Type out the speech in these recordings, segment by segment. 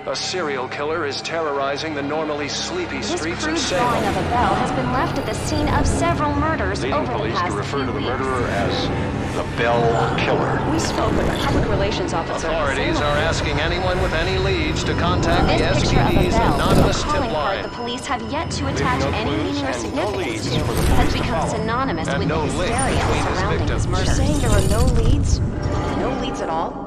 A serial killer is terrorizing the normally sleepy streets of This Salem. crude drawing of a bell has been left at the scene of several murders Leading over the police past to refer few to the weeks. murderer as the Bell Killer. We spoke with a public relations officer. Authorities are asking anyone with any leads to contact the This picture of a SPD's bell, anonymous a tip calling card line. the police have yet to attach no any clues meaning or and no significance leads to, for the has police to become follow. synonymous And with no the link hysteria between his surrounding victims. this You're murder. saying there are no leads? No leads at all?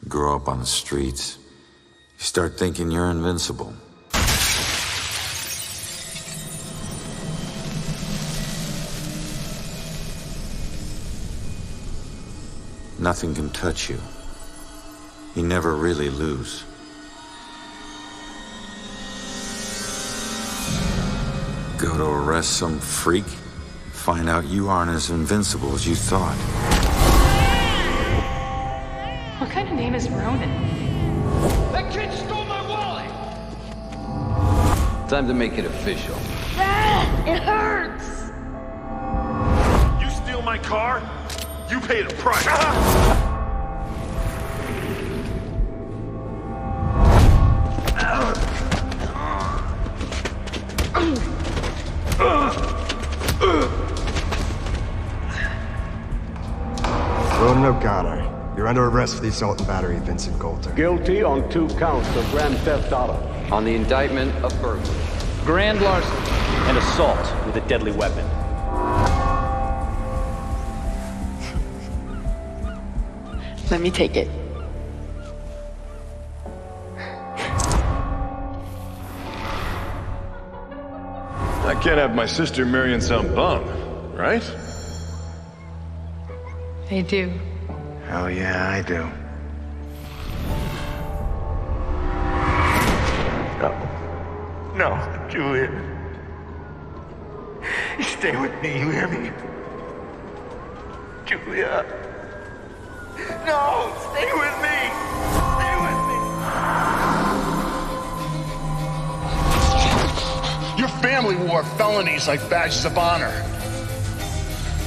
Grow up on the streets. You start thinking you're invincible. Nothing can touch you. You never really lose. Go to arrest some freak, find out you aren't as invincible as you thought. What kind of name is Ronan? That kid stole my wallet! Time to make it official. It hurts! You steal my car? You paid a price. Ronan O'Connor, you're under arrest for the assault and battery of Vincent Coulter. Guilty on 2 counts of grand theft auto. On the indictment of burglary. Grand larceny and assault with a deadly weapon. Let me take it. I can't have my sister marrying some bum, right? They do. Hell yeah, I do. No, Julia. Stay with me, you hear me? Julia. No, stay with me. Stay with me. Your family wore felonies like badges of honor.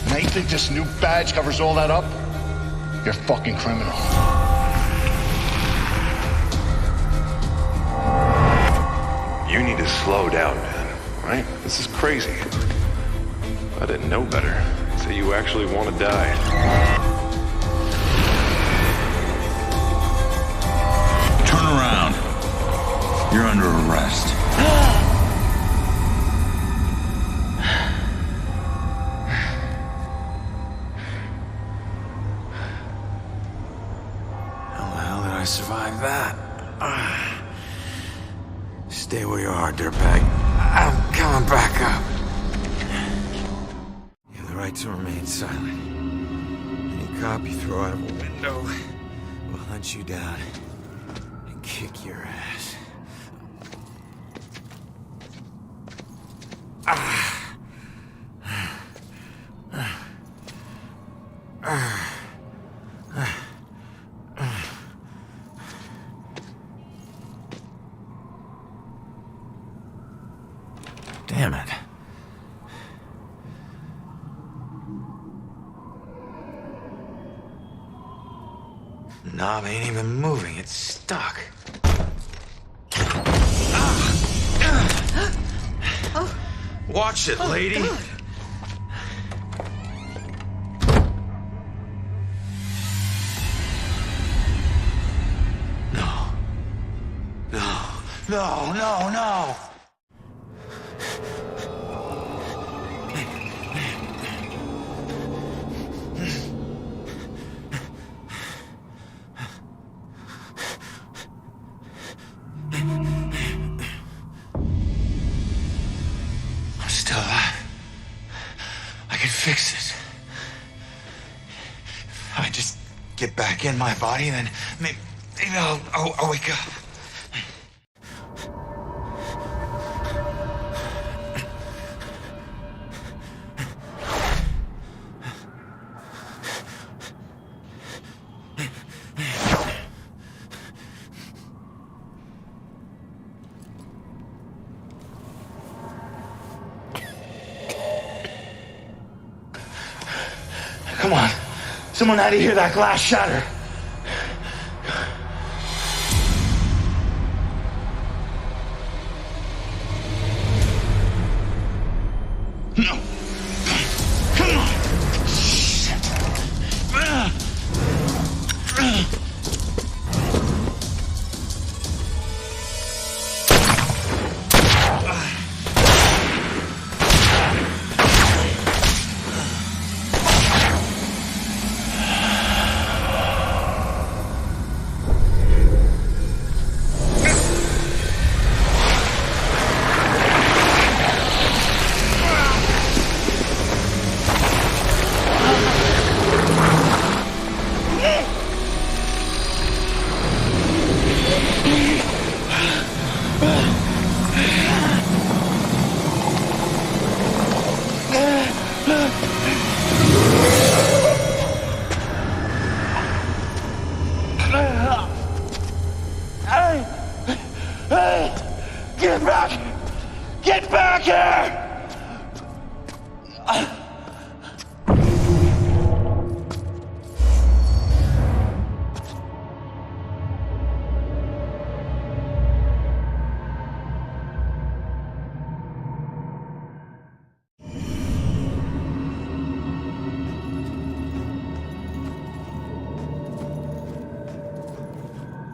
Now you think this new badge covers all that up? You're a fucking criminal. You need to slow down, man, right? This is crazy. I didn't know better. So you actually want to die. Turn around. You're under arrest. How the hell did I survive that? Stay where you are, dirtbag. I'm coming back up. You have the right to remain silent. Any cop you throw out of a window will hunt you down and kick your ass. Damn it. Knob ain't even moving, it's stuck. Watch it, lady. God. No. No. No, no, no. I'm still alive. I can fix this. If I just get back in my body, then maybe I'll wake up. Someone had to hear that glass shatter. No. Come on. Shit. Get back! Get back here!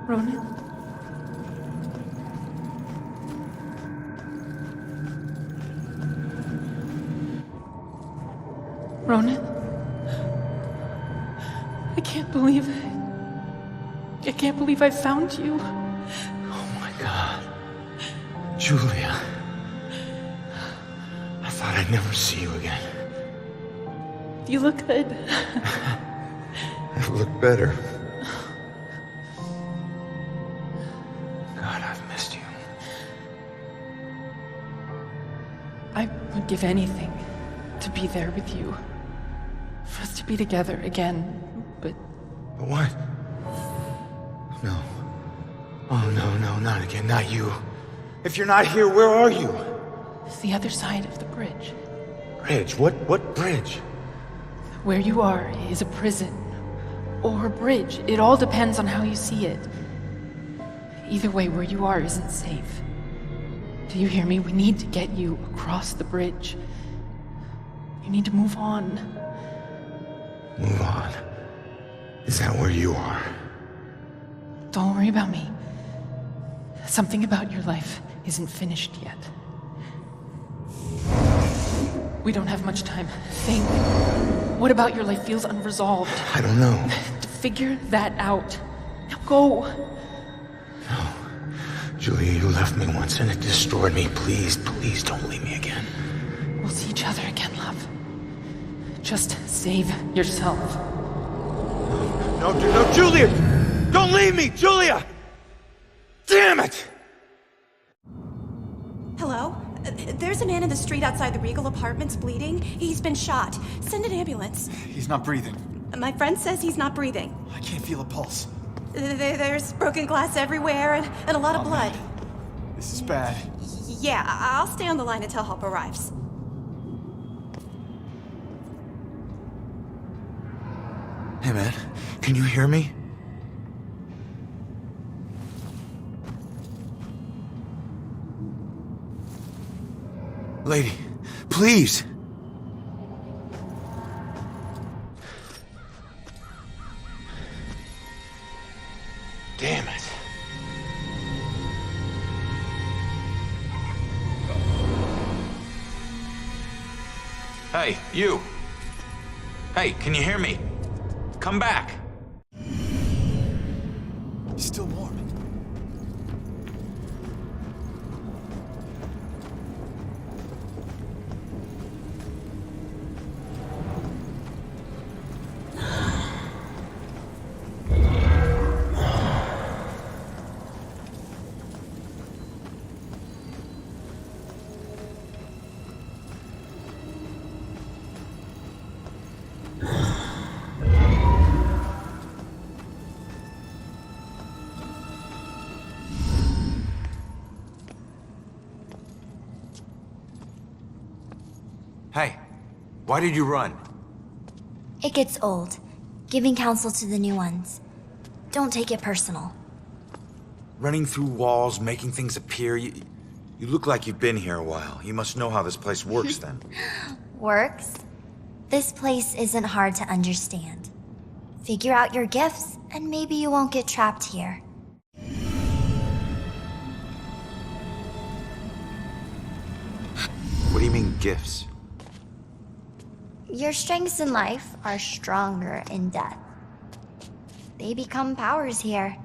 Ronan? Ronan? I can't believe it. I can't believe I found you. Oh my God. Julia. I thought I'd never see you again. You look good. I look better. God, I've missed you. I would give anything to be there with you. For us to be together again, but... But what? No. Oh, no, not again, not you. If you're not here, where are you? It's the other side of the bridge. Bridge? What bridge? Where you are is a prison. Or a bridge. It all depends on how you see it. Either way, where you are isn't safe. Do you hear me? We need to get you across the bridge. You need to move on. Move on? Is that where you are? Don't worry about me. Something about your life isn't finished yet. We don't have much time. Think. What about your life feels unresolved? I don't know. To figure that out. Now go. No. Julia, you left me once and it destroyed me. Please don't leave me again. We'll see each other again, love. Just save yourself. No, Julia! Don't leave me, Julia! Damn it! Hello? There's a man in the street outside the Regal Apartments bleeding. He's been shot. Send an ambulance. He's not breathing. My friend says he's not breathing. I can't feel a pulse. There's broken glass everywhere and a lot of blood. Man. This is bad. Yeah, I'll stay on the line until help arrives. Hey, man, can you hear me? Lady, please! Damn it. Hey, you! Hey, can you hear me? Come back! He's still warm. Hey, why did you run? It gets old. giving counsel to the new ones. Don't take it personal. Running through walls, making things appear. You look like you've been here a while. You must know how this place works then. Works? This place isn't hard to understand. Figure out your gifts, and maybe you won't get trapped here. What do you mean, gifts? Your strengths in life are stronger in death. They become powers here.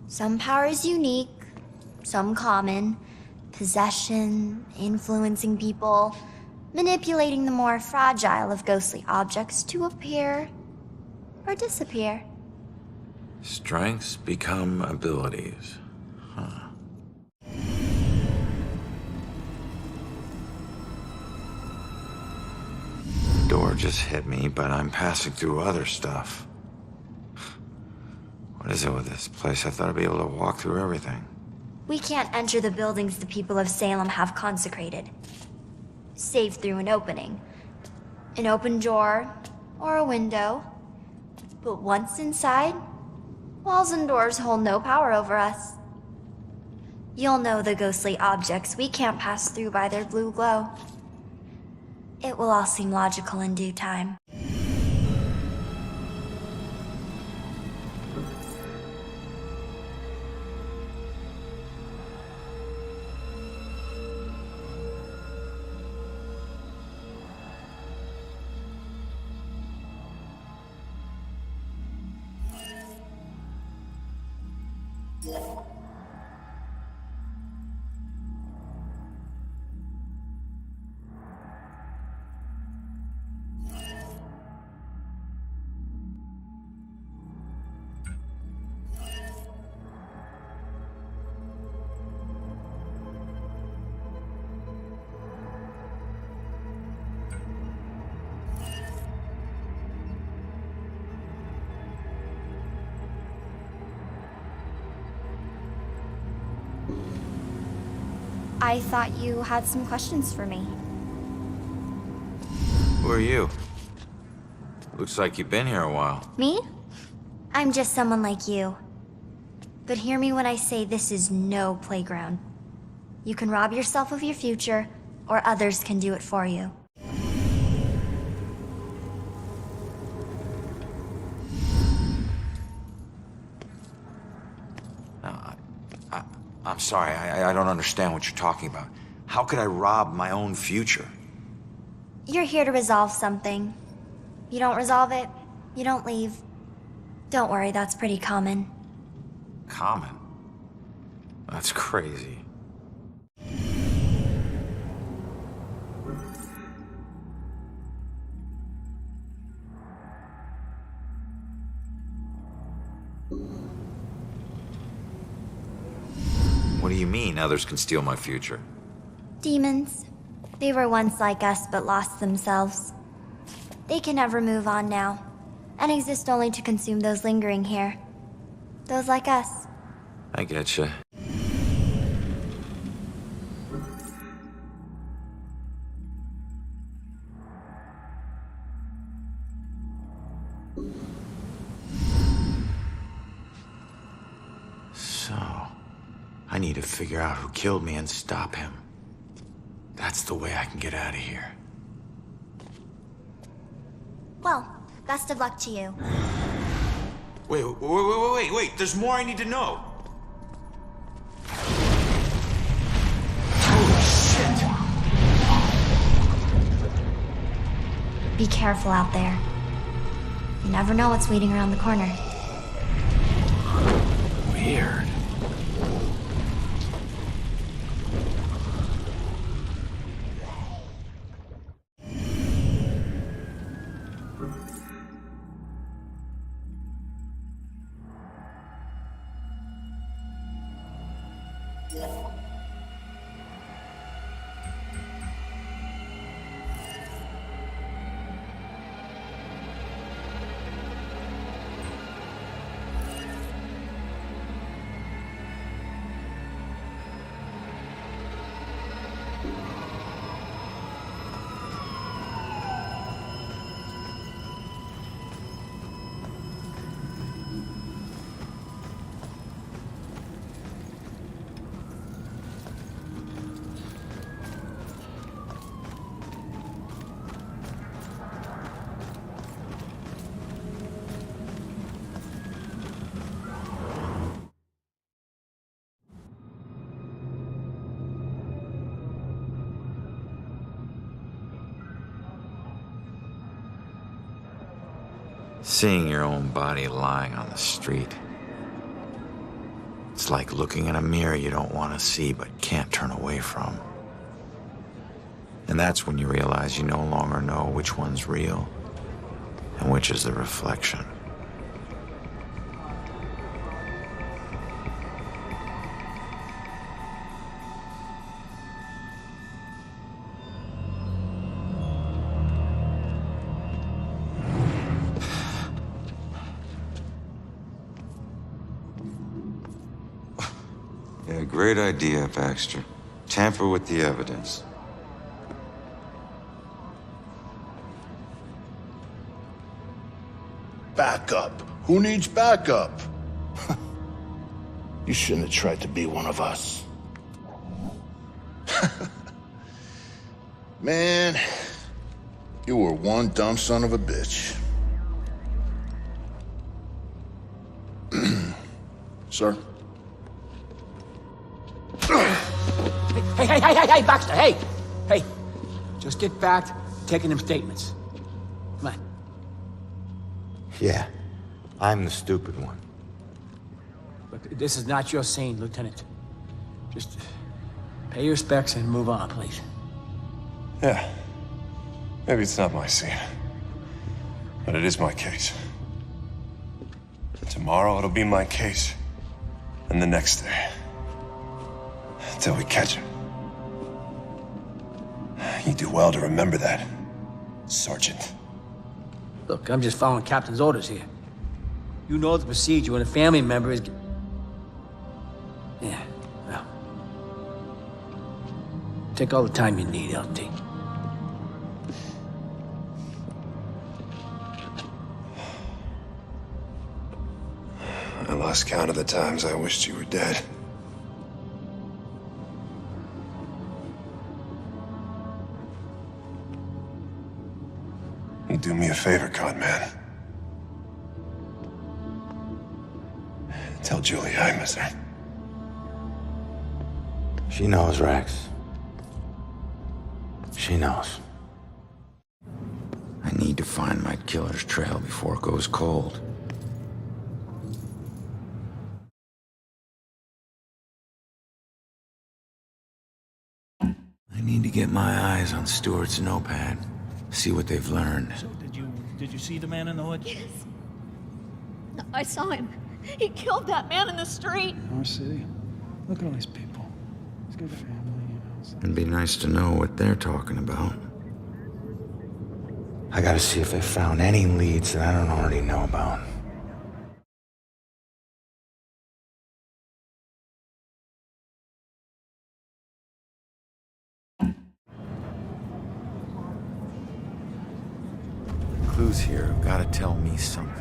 Some powers unique, some common. Possession, influencing people, manipulating the more fragile of ghostly objects to appear or disappear. Strengths become abilities. Huh. The door just hit me, but I'm passing through other stuff. What is it with this place? I thought I'd be able to walk through everything. We can't enter the buildings the people of Salem have consecrated, save through an opening. An open door, or a window. But once inside, walls and doors hold no power over us. You'll know the ghostly objects we can't pass through by their blue glow. It will all seem logical in due time. I thought you had some questions for me. Who are you? Looks like you've been here a while. Me? I'm just someone like you. But hear me when I say this is no playground. You can rob yourself of your future, or others can do it for you. I'm sorry, I don't understand what you're talking about. How could I rob my own future? You're here to resolve something. You don't resolve it, you don't leave. Don't worry, that's pretty common. Common? That's crazy. What do you mean others can steal my future? Demons. They were once like us but lost themselves. They can never move on now, and exist only to consume those lingering here. Those like us. I getcha. So, I need to figure out who killed me and stop him. That's the way I can get out of here. Well, best of luck to you. Wait, there's more I need to know. Be careful out there. You never know what's waiting around the corner. Weird. Seeing your own body lying on the street. It's like looking in a mirror you don't want to see but can't turn away from. And that's when you realize you no longer know which one's real and which is the reflection. Yeah, great idea, Baxter. Tamper with the evidence. Backup? Who needs backup? You shouldn't have tried to be one of us. Man, you were one dumb son of a bitch. Sir? Hey, Baxter, hey! Hey, just get back to taking them statements. Come on. Yeah, I'm the stupid one. Look, this is not your scene, Lieutenant. Just pay your respects and move on, please. Yeah. Maybe it's not my scene. But it is my case. Tomorrow it'll be my case. And the next day. Until we catch him. You do well to remember that, Sergeant. Look, I'm just following Captain's orders here. You know the procedure when a family member is... Yeah, well... Take all the time you need, LT. I lost count of the times I wished you were dead. You do me a favor, con man. Tell Julie I miss her. She knows, Rex. She knows. I need to find my killer's trail before it goes cold. I need to get my eyes on Stewart's notepad. See what they've learned. So did you see the man in the hood? Yes. I saw him. He killed that man in the street. Our city. Look at all these people. He's got a family, you know. So. It'd be nice to know what they're talking about. I gotta see if they found any leads that I don't already know about. Clues here have gotta tell me something.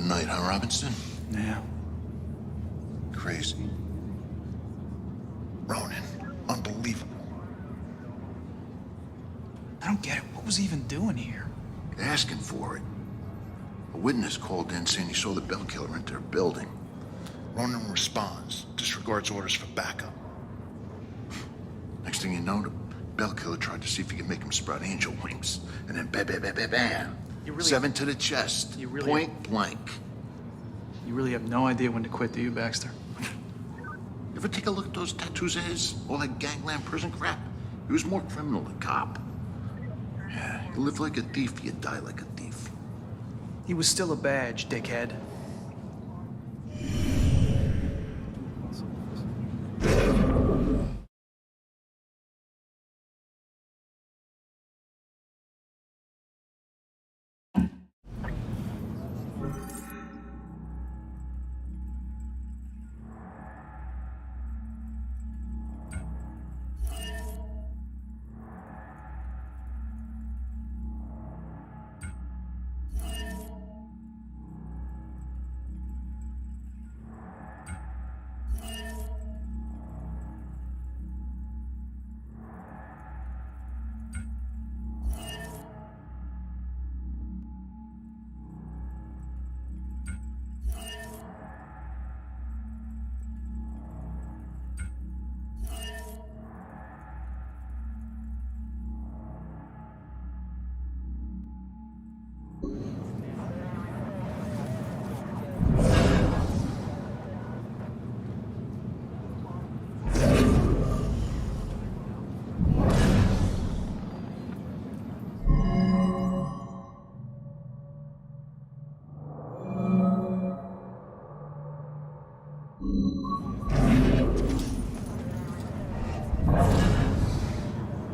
Night, huh, Robinson? Yeah. Crazy. Ronan, unbelievable. I don't get it. What was he even doing here? Asking for it. A witness called in saying he saw the bell killer enter a building. Ronan responds, disregards orders for backup. Next thing you know, bell killer tried to see if he could make him sprout angel wings. And then bam, bam, bam, bam, bam. You really- 7 to the chest. You really- Point blank. You really have no idea when to quit, do you, Baxter? You ever take a look at those tattoos of his? All that gangland prison crap? He was more criminal than cop. Yeah, you live like a thief, you die like a thief. He was still a badge, dickhead.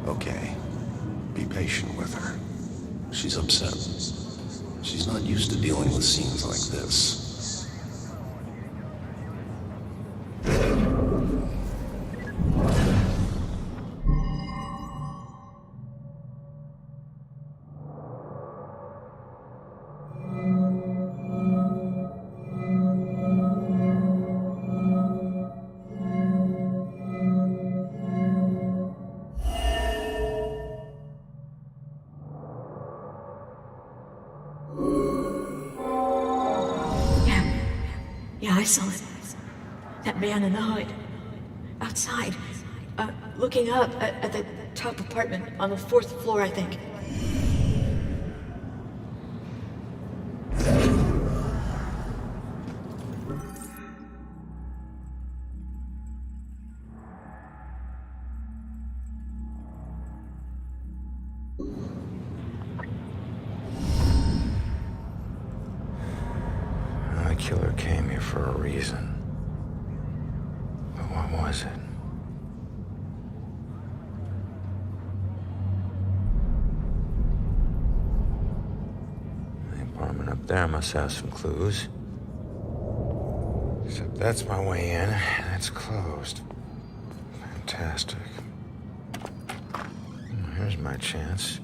Okay. Be patient with her. She's upset. She's not used to dealing with scenes like this. Yeah, I saw it. That man in the hood. Outside. Looking up at the top apartment on the 4th floor, I think. The killer came here for a reason. But what was it? The apartment up there must have some clues. Except that's my way in. That's closed. Fantastic. Here's my chance.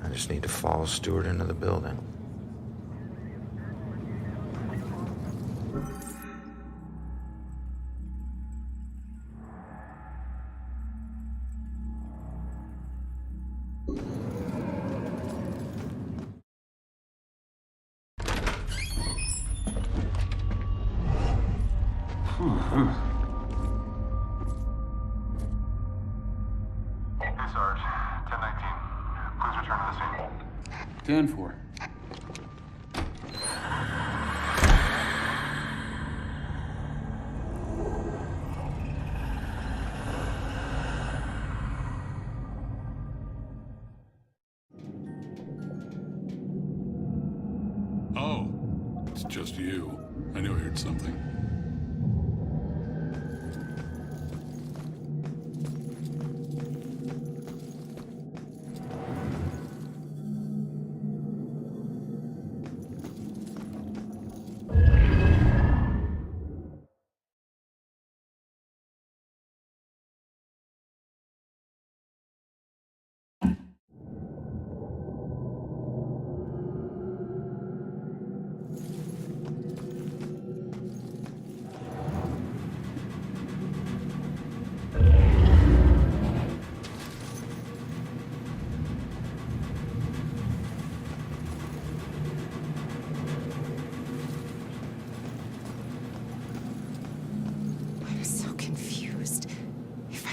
I just need to follow Stewart into the building. Hey, Sarge. 1019. Please return to the scene. 10-4. Oh, it's just you. I knew I heard something.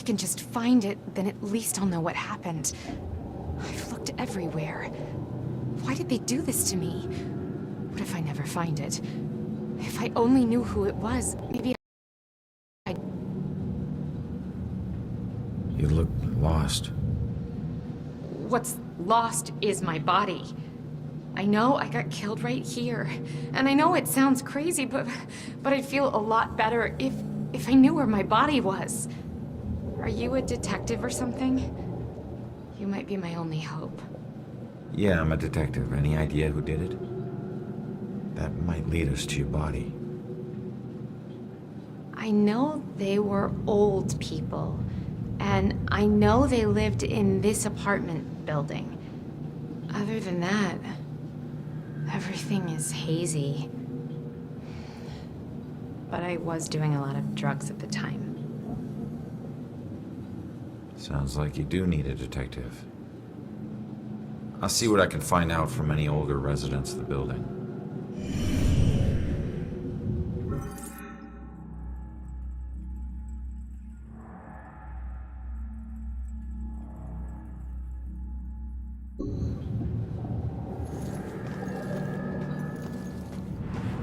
can just find it, then at least I'll know what happened. I've looked everywhere. Why did they do this to me? What if I never find it? If I only knew who it was, maybe I'd... You look lost. What's lost is my body. I know I got killed right here. And I know it sounds crazy, but I'd feel a lot better if I knew where my body was. Are you a detective or something? You might be my only hope. Yeah, I'm a detective. Any idea who did it? That might lead us to your body. I know they were old people. And I know they lived in this apartment building. Other than that, everything is hazy. But I was doing a lot of drugs at the time. Sounds like you do need a detective. I'll see what I can find out from any older residents of the building.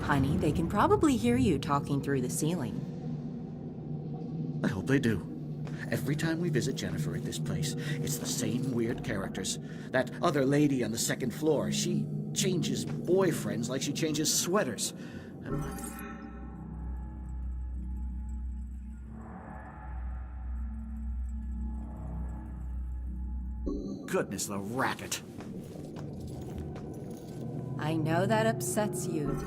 Honey, they can probably hear you talking through the ceiling. I hope they do. Every time we visit Jennifer at this place, it's the same weird characters. That other lady on the second floor, she changes boyfriends like she changes sweaters. And goodness, the racket. I know that upsets you.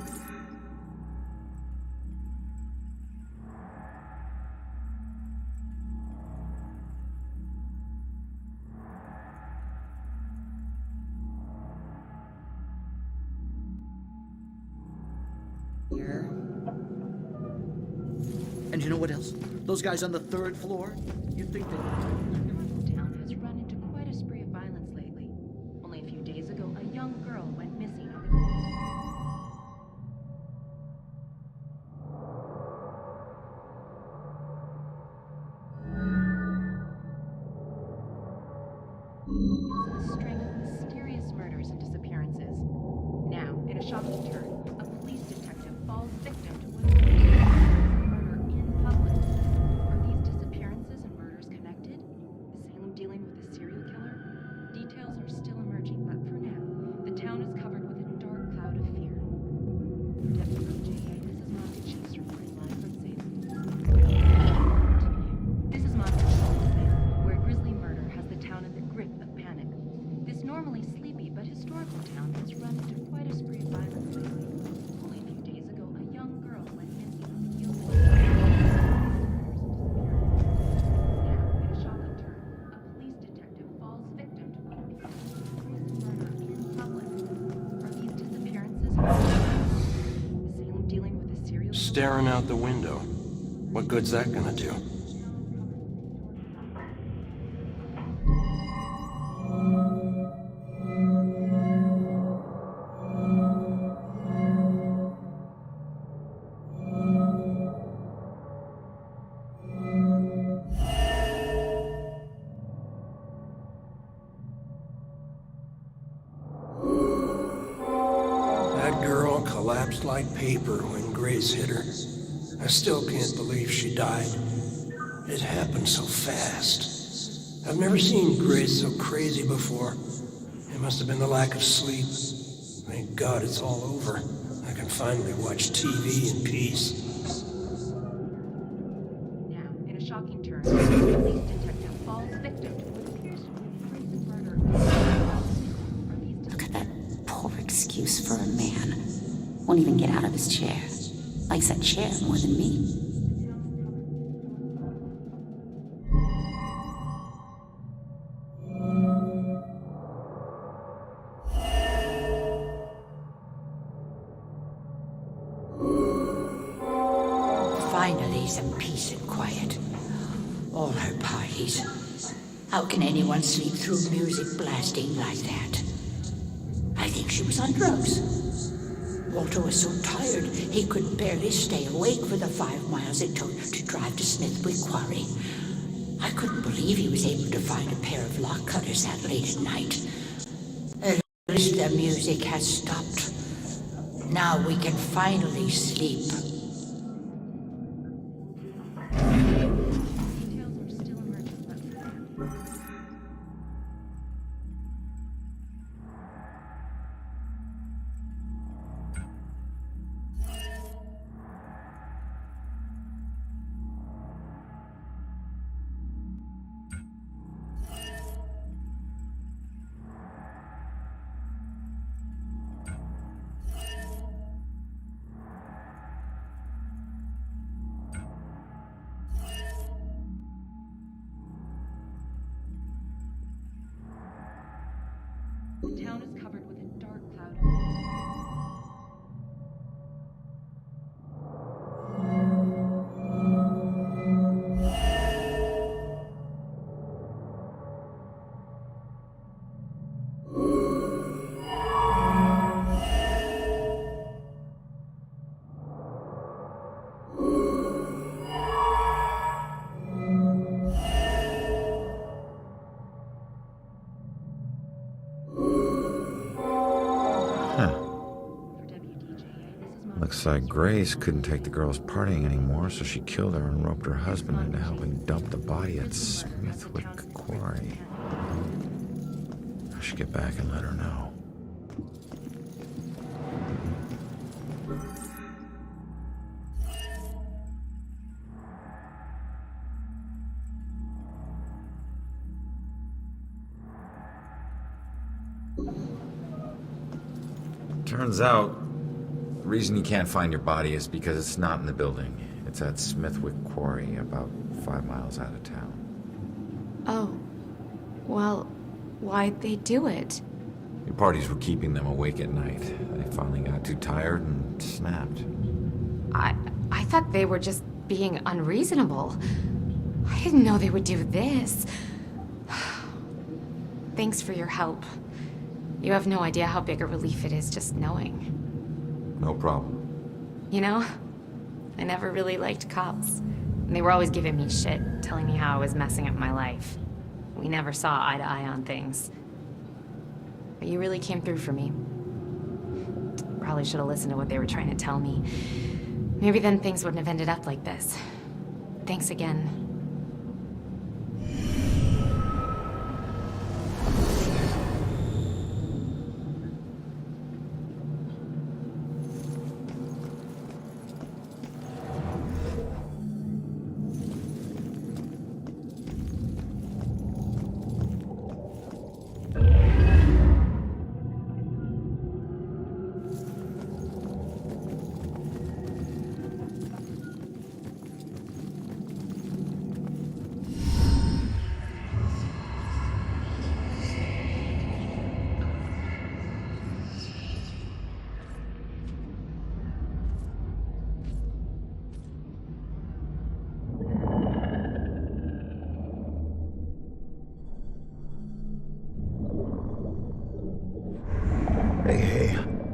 And you know what else? Those guys on the third floor, you'd think they... The town has run into quite a spree of violence lately. Only a few days ago, a young girl went missing on a string of mysterious murders and disappearances. Now, in a shocking turn, a police detective falls victim to what appears to be murder in public. Are these disappearances and murders connected? Is Salem dealing with a serial killer? Details are still emerging, but for now, the town is covered with a dark cloud of fear. WJA, this is Monica Chiefs reporting live from Salem. This is Monica Chiefs from Salem, where grisly murder has the town in the grip of panic. This normally sleepy but historical town has run into quite a spree of violence lately. Only a few days ago, a young girl went missing on the heels of now, in a shocking turn, a police detective falls victim to what appears to be a murder in public. Are these disappearances? Is Salem dealing with a serial killer? Staring out the window. What good's that gonna do? That girl collapsed like paper when Grace hit her. I still can't believe she died. It happened so fast. I've never seen Grace so crazy before. It must have been the lack of sleep. Thank God it's all over. I can finally watch TV in peace. Now, in a shocking turn, a police detective falls victim to what appears to be a crazy murder. Look at that poor excuse for a man. Won't even get out of his chair. Likes that chair more than me. Finally, some peace and quiet. All her parties. How can anyone sleep through music blasting like that? I think she was on drugs. Walter was so tired he could barely stay awake for the 5 miles it took to drive to Smithwick Quarry. I couldn't believe he was able to find a pair of lock cutters that late at night. At least the music has stopped. Now we can finally sleep. The town is covered with a dark cloud. Looks like Grace couldn't take the girls partying anymore, so she killed her and roped her husband into helping dump the body at Smithwick Quarry. I should get back and let her know. Turns out, the reason you can't find your body is because it's not in the building. It's at Smithwick Quarry, about 5 miles out of town. Oh. Well, why'd they do it? Your parties were keeping them awake at night. They finally got too tired and snapped. I thought they were just being unreasonable. I didn't know they would do this. Thanks for your help. You have no idea how big a relief it is just knowing. No problem. You know, I never really liked cops. And they were always giving me shit, telling me how I was messing up my life. We never saw eye to eye on things. But you really came through for me. Probably should have listened to what they were trying to tell me. Maybe then things wouldn't have ended up like this. Thanks again.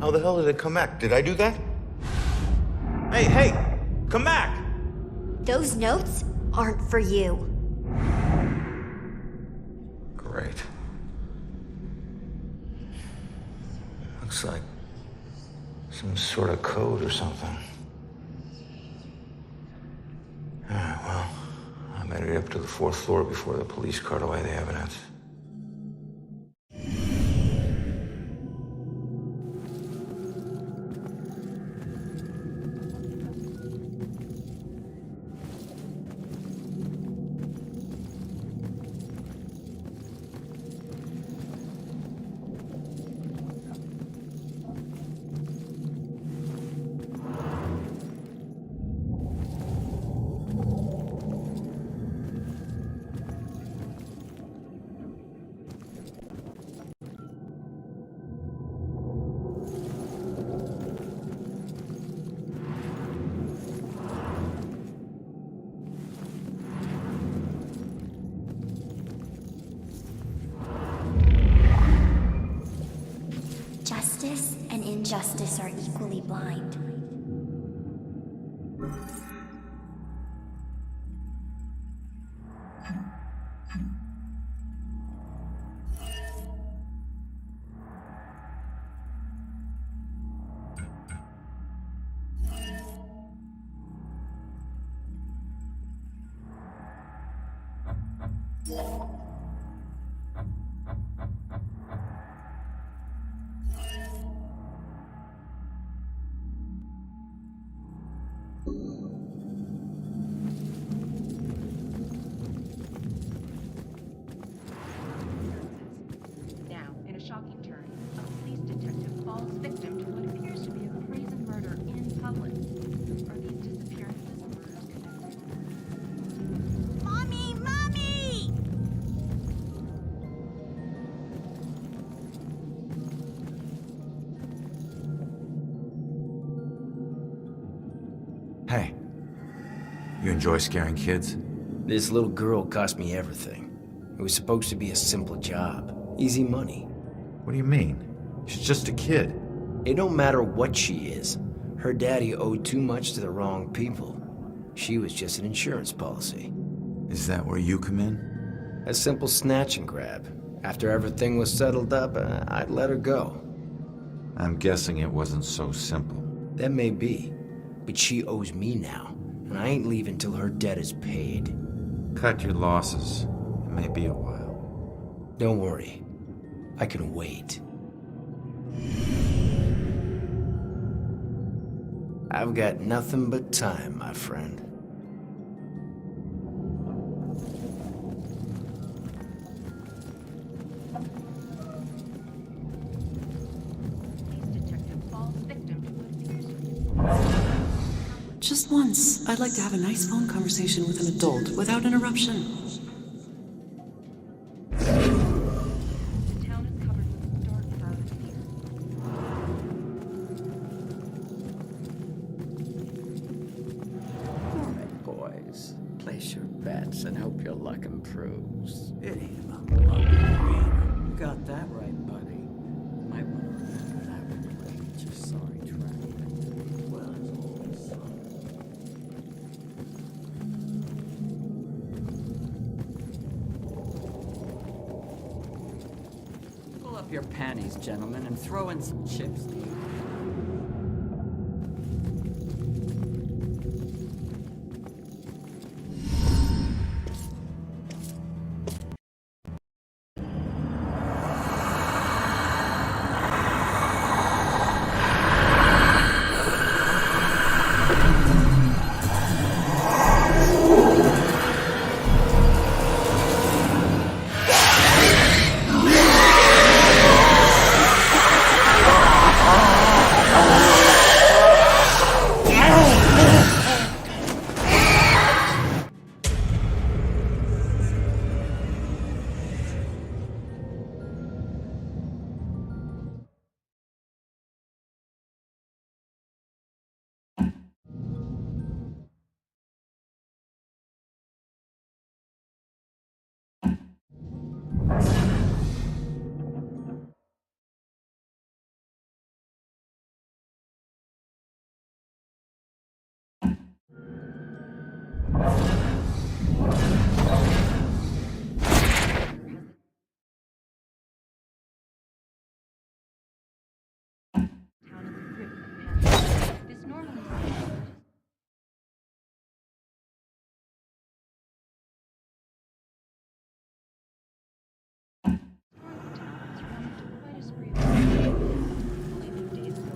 How the hell did it come back? Did I do that? Hey, come back! Those notes aren't for you. Great. Looks like some sort of code or something. Alright, well, I made it up to the 4th floor before the police cart away the evidence. Justice and injustice are equally blind. Now, in a shocking turn, a police detective falls victim to what appears to be a brazen murder in public. Are these disappearances and murders connected? Mommy! Mommy! Hey, you enjoy scaring kids? This little girl cost me everything. It was supposed to be a simple job. Easy money. What do you mean? She's just a kid. It don't matter what she is. Her daddy owed too much to the wrong people. She was just an insurance policy. Is that where you come in? A simple snatch and grab. After everything was settled up, I'd let her go. I'm guessing it wasn't so simple. That may be, but she owes me now, and I ain't leaving till her debt is paid. Cut your losses. It may be a while. Don't worry. I can wait. I've got nothing but time, my friend. Just once, I'd like to have a nice phone conversation with an adult without interruption. The town is covered with a dark cloud of fear. All right, boys. Place your bets and hope your luck improves. It ain't about the luck. You got that right, buddy. You might want to remember that when you look at your sorry track record, as well as all the sun. Pull up your panties, gentlemen, and throw in some chips. This normally quite a spree of only a few days ago.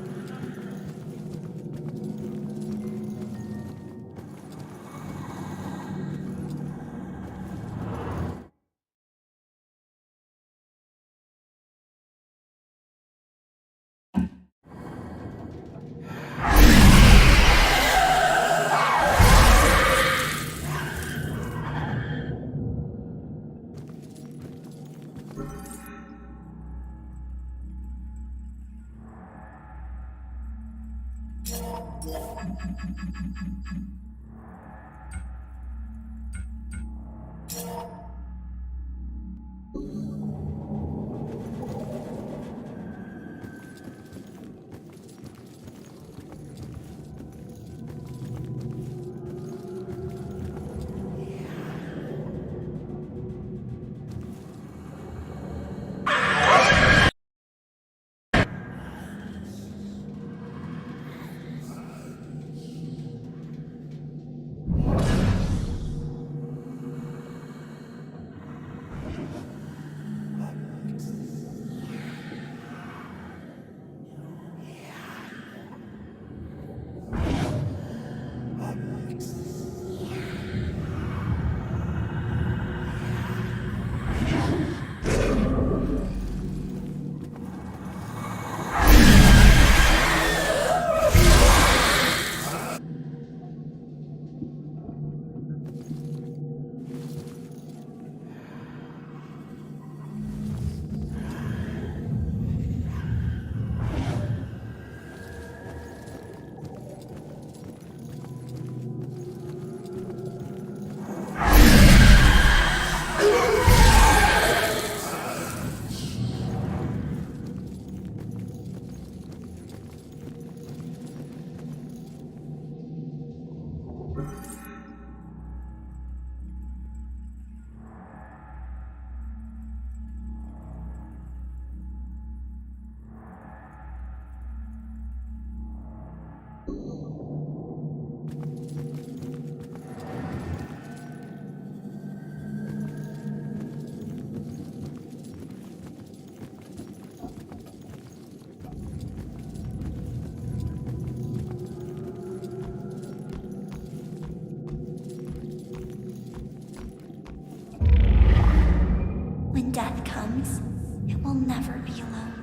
death comes, it will never be alone.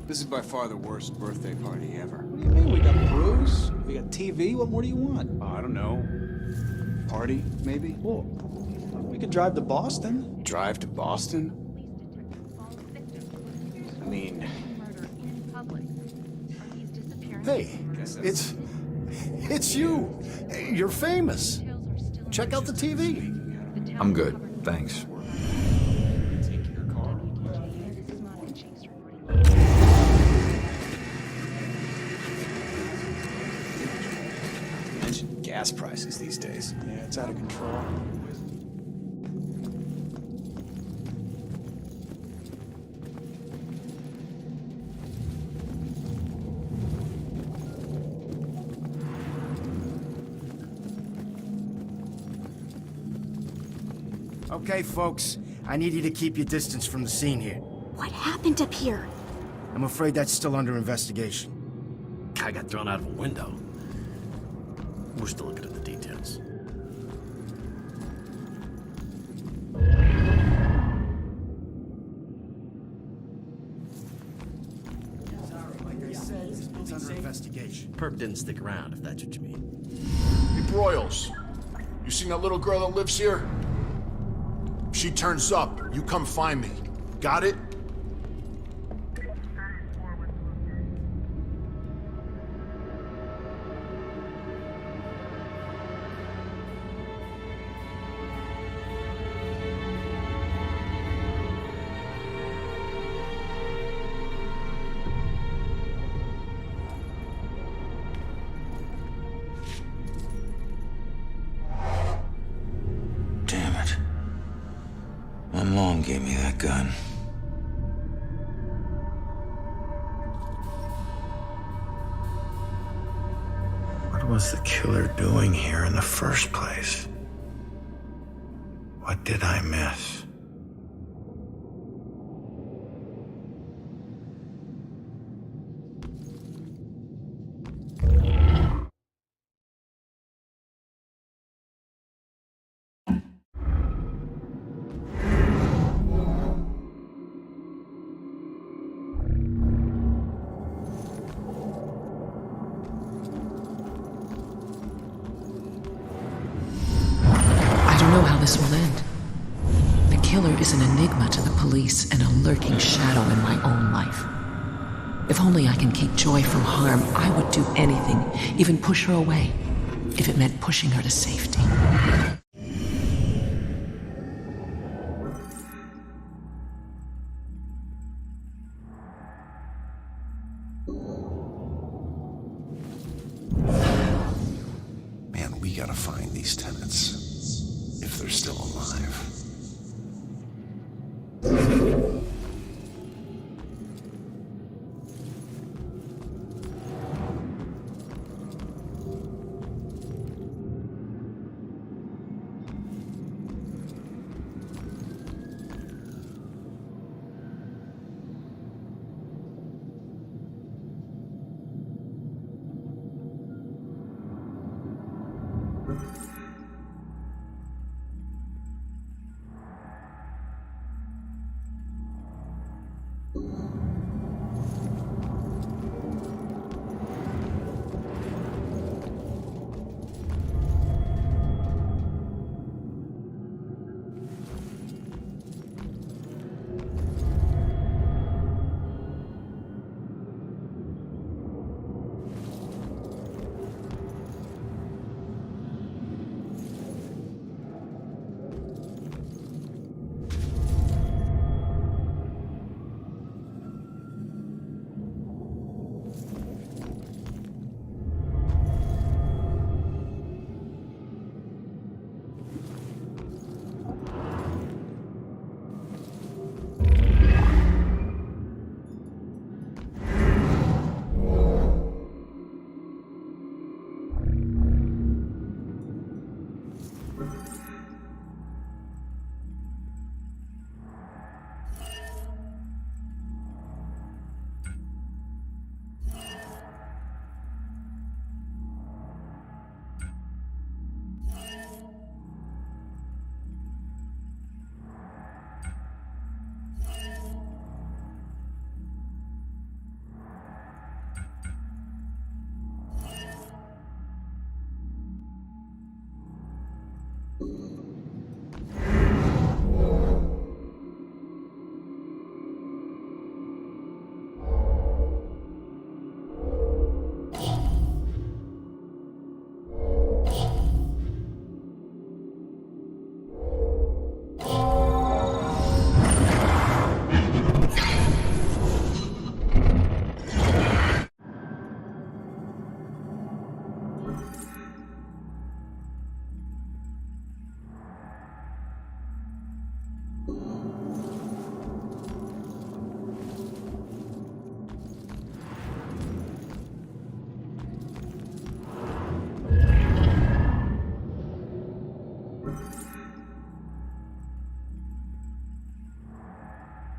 This is by far the worst birthday party ever. What do you mean? We got booze, we got TV. What more do you want? I don't know. Party, maybe? Well, we could drive to Boston. Drive to Boston? I mean... Hey, it's you. You're famous. Check out the TV. I'm good, thanks. Mention gas prices these days. Yeah, it's out of control. Okay, folks. I need you to keep your distance from the scene here. What happened up here? I'm afraid that's still under investigation. Guy got thrown out of a window. We're still looking at the details. Like I said, it's under investigation. Perp didn't stick around, if that's what you mean. Hey, Broyles, you seen that little girl that lives here? If she turns up, you come find me. Got it? Damn it. My mom gave me that gun. What was the killer doing here in the first place? What did I miss? I don't know how this will end. The killer is an enigma to the police and a lurking shadow in my own life. If only I can keep Joy from harm, I would do anything, even push her away, if it meant pushing her to safety. Man, we gotta find these tenants. If they're still alive.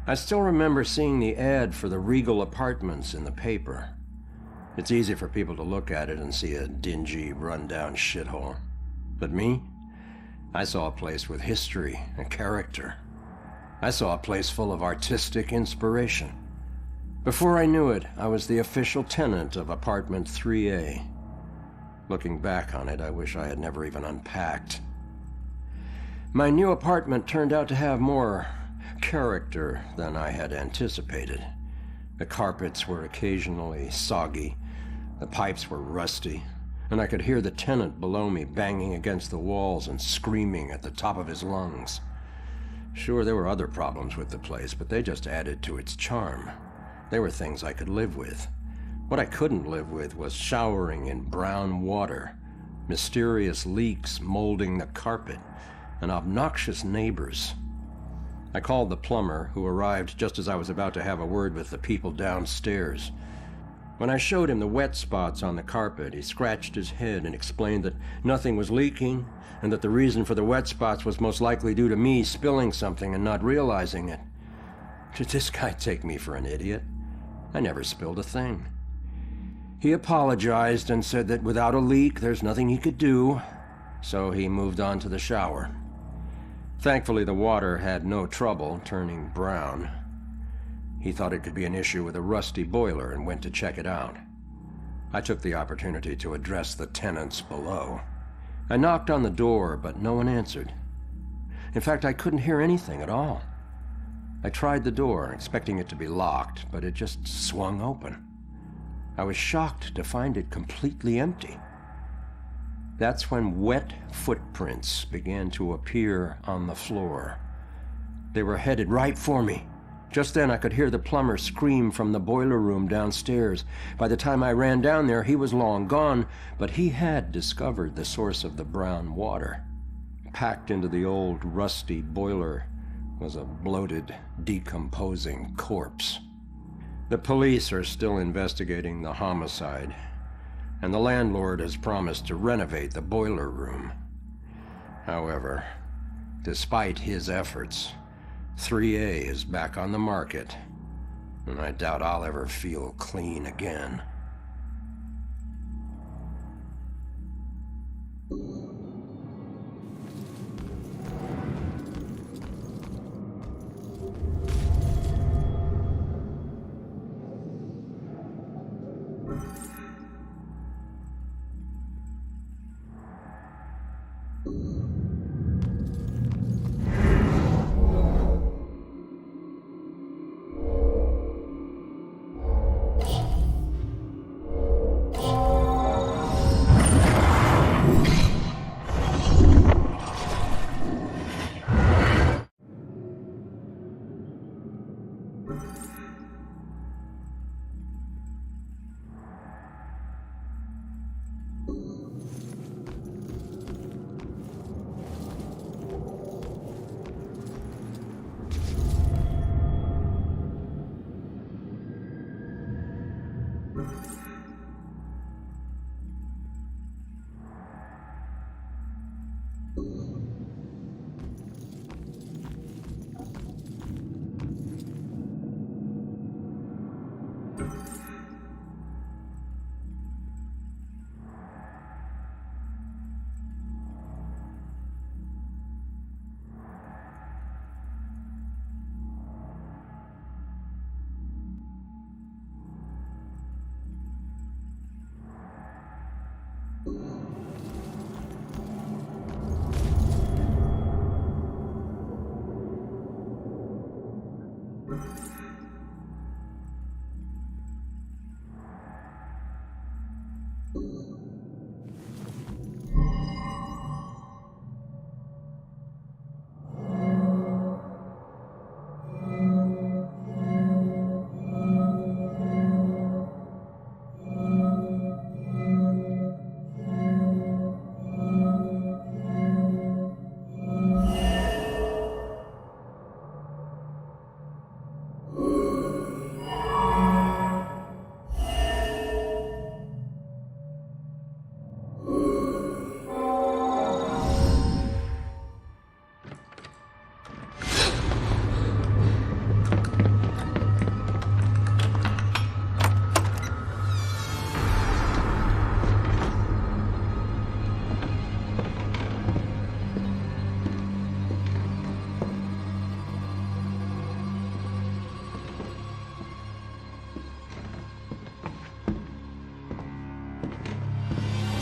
I still remember seeing the ad for the Regal Apartments in the paper. It's easy for people to look at it and see a dingy, run-down shithole. But me? I saw a place with history and character. I saw a place full of artistic inspiration. Before I knew it, I was the official tenant of apartment 3A. Looking back on it, I wish I had never even unpacked. My new apartment turned out to have more character than I had anticipated. The carpets were occasionally soggy, the pipes were rusty, and I could hear the tenant below me banging against the walls and screaming at the top of his lungs. Sure, there were other problems with the place, but they just added to its charm. They were things I could live with. What I couldn't live with was showering in brown water, mysterious leaks molding the carpet, and obnoxious neighbors. I called the plumber, who arrived just as I was about to have a word with the people downstairs. When I showed him the wet spots on the carpet, he scratched his head and explained that nothing was leaking, and that the reason for the wet spots was most likely due to me spilling something and not realizing it. Did this guy take me for an idiot? I never spilled a thing. He apologized and said that without a leak, there's nothing he could do, so he moved on to the shower. Thankfully, the water had no trouble turning brown. He thought it could be an issue with a rusty boiler and went to check it out. I took the opportunity to address the tenants below. I knocked on the door, but no one answered. In fact, I couldn't hear anything at all. I tried the door, expecting it to be locked, but it just swung open. I was shocked to find it completely empty. That's when wet footprints began to appear on the floor. They were headed right for me. Just then I could hear the plumber scream from the boiler room downstairs. By the time I ran down there, he was long gone, but he had discovered the source of the brown water. Packed into the old, rusty boiler was a bloated, decomposing corpse. The police are still investigating the homicide, and the landlord has promised to renovate the boiler room. However, despite his efforts, 3A is back on the market, and I doubt I'll ever feel clean again.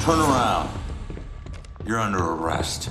Turn around. You're under arrest.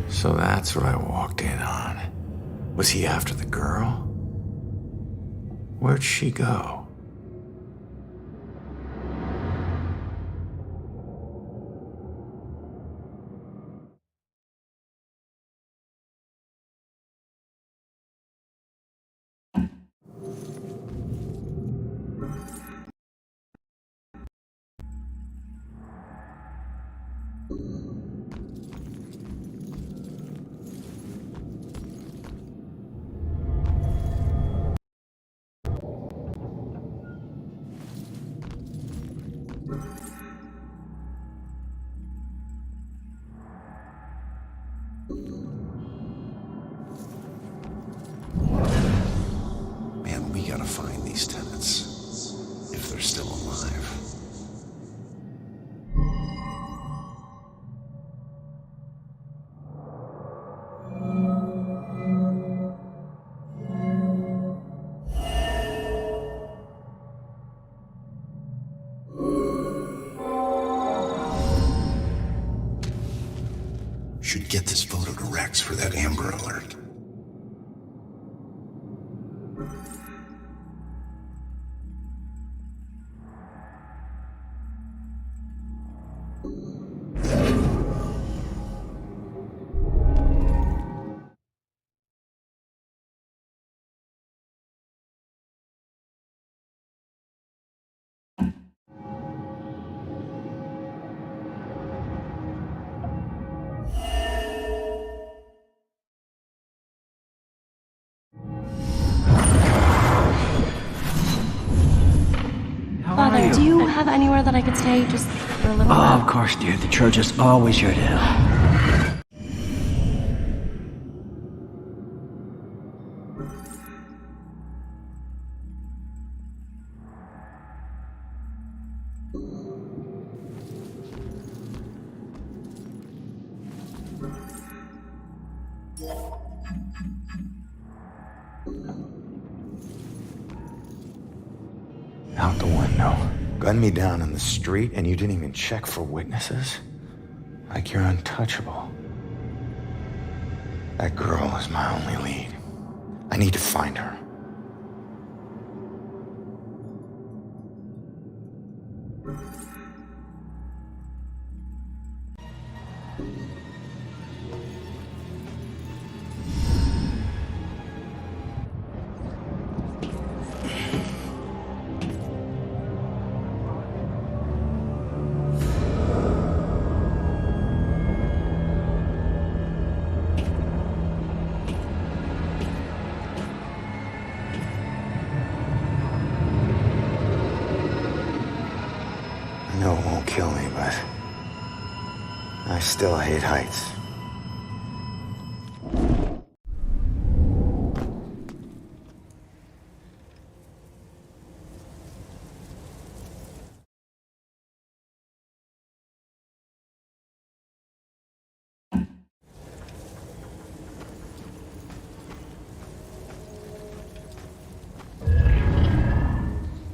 So that's what I walked in on. Was he after the girl? Where'd she go? Man, we gotta find these tenants. If they're still alive. Should get this photo to Rex for that Amber Alert. Father, do you have anywhere that I could stay just for a little Oh, while? of course, dear. The church is always your to help. Out the window. Gunned me down in the street and you didn't even check for witnesses? Like you're untouchable. That girl is my only lead. I need to find her. I know it won't kill me, but I still hate heights.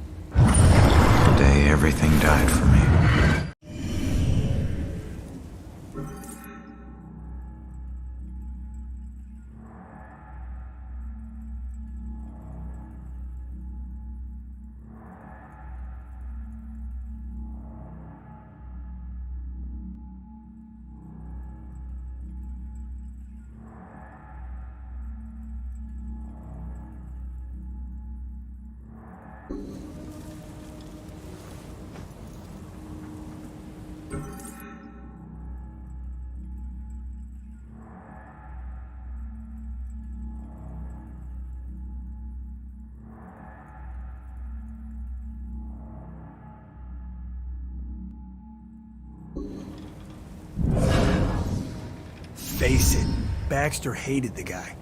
The day everything died for me. face it, Baxter hated the guy.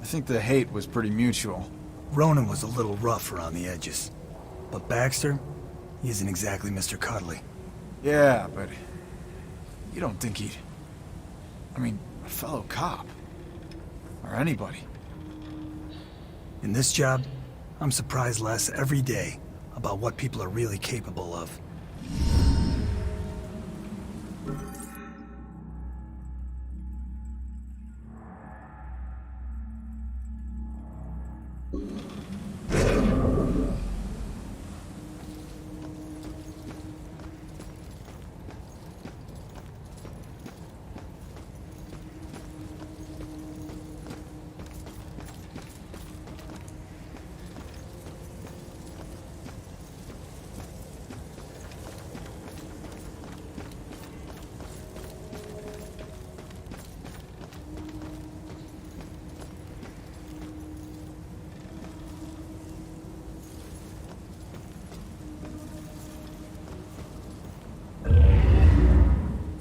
I think the hate was pretty mutual. Ronan was a little rough around the edges. But Baxter, he isn't exactly Mr. Cuddly. Yeah, but you don't think he'd... I mean, a fellow cop. Or anybody. In this job, I'm surprised less every day about what people are really capable of.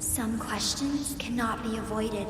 Some questions cannot be avoided.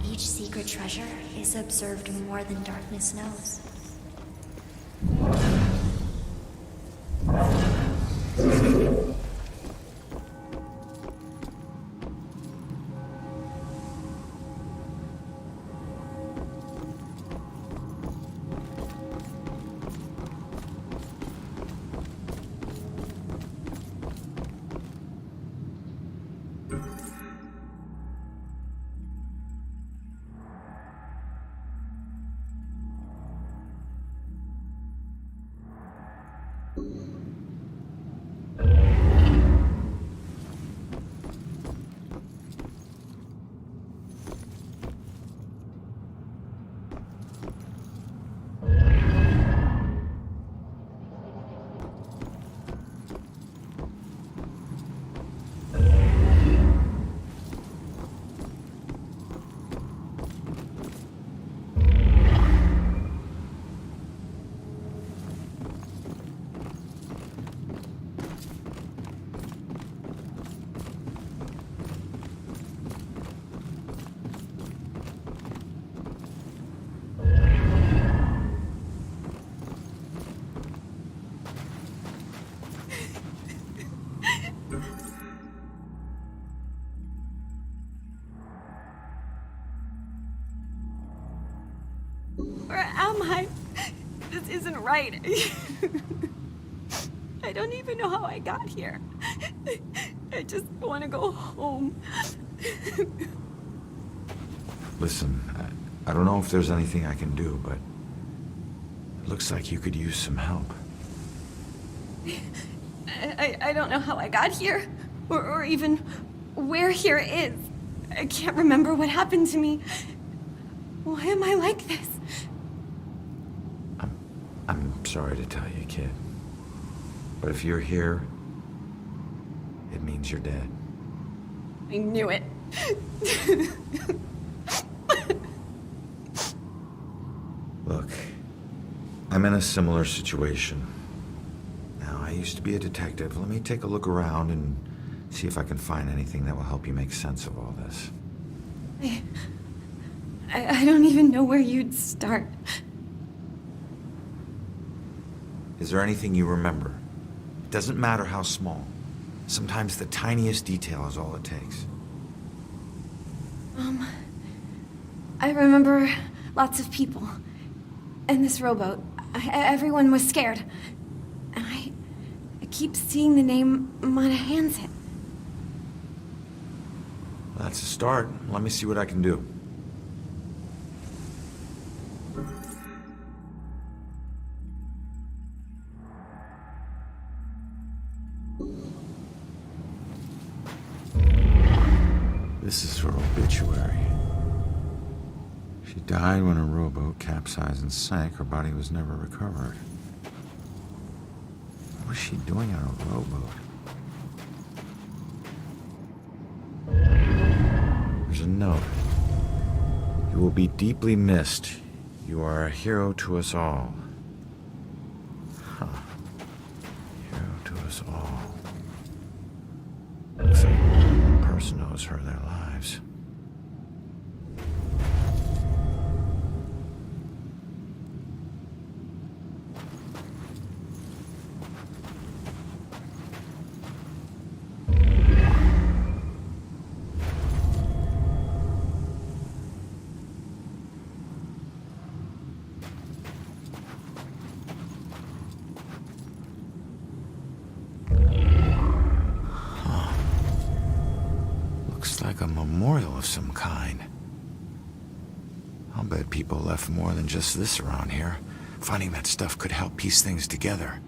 Each secret treasure is observed more than darkness knows. Where am I? This isn't right. I don't even know how I got here. I just want to go home. Listen, I don't know if there's anything I can do, but it looks like you could use some help. I don't know how I got here, or even where here is. I can't remember what happened to me. Why am I like this? I'm sorry to tell you, kid. But if you're here, it means you're dead. I knew it. Look, I'm in a similar situation. Now, I used to be a detective. Let me take a look around and see if I can find anything that will help you make sense of all this. I don't even know where you'd start. Is there anything you remember? It doesn't matter how small. Sometimes the tiniest detail is all it takes. I remember lots of people. And this rowboat. Everyone was scared. And I keep seeing the name Monahan's it. That's a start. Let me see what I can do. She died when her rowboat capsized and sank. Her body was never recovered. What was she doing on a rowboat? There's a note. You will be deeply missed. You are a hero to us all. Huh. Hero to us all. Looks like one person owes her their lives. Like a memorial of some kind. I'll bet people left more than just this around here. Finding that stuff could help piece things together.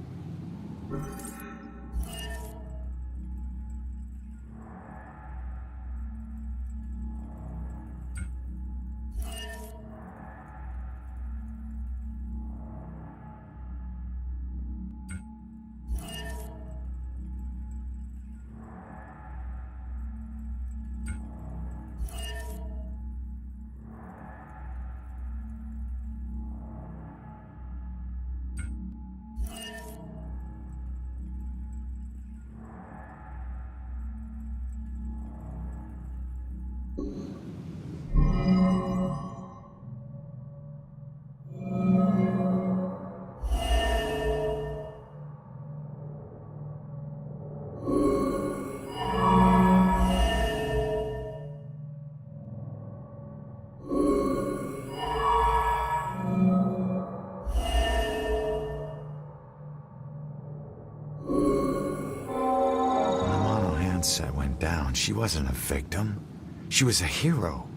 Went down. She wasn't a victim. She was a hero.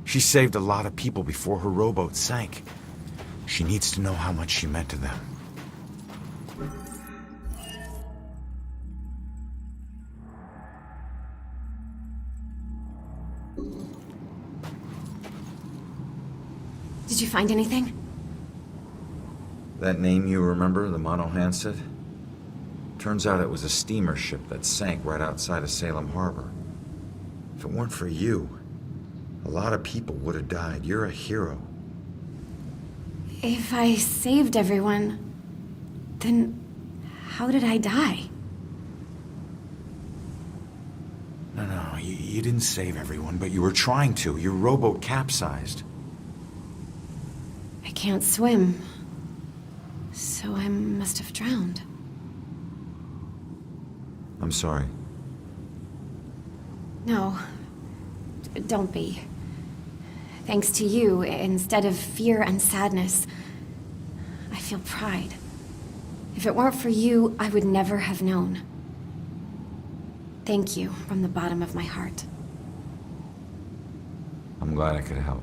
She saved a lot of people before her rowboat sank. She needs to know how much she meant to them. Did you find anything? That name you remember, the Mono Handset? Turns out it was a steamer ship that sank right outside of Salem Harbor. If it weren't for you, a lot of people would have died. You're a hero. If I saved everyone, then how did I die? No, you didn't save everyone, but you were trying to. Your rowboat capsized. I can't swim, so I must have drowned. I'm sorry. No, don't be. Thanks to you, instead of fear and sadness, I feel pride. If it weren't for you, I would never have known. Thank you from the bottom of my heart. I'm glad I could help.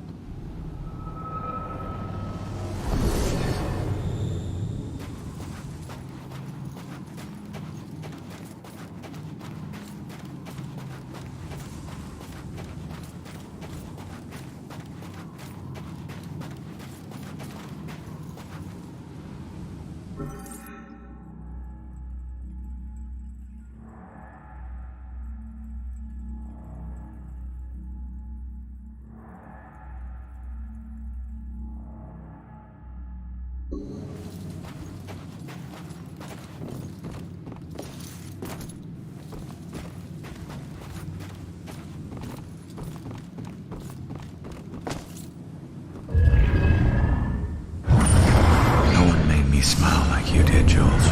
Smile like you did, Jules.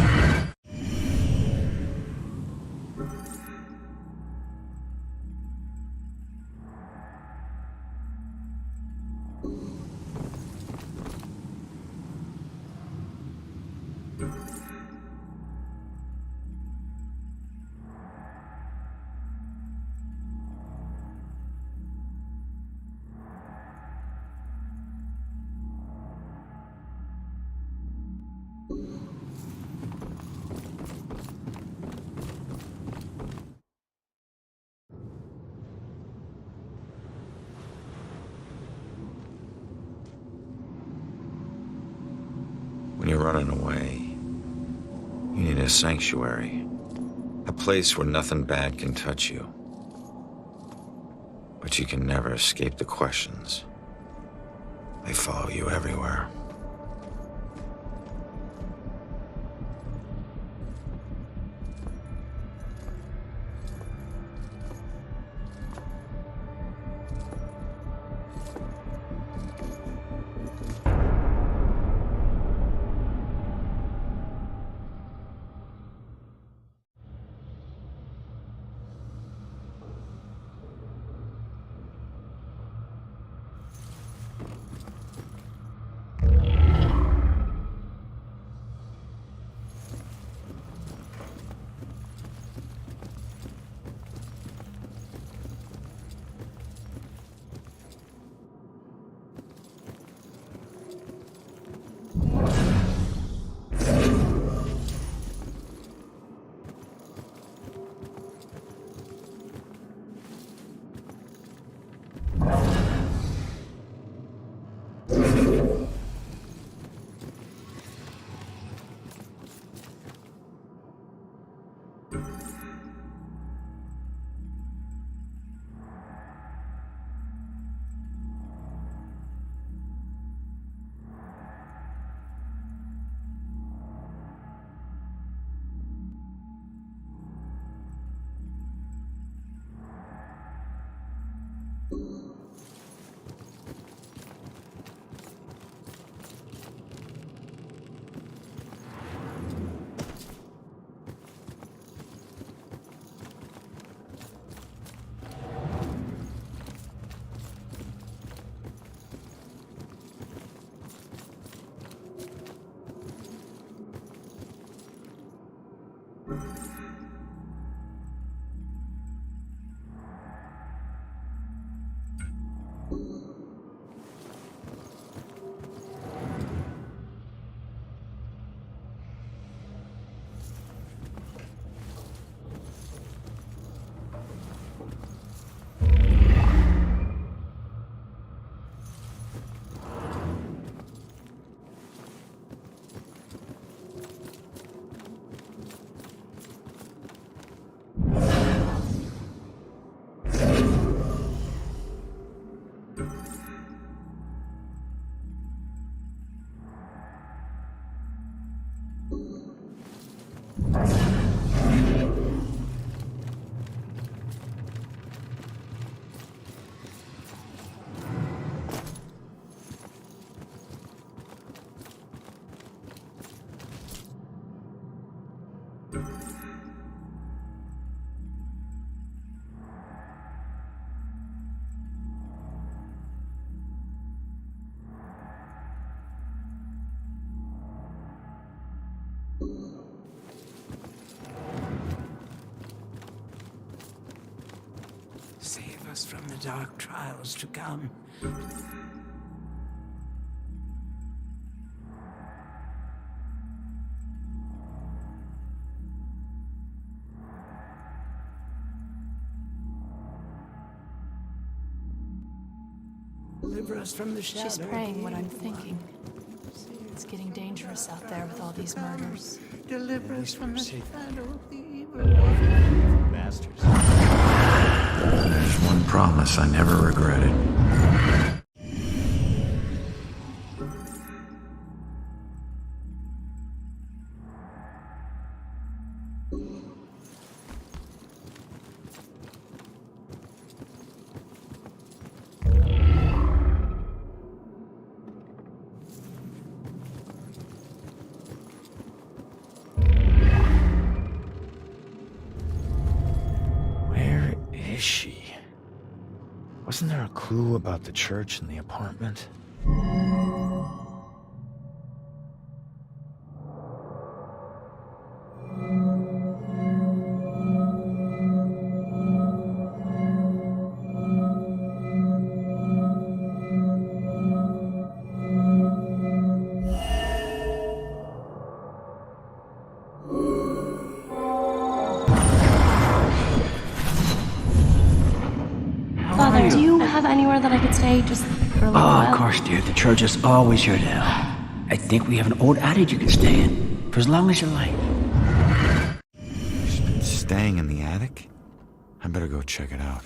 running away. You need a sanctuary. A place where nothing bad can touch you. But you can never escape the questions. They follow you everywhere. Save us from the dark trials to come. Deliver us from the shadow. She's praying what I'm thinking. It's getting dangerous out there with all these murders. Deliver us from the shadow of the evil one. Bastards. There's one promise I never regretted. Where is she? Wasn't there a clue about the church and the apartment? Father, do you have anywhere that I could stay just for a little while? Of course, dear. The church is always your help. I think we have an old adage you can stay in for as long as you like. She's been staying in the attic? I better go check it out.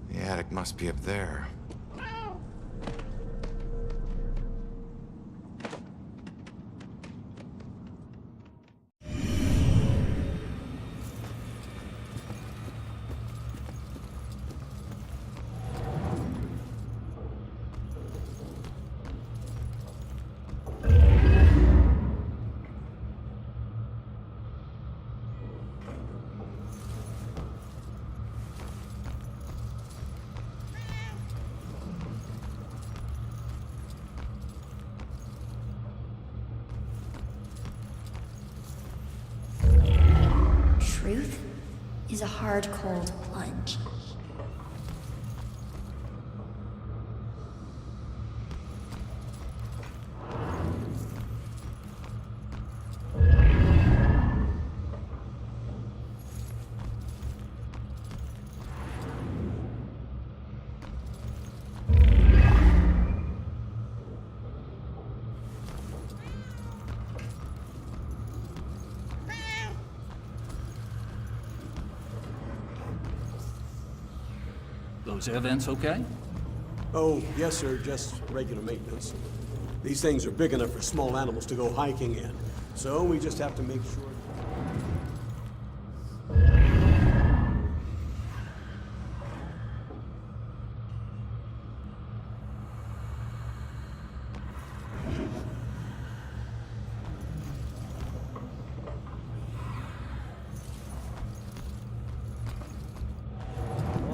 The attic must be up there. Truth is a hard, cold plunge. Those air vents okay? Oh, yes, sir. Just regular maintenance. These things are big enough for small animals to go hiking in. So we just have to make sure...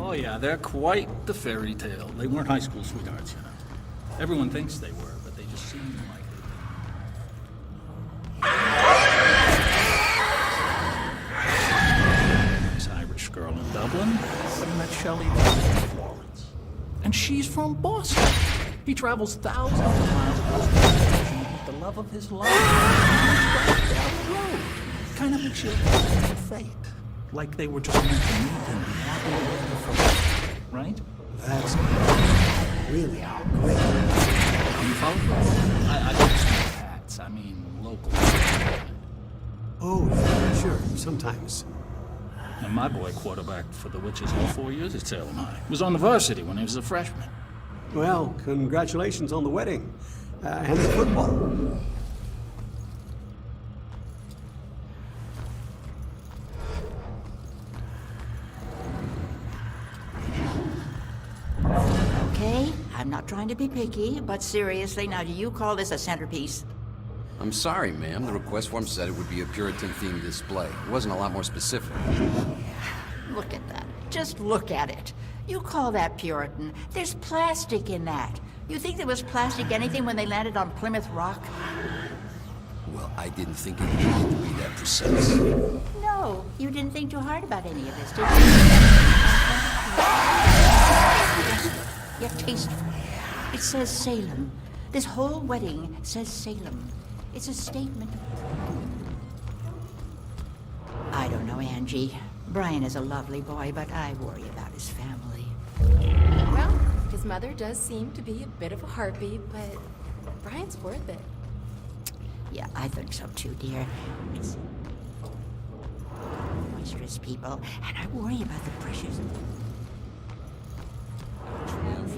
Oh yeah, they're quite the fairy tale. They weren't high school sweethearts, you know. Everyone thinks they were, but they just seem like they. This Irish girl in Dublin, I met Shelley in Florence. And she's from Boston. He travels thousands of miles to meet the love of his life. Right down the road. Kind of makes you fate. Like they were just meant to meet and be happy together forever, right? That's really great. You follow? I don't speak hats. I mean local. Oh, sure, sometimes. And my boy quarterbacked for the Witches all 4 years at Salem High. Was on the varsity when he was a freshman. Well, congratulations on the wedding. And the football. Okay, I'm not trying to be picky, but seriously, now do you call this a centerpiece? I'm sorry, ma'am. The request form said it would be a Puritan-themed display. It wasn't a lot more specific. Look at that. Just look at it. You call that Puritan. There's plastic in that. You think there was plastic anything when they landed on Plymouth Rock? Well, I didn't think it needed to be that precise. No, you didn't think too hard about any of this, did you? You're tasteful. It says Salem. This whole wedding says Salem. It's a statement. I don't know, Angie. Brian is a lovely boy, but I worry about his family. Well, his mother does seem to be a bit of a heartbeat, but Brian's worth it. Yeah, I think so too, dear. It's boisterous people, and I worry about the pressures.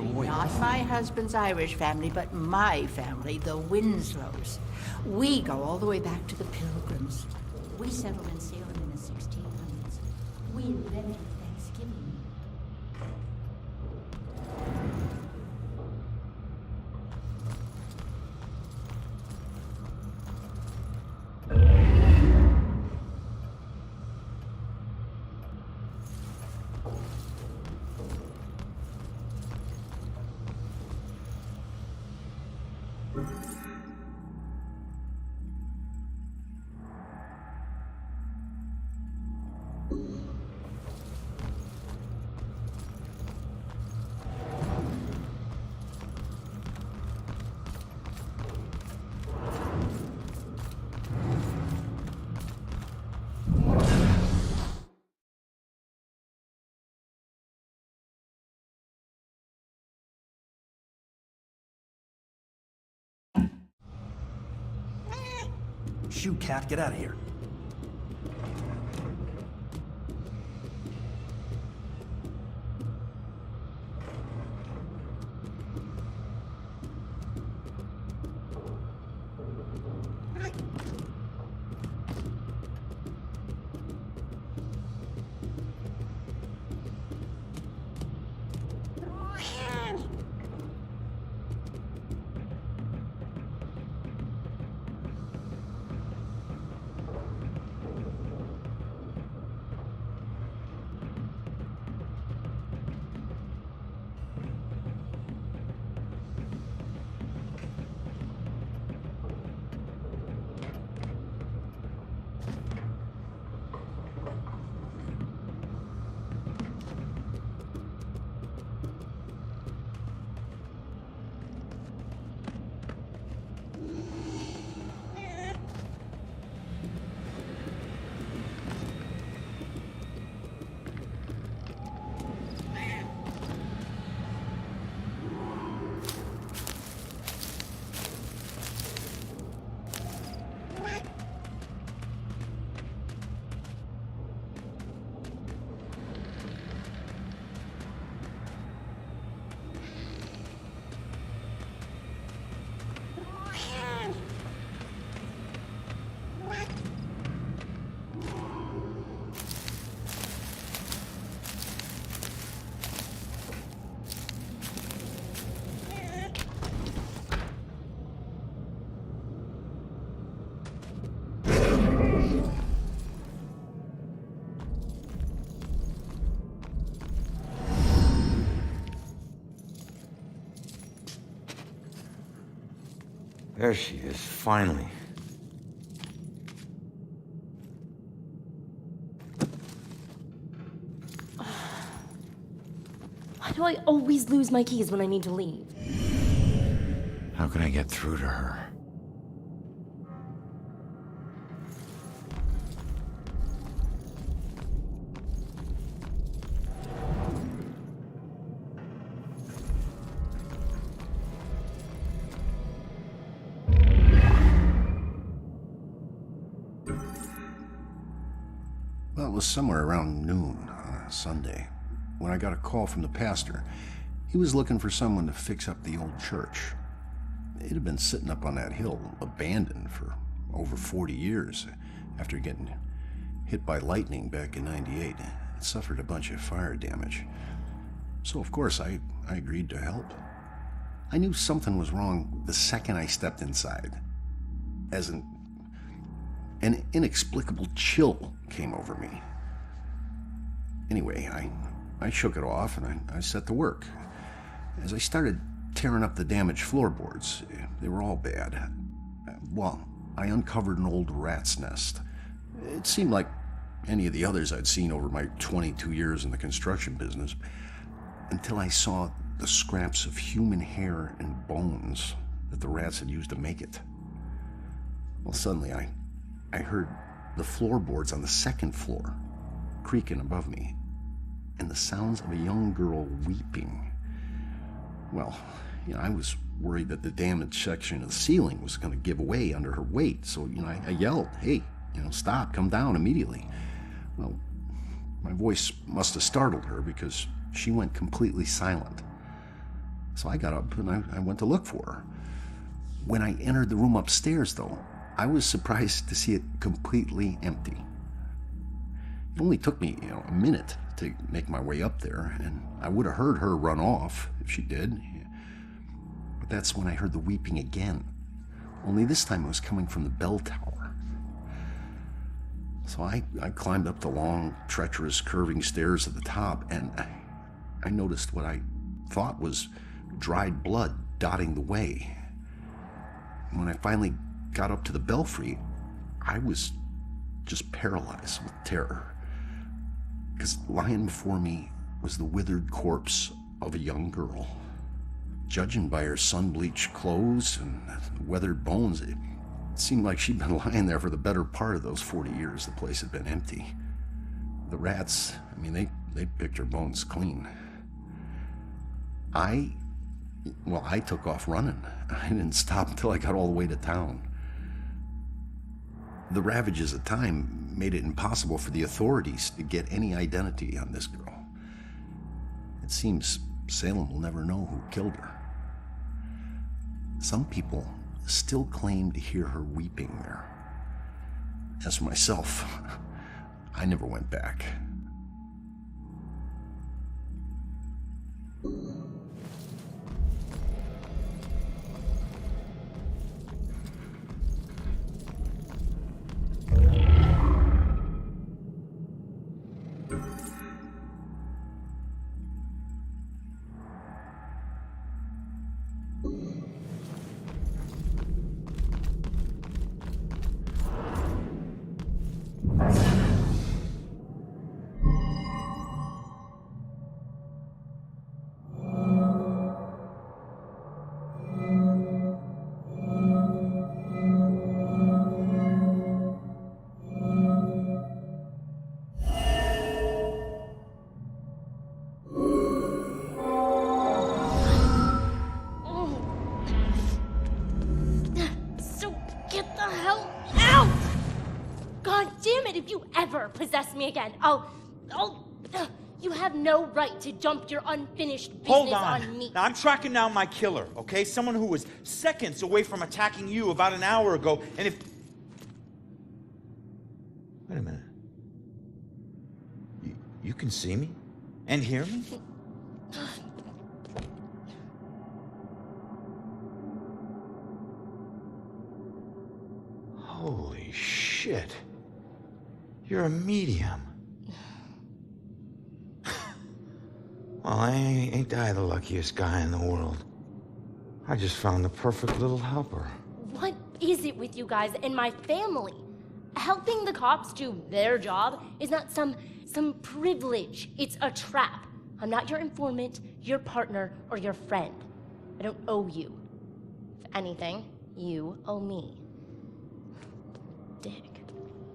Not my husband's Irish family, but my family, the Winslows. We go all the way back to the Pilgrims. We settled in Salem in the 1600s. We invented Thanksgiving. Shoo, cat, get out of here. There she is, finally. Why do I always lose my keys when I need to leave? How can I get through to her? Well, it was somewhere around noon on a Sunday when I got a call from the pastor. He was looking for someone to fix up the old church. It had been sitting up on that hill, abandoned for over 40 years after getting hit by lightning back in '98. It suffered a bunch of fire damage. So, of course, I agreed to help. I knew something was wrong the second I stepped inside. As an inexplicable chill came over me. Anyway, I shook it off and I set to work. As I started tearing up the damaged floorboards, they were all bad. Well, I uncovered an old rat's nest. It seemed like any of the others I'd seen over my 22 years in the construction business, until I saw the scraps of human hair and bones that the rats had used to make it. Well, suddenly I heard the floorboards on the second floor creaking above me, and the sounds of a young girl weeping. Well, I was worried that the damaged section of the ceiling was going to give way under her weight, so, I yelled, "Hey, stop, come down immediately." Well, my voice must have startled her because she went completely silent. So I got up and I went to look for her. When I entered the room upstairs, though, I was surprised to see it completely empty. It only took me, a minute to make my way up there, and I would have heard her run off if she did. But that's when I heard the weeping again. Only this time it was coming from the bell tower. So I climbed up the long, treacherous, curving stairs at the top, and I noticed what I thought was dried blood dotting the way. When I finally got up to the belfry, I was just paralyzed with terror. Because lying before me was the withered corpse of a young girl. Judging by her sun-bleached clothes and weathered bones, it seemed like she'd been lying there for the better part of those 40 years the place had been empty. The rats, they picked her bones clean. I took off running. I didn't stop until I got all the way to town. The ravages of time made it impossible for the authorities to get any identity on this girl. It seems Salem will never know who killed her. Some people still claim to hear her weeping there. As for myself, I never went back. Possess me again. You have no right to dump your unfinished business Hold on me. Now, I'm tracking down my killer, okay? Someone who was seconds away from attacking you about an hour ago, and if... Wait a minute. You can see me? And hear me? Holy shit. You're a medium. Well, ain't I the luckiest guy in the world? I just found the perfect little helper. What is it with you guys and my family? Helping the cops do their job is not some privilege. It's a trap. I'm not your informant, your partner, or your friend. I don't owe you. If anything, you owe me. Dick.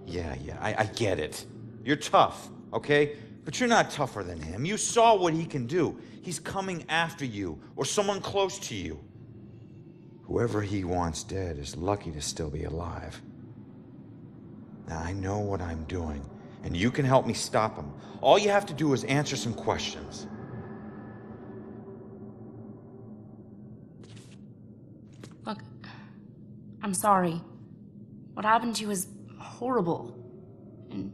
Yeah, I get it. You're tough, okay? But you're not tougher than him. You saw what he can do. He's coming after you, or someone close to you. Whoever he wants dead is lucky to still be alive. Now, I know what I'm doing, and you can help me stop him. All you have to do is answer some questions. Look, I'm sorry. What happened to you is horrible. And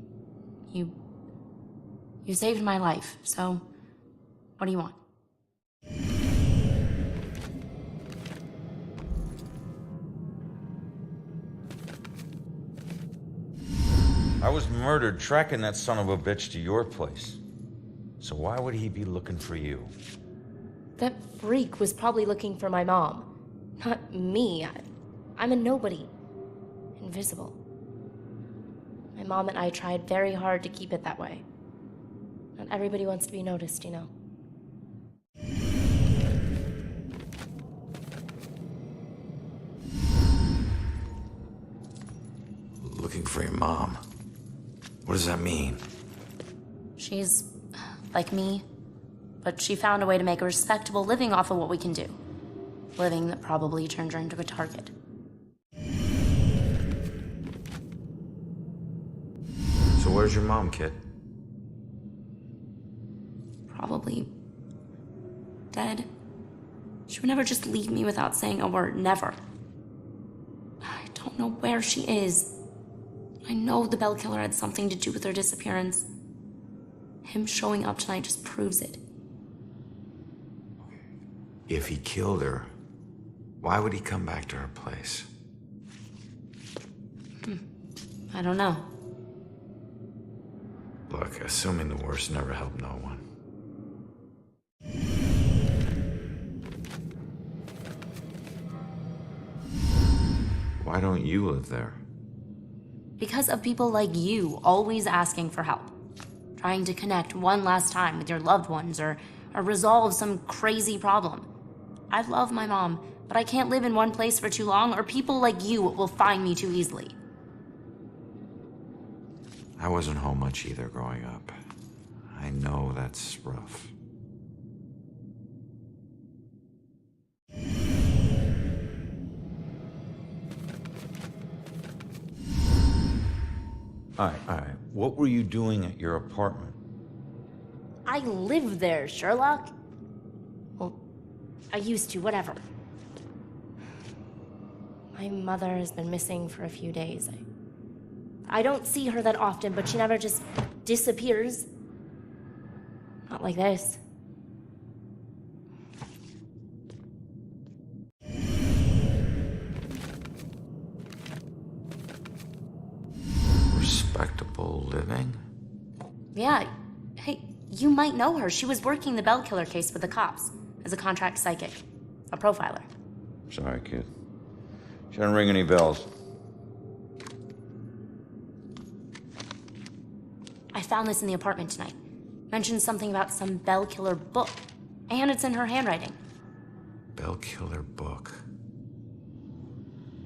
you saved my life, so what do you want? I was murdered tracking that son of a bitch to your place. So why would he be looking for you? That freak was probably looking for my mom. Not me. I'm a nobody. Invisible. My mom and I tried very hard to keep it that way. Not everybody wants to be noticed, you know. 'Cause looking for your mom. What does that mean? She's like me, but she found a way to make a respectable living off of what we can do. Living that probably turned her into a target. So where's your mom, kid? Probably dead. She would never just leave me without saying a word, never. I don't know where she is. I know the Bell Killer had something to do with her disappearance. Him showing up tonight just proves it. If he killed her, why would he come back to her place? I don't know. Look, assuming the worst never helped no one. Why don't you live there? Because of people like you always asking for help. Trying to connect one last time with your loved ones or resolve some crazy problem. I love my mom, but I can't live in one place for too long or people like you will find me too easily. I wasn't home much either growing up. I know that's rough. All right. What were you doing at your apartment? I live there, Sherlock. Well, I used to, whatever. My mother has been missing for a few days. I don't see her that often, but she never just disappears. Not like this. Respectable living? Yeah. Hey, you might know her. She was working the Bell Killer case with the cops as a contract psychic, a profiler. Sorry, kid. She doesn't ring any bells. I found this in the apartment tonight. Mentioned something about some Bell Killer book. And it's in her handwriting. Bell Killer book.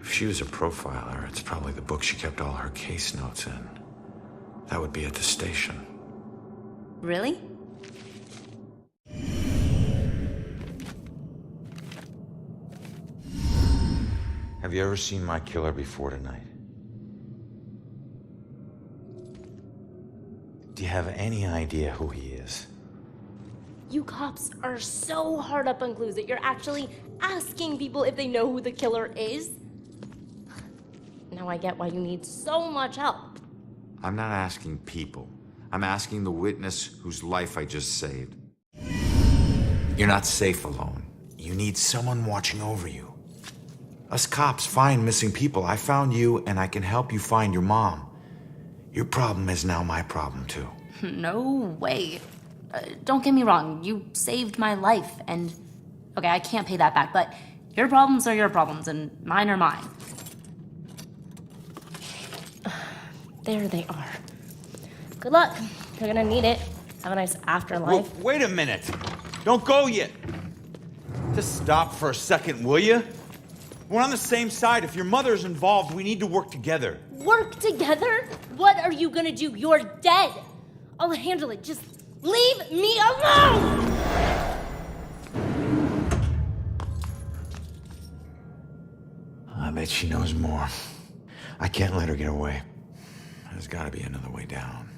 If she was a profiler, it's probably the book she kept all her case notes in. That would be at the station. Really? Have you ever seen my killer before tonight? Do you have any idea who he is? You cops are so hard up on clues that you're actually asking people if they know who the killer is. Now I get why you need so much help. I'm not asking people. I'm asking the witness whose life I just saved. You're not safe alone. You need someone watching over you. Us cops find missing people. I found you, and I can help you find your mom. Your problem is now my problem, too. No way. Don't get me wrong, you saved my life, and... Okay, I can't pay that back, but your problems are your problems, and mine are mine. There they are. Good luck. You're gonna need it. Have a nice afterlife. Whoa, wait a minute. Don't go yet. Just stop for a second, will you? We're on the same side. If your mother's involved, we need to work together. Work together? What are you gonna do? You're dead. I'll handle it. Just leave me alone! I bet she knows more. I can't let her get away. There's gotta be another way down.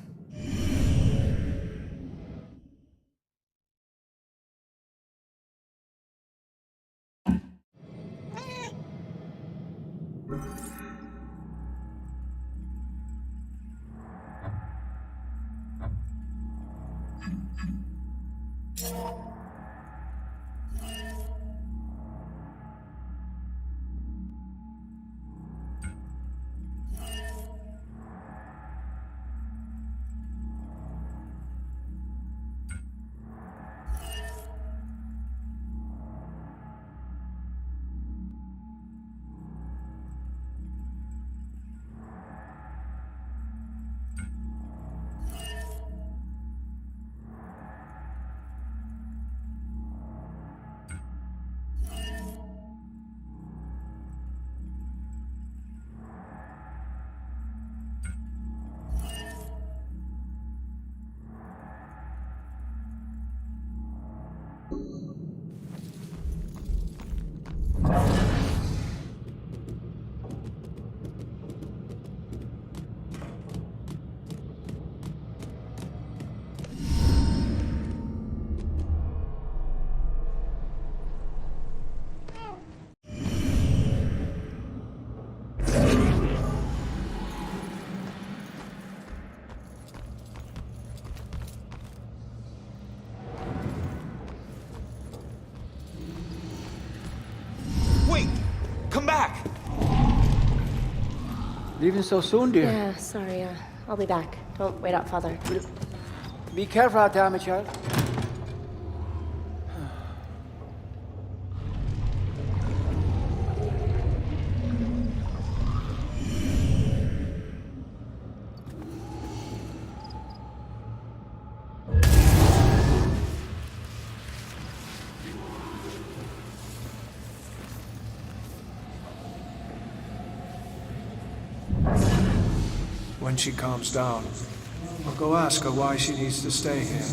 Come back! Leaving so soon, dear? Yeah, sorry. I'll be back. Don't wait up, Father. Be careful out there, my child. When she calms down, I'll go ask her why she needs to stay here.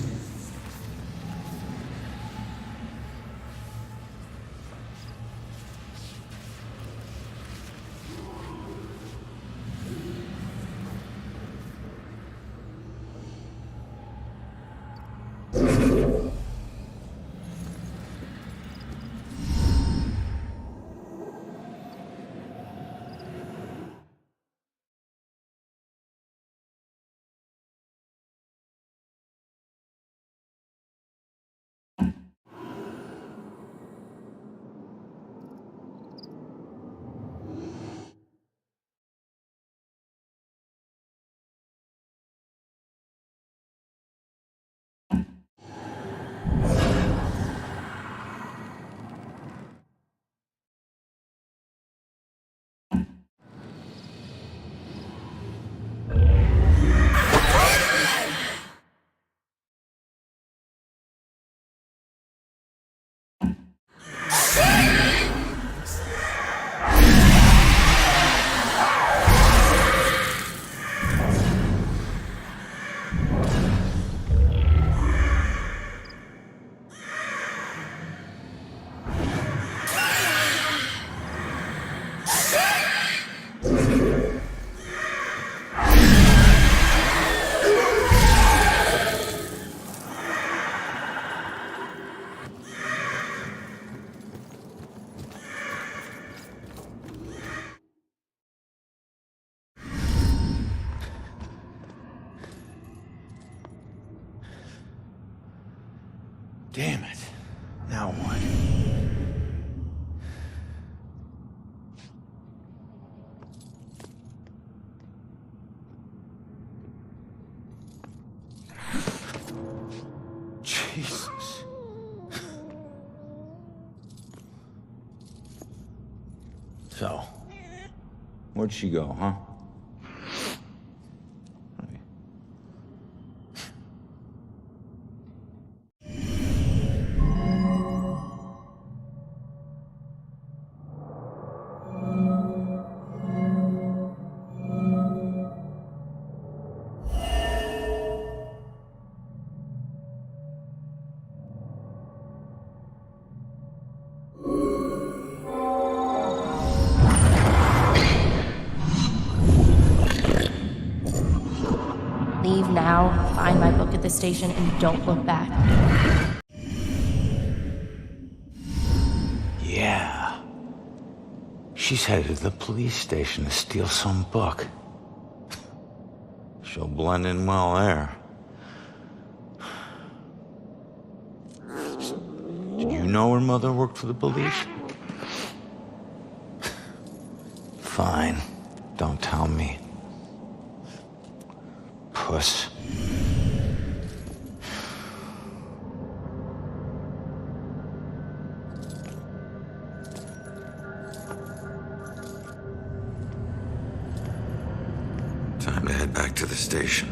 Damn it. Now what? Jesus. So, where'd she go, huh? Leave now, find my book at the station, and don't look back. Yeah. She's headed to the police station to steal some book. She'll blend in well there. Did you know her mother worked for the police? Fine. Don't tell me. Puss. Time to head back to the station.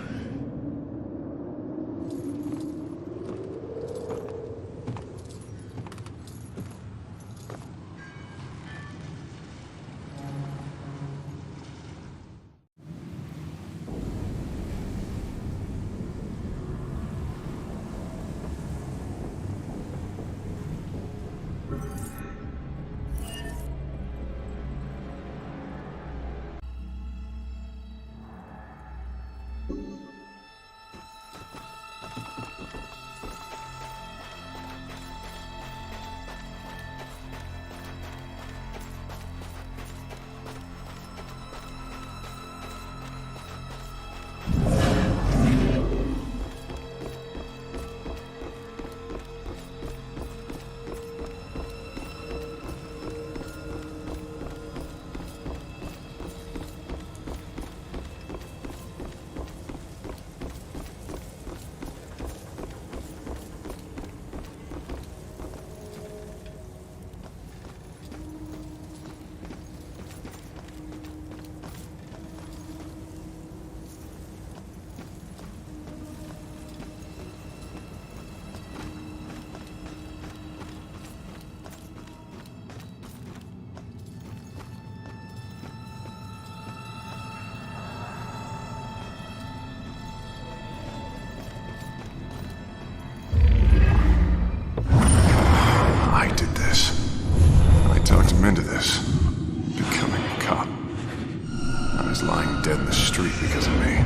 street because of me.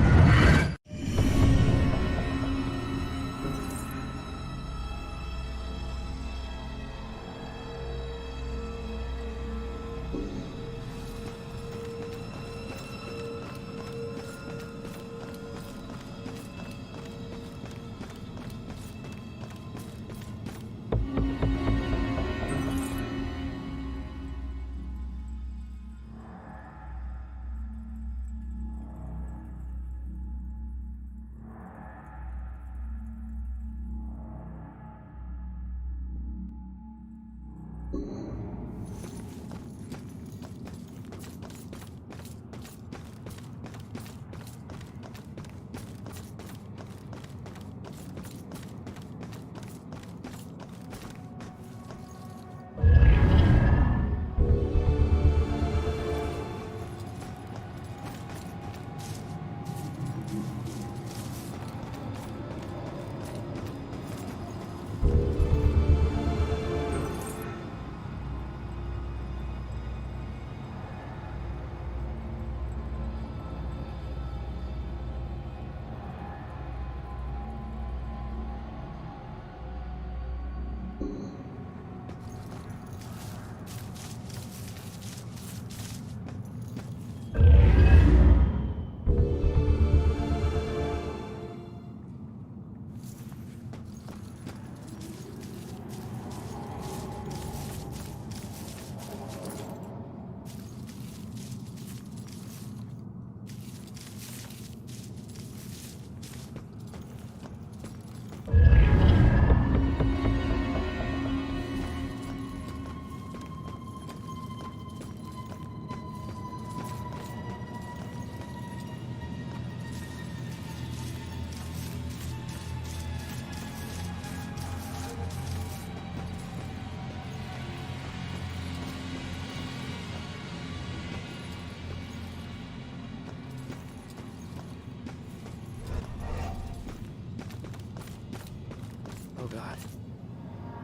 Oh God.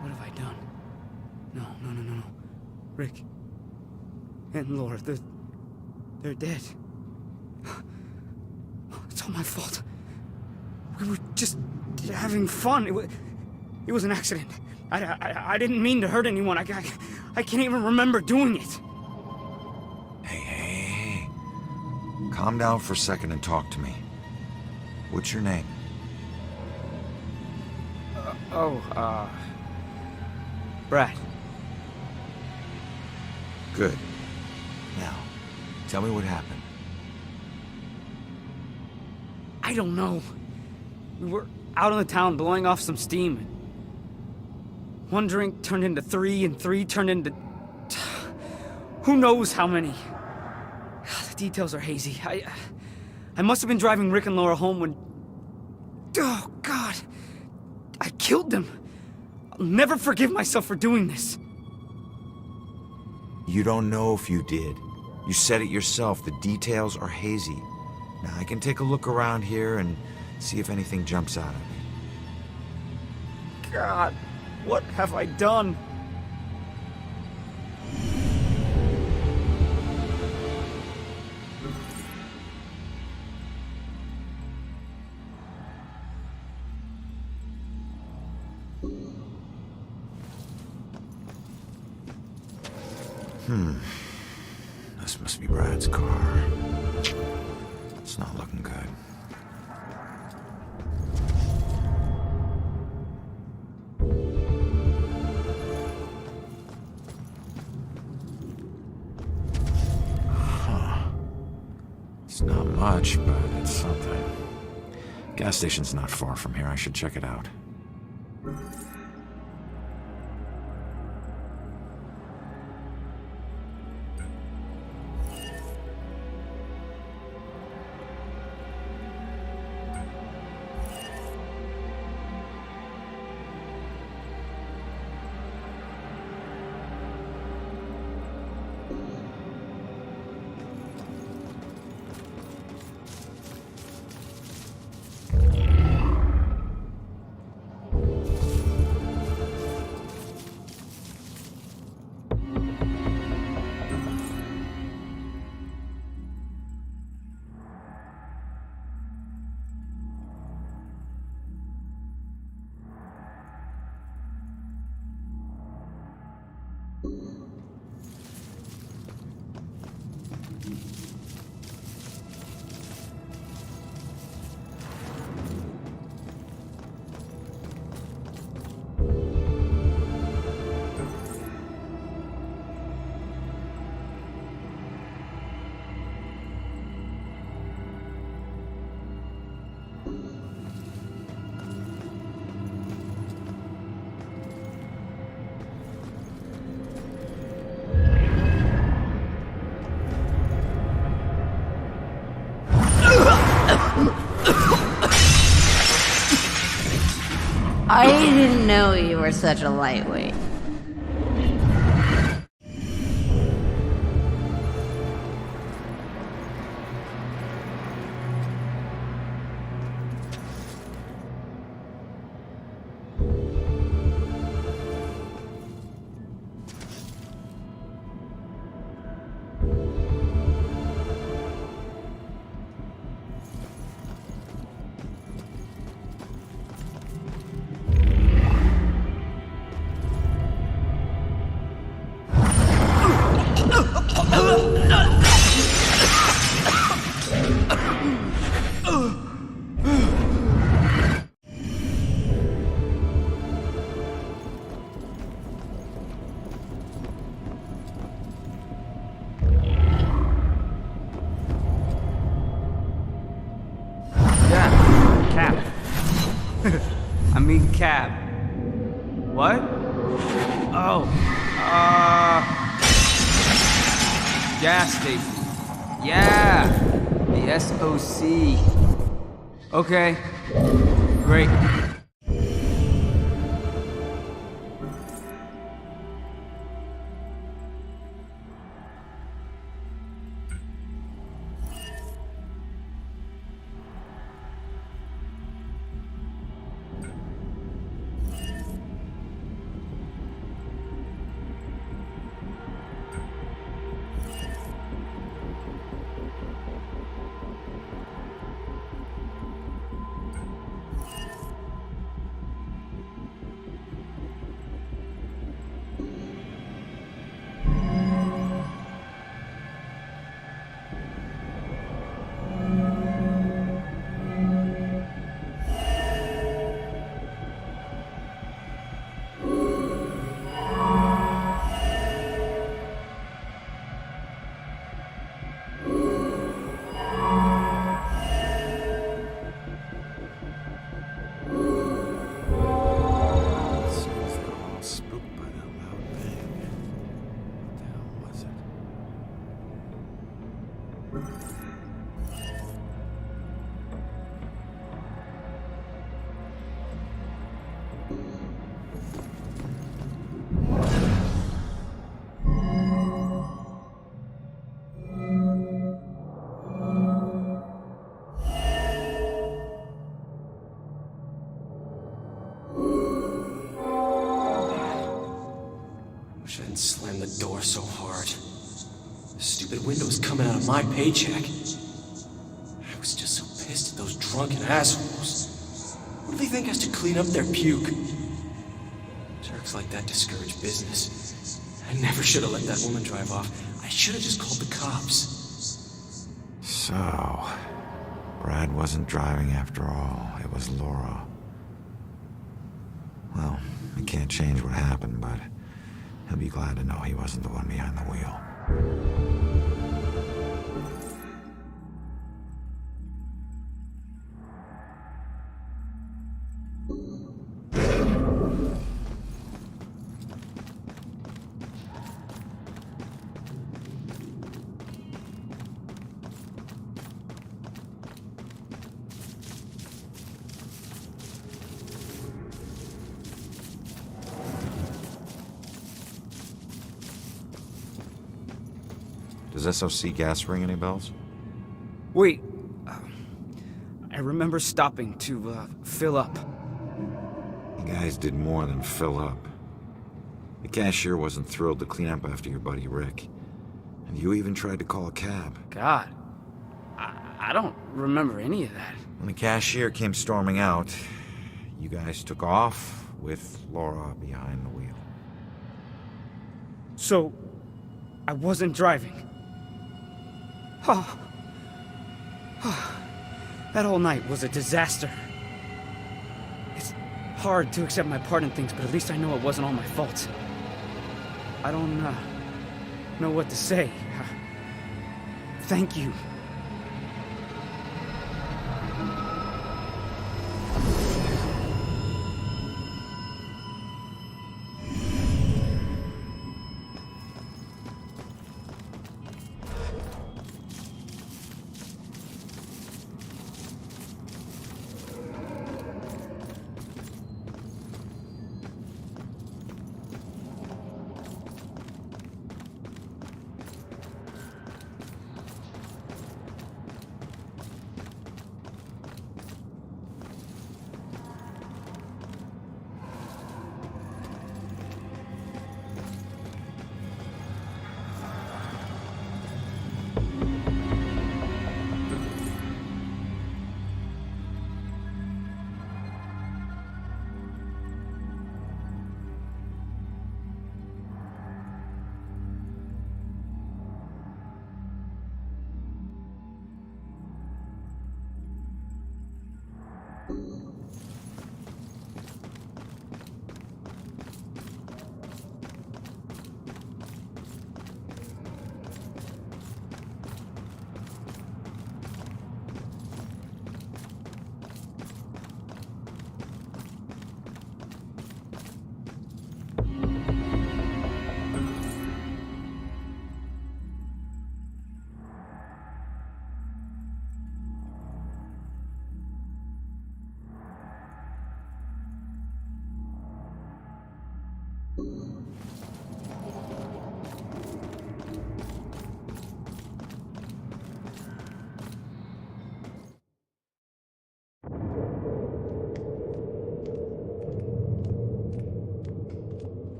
What have I done? No. Rick and Laura, they're dead. It's all my fault. We were just having fun. It was an accident. I didn't mean to hurt anyone. I can't even remember doing it. Hey. Calm down for a second and talk to me. What's your name? Brad. Good. Now, tell me what happened. I don't know. We were out on the town blowing off some steam. One drink turned into three, and three turned into... who knows how many. The details are hazy. I must have been driving Rick and Laura home when... oh, God. I killed them. I'll never forgive myself for doing this. You don't know if you did. You said it yourself. The details are hazy. Now, I can take a look around here and see if anything jumps out at me. God, what have I done? This must be Brad's car. It's not looking good. It's not much, but it's something. Gas station's not far from here. I should check it out. I didn't know you were such a lightweight. Cab. What? Oh. Gas station. Yeah. The SOC. Okay. Great. Wish I hadn't slammed the door so hard. The stupid window's coming out of my paycheck. I was just so pissed at those drunken assholes. What do they think has to clean up their puke? Jerks like that discourage business. I never should have let that woman drive off. I should have just called the cops. So, Brad wasn't driving after all. It was Laura. Well, I can't change what happened, but he'll be glad to know he wasn't the one behind the wheel. Does SOC gas ring any bells? Wait. I remember stopping to, fill up. You guys did more than fill up. The cashier wasn't thrilled to clean up after your buddy Rick. And you even tried to call a cab. God. I don't remember any of that. When the cashier came storming out, you guys took off with Laura behind the wheel. So, I wasn't driving. That whole night was a disaster. It's hard to accept my part in things, but at least I know it wasn't all my fault. I don't know what to say. Thank you.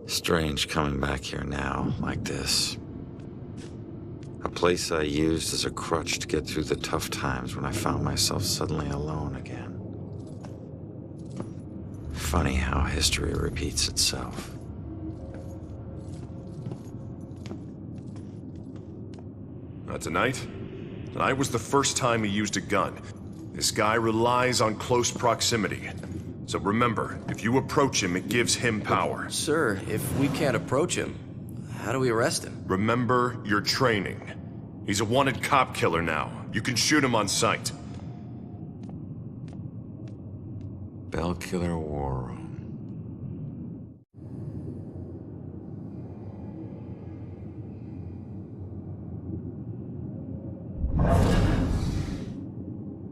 Strange coming back here now, like this. A place I used as a crutch to get through the tough times when I found myself suddenly alone again. Funny how history repeats itself. Tonight was the first time he used a gun. This guy relies on close proximity. So remember, if you approach him, it gives him power. Sir, if we can't approach him, how do we arrest him? Remember your training. He's a wanted cop killer now. You can shoot him on sight. Bellkiller War Room.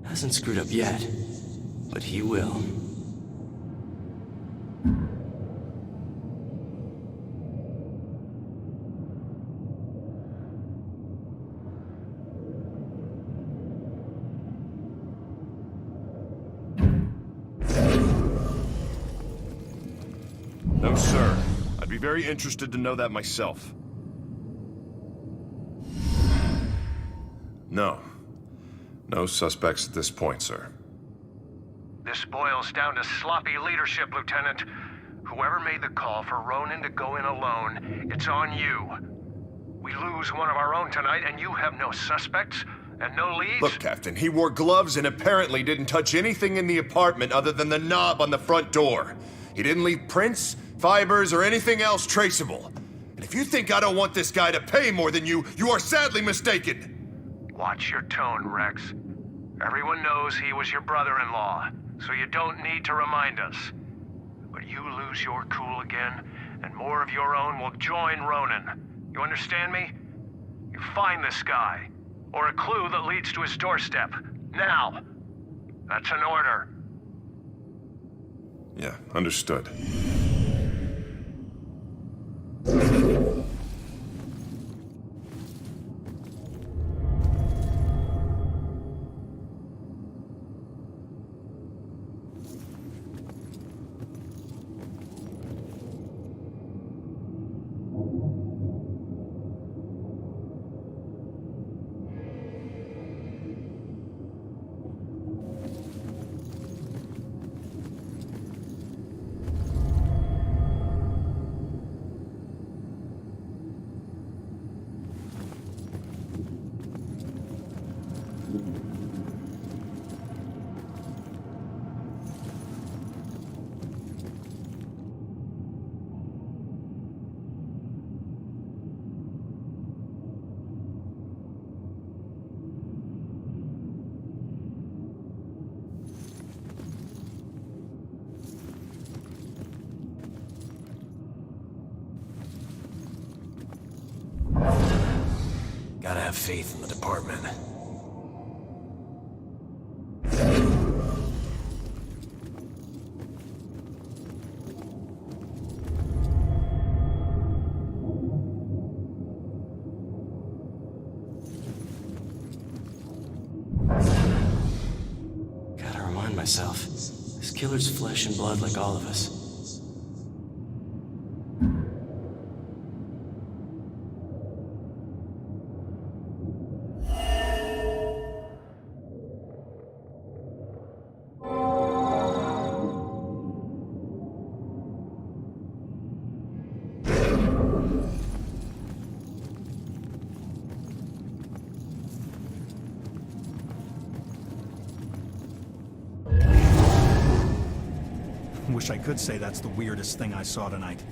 Hasn't screwed up yet, but he will. No, sir. I'd be very interested to know that myself. No. No suspects at this point, sir. This boils down to sloppy leadership, Lieutenant. Whoever made the call for Ronan to go in alone, it's on you. We lose one of our own tonight, and you have no suspects and no leads? Look, Captain, he wore gloves and apparently didn't touch anything in the apartment other than the knob on the front door. He didn't leave prints, fibers, or anything else traceable. And if you think I don't want this guy to pay more than you, you are sadly mistaken. Watch your tone, Rex. Everyone knows he was your brother-in-law, so you don't need to remind us. But you lose your cool again, and more of your own will join Ronan. You understand me? You find this guy, or a clue that leads to his doorstep. Now! That's an order. Yeah, understood. Gotta have faith in the department. Gotta remind myself, this killer's flesh and blood like all of us. wish I could say that's the weirdest thing I saw tonight.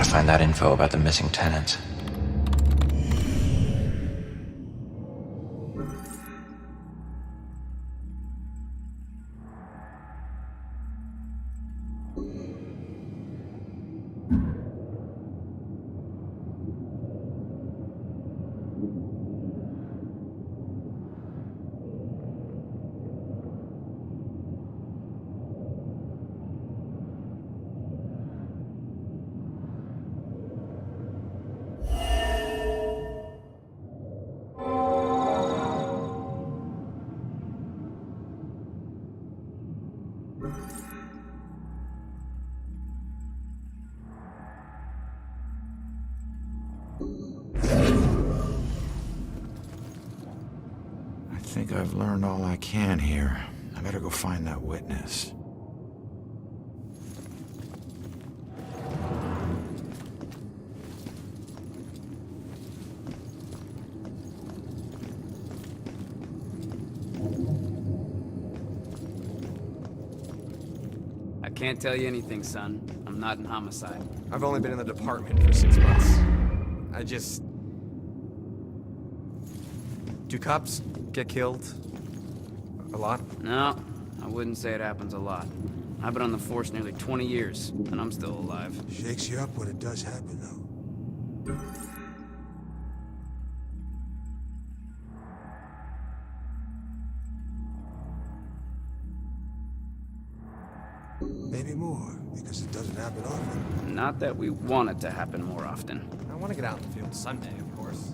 Find that info about the missing tenants. I think I've learned all I can here. I better go find that witness. I can't tell you anything, son. I'm not in homicide. I've only been in the department for 6 months. I just... Do cops get killed? A lot? No, I wouldn't say it happens a lot. I've been on the force nearly 20 years, and I'm still alive. Shakes you up when it does happen, though. Maybe more, because it doesn't happen often. Not that we want it to happen more often. I want to get out in the field Sunday, of course.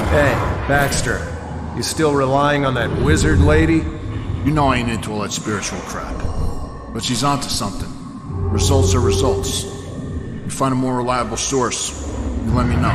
Hey, Baxter. You still relying on that wizard lady? You know I ain't into all that spiritual crap. But she's onto something. Results are results. You find a more reliable source, you let me know.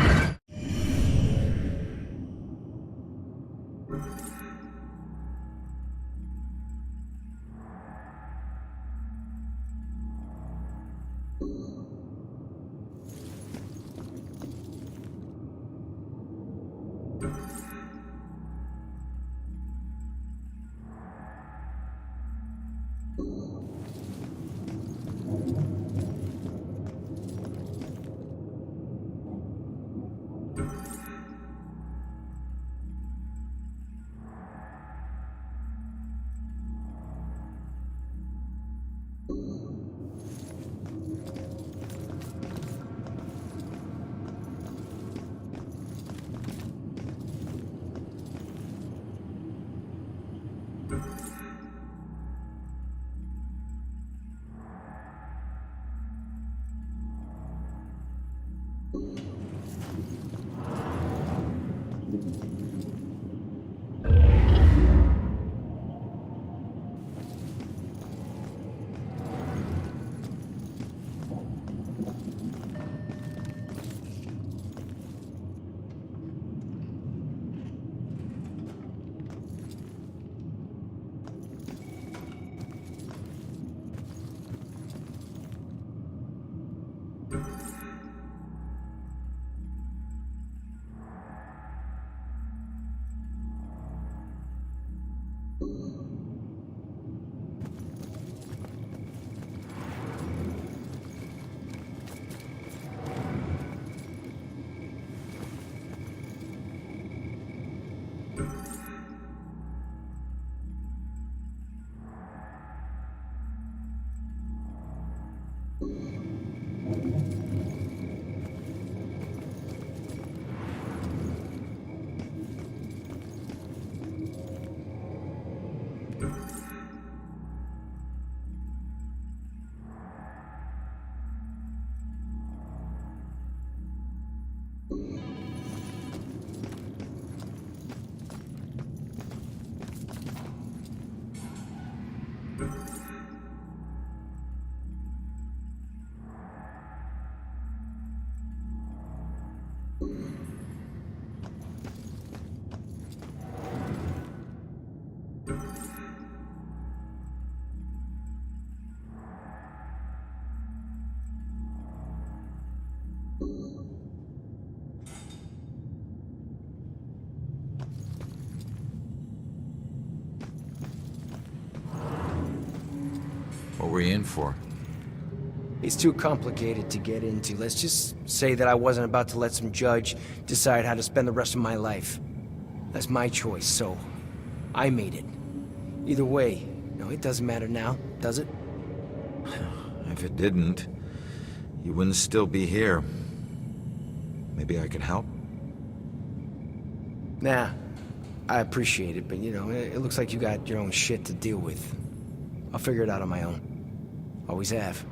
What were you in for? It's too complicated to get into. Let's just say that I wasn't about to let some judge decide how to spend the rest of my life. That's my choice, so I made it. Either way, no, it doesn't matter now, does it? If it didn't, you wouldn't still be here. Maybe I can help? Nah, I appreciate it, but you know, it looks like you got your own shit to deal with. I'll figure it out on my own. Always have.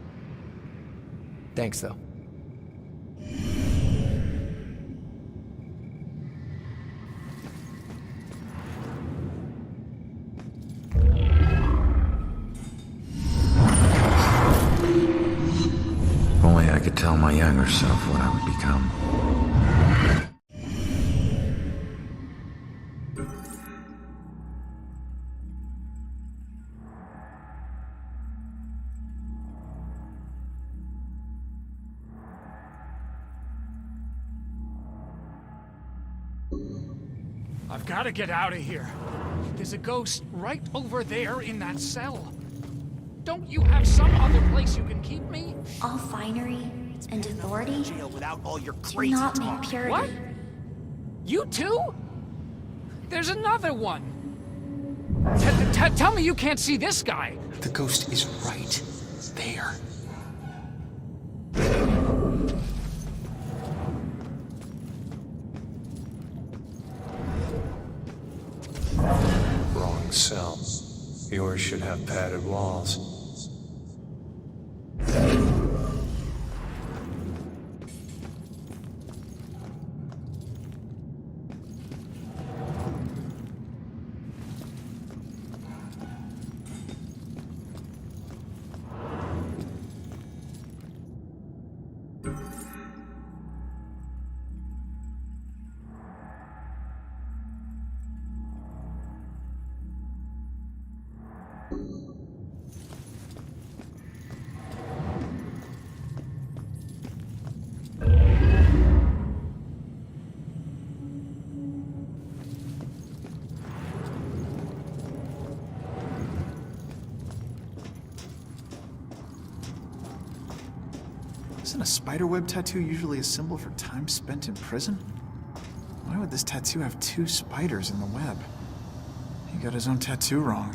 Thanks, though. If only I could tell my younger self what I would become. I've got to get out of here. There's a ghost right over there in that cell. Don't you have some other place you can keep me? All finery and authority without all your do not make purity. What? You too? There's another one. Tell me you can't see this guy. The ghost is right there. Wrong cell. Yours should have padded walls. Isn't a spiderweb tattoo usually a symbol for time spent in prison? Why would this tattoo have two spiders in the web? He got his own tattoo wrong.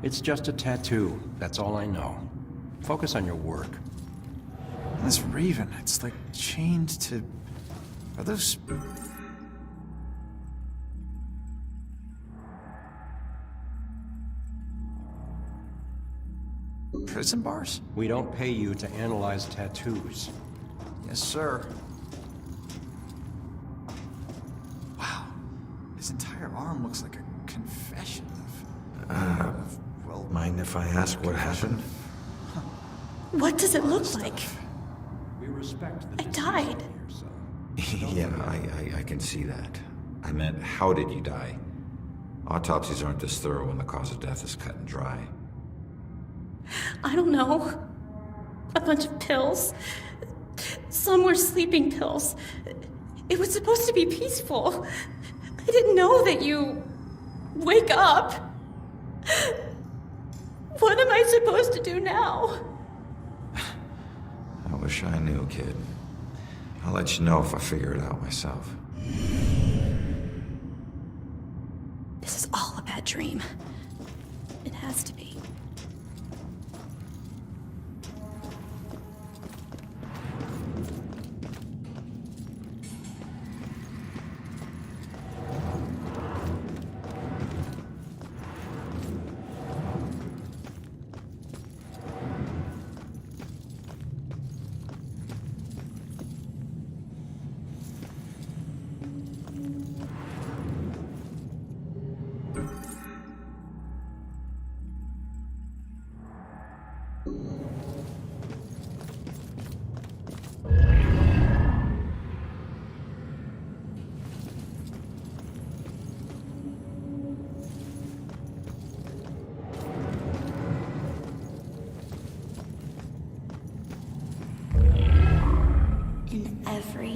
It's just a tattoo, that's all I know. Focus on your work. And this raven, it's like chained to... Are those... prison bars? We don't pay you to analyze tattoos. Yes, sir. Wow. His entire arm looks like a confession of well... Mind if I ask what happened? What does it look like? We respect I died. Yeah, I can see that. I meant, how did you die? Autopsies aren't this thorough when the cause of death is cut and dry. I don't know. A bunch of pills. Some were sleeping pills. It was supposed to be peaceful. I didn't know that you wake up. What am I supposed to do now? I wish I knew, kid. I'll let you know if I figure it out myself. This is all a bad dream. It has to be.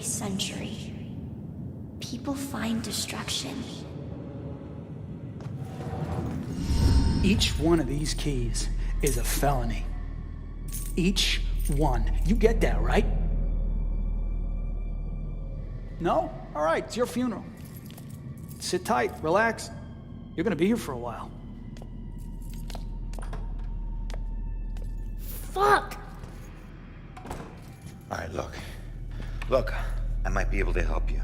century. People find destruction. Each one of these keys is a felony. Each one. You get that, right? No? All right, it's your funeral. Sit tight, relax. You're gonna be here for a while. Fuck! Alright, look, I might be able to help you.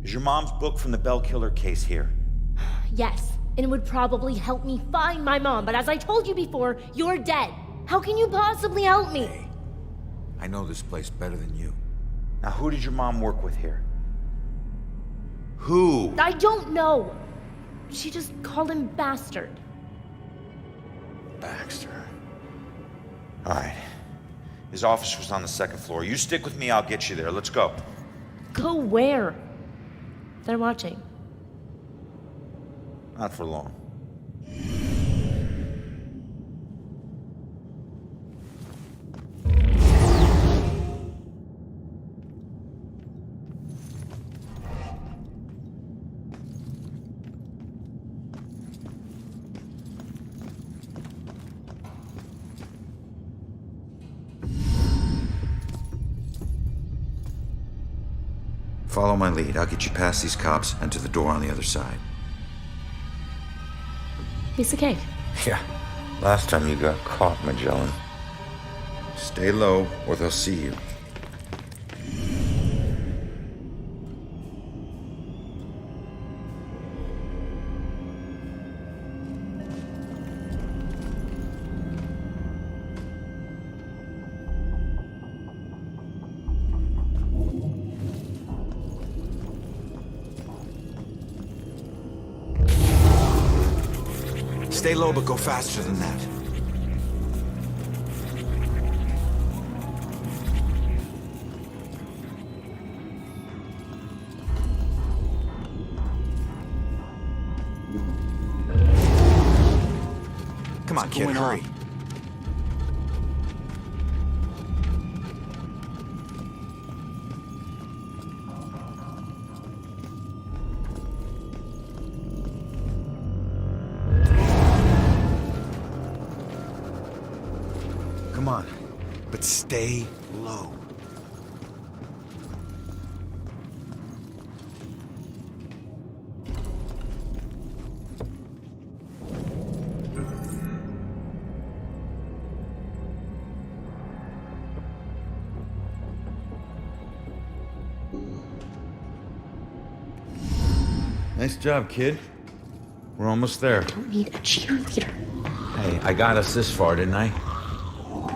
Is your mom's book from the Bell Killer case here? Yes, and it would probably help me find my mom, but as I told you before, you're dead. How can you possibly help me? Hey, I know this place better than you. Now, who did your mom work with here? Who? I don't know. She just called him bastard. Baxter. Alright. His office was on the second floor. You stick with me, I'll get you there. Let's go. Go where? They're watching. Not for long. Follow my lead. I'll get you past these cops and to the door on the other side. Piece of cake. Yeah. Last time you got caught, Magellan. Stay low, or they'll see you. Stay low, but go faster than that. Come on, kid, hurry. Come on, but stay low. Nice job, kid. We're almost there. I don't need a cheerleader. Hey, I got us this far, didn't I?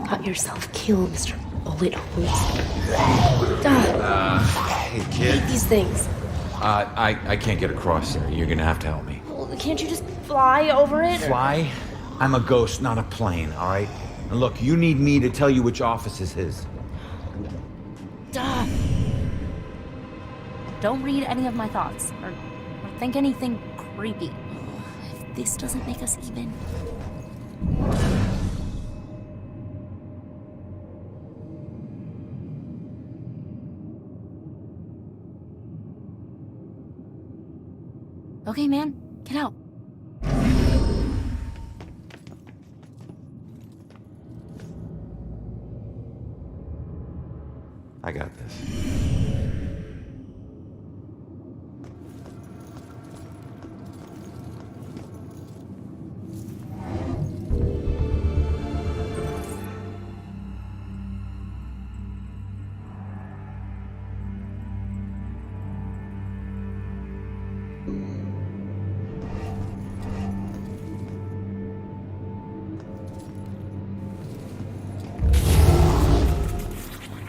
Got yourself killed, Mr. Bullet Holes. Hey, kid. I hate these things. I can't get across there. You're gonna have to help me. Well, can't you just fly over it? Fly? I'm a ghost, not a plane, all right? And look, you need me to tell you which office is his. Duh. Don't read any of my thoughts, or think anything creepy. If this doesn't make us even... Okay, man, get out. I got this.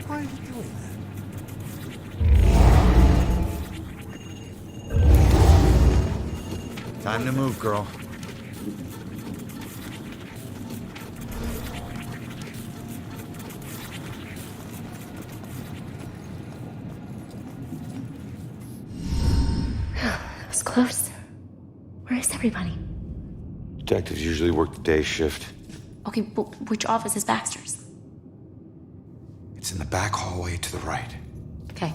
Why are you doing that? Time to move, girl. That was close. Where is everybody? Detectives usually work the day shift. Okay, but which office is Baxter's? It's in the back hallway to the right. Okay.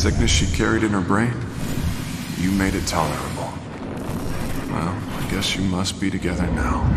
sickness she carried in her brain, you made it tolerable. Well, I guess you must be together now.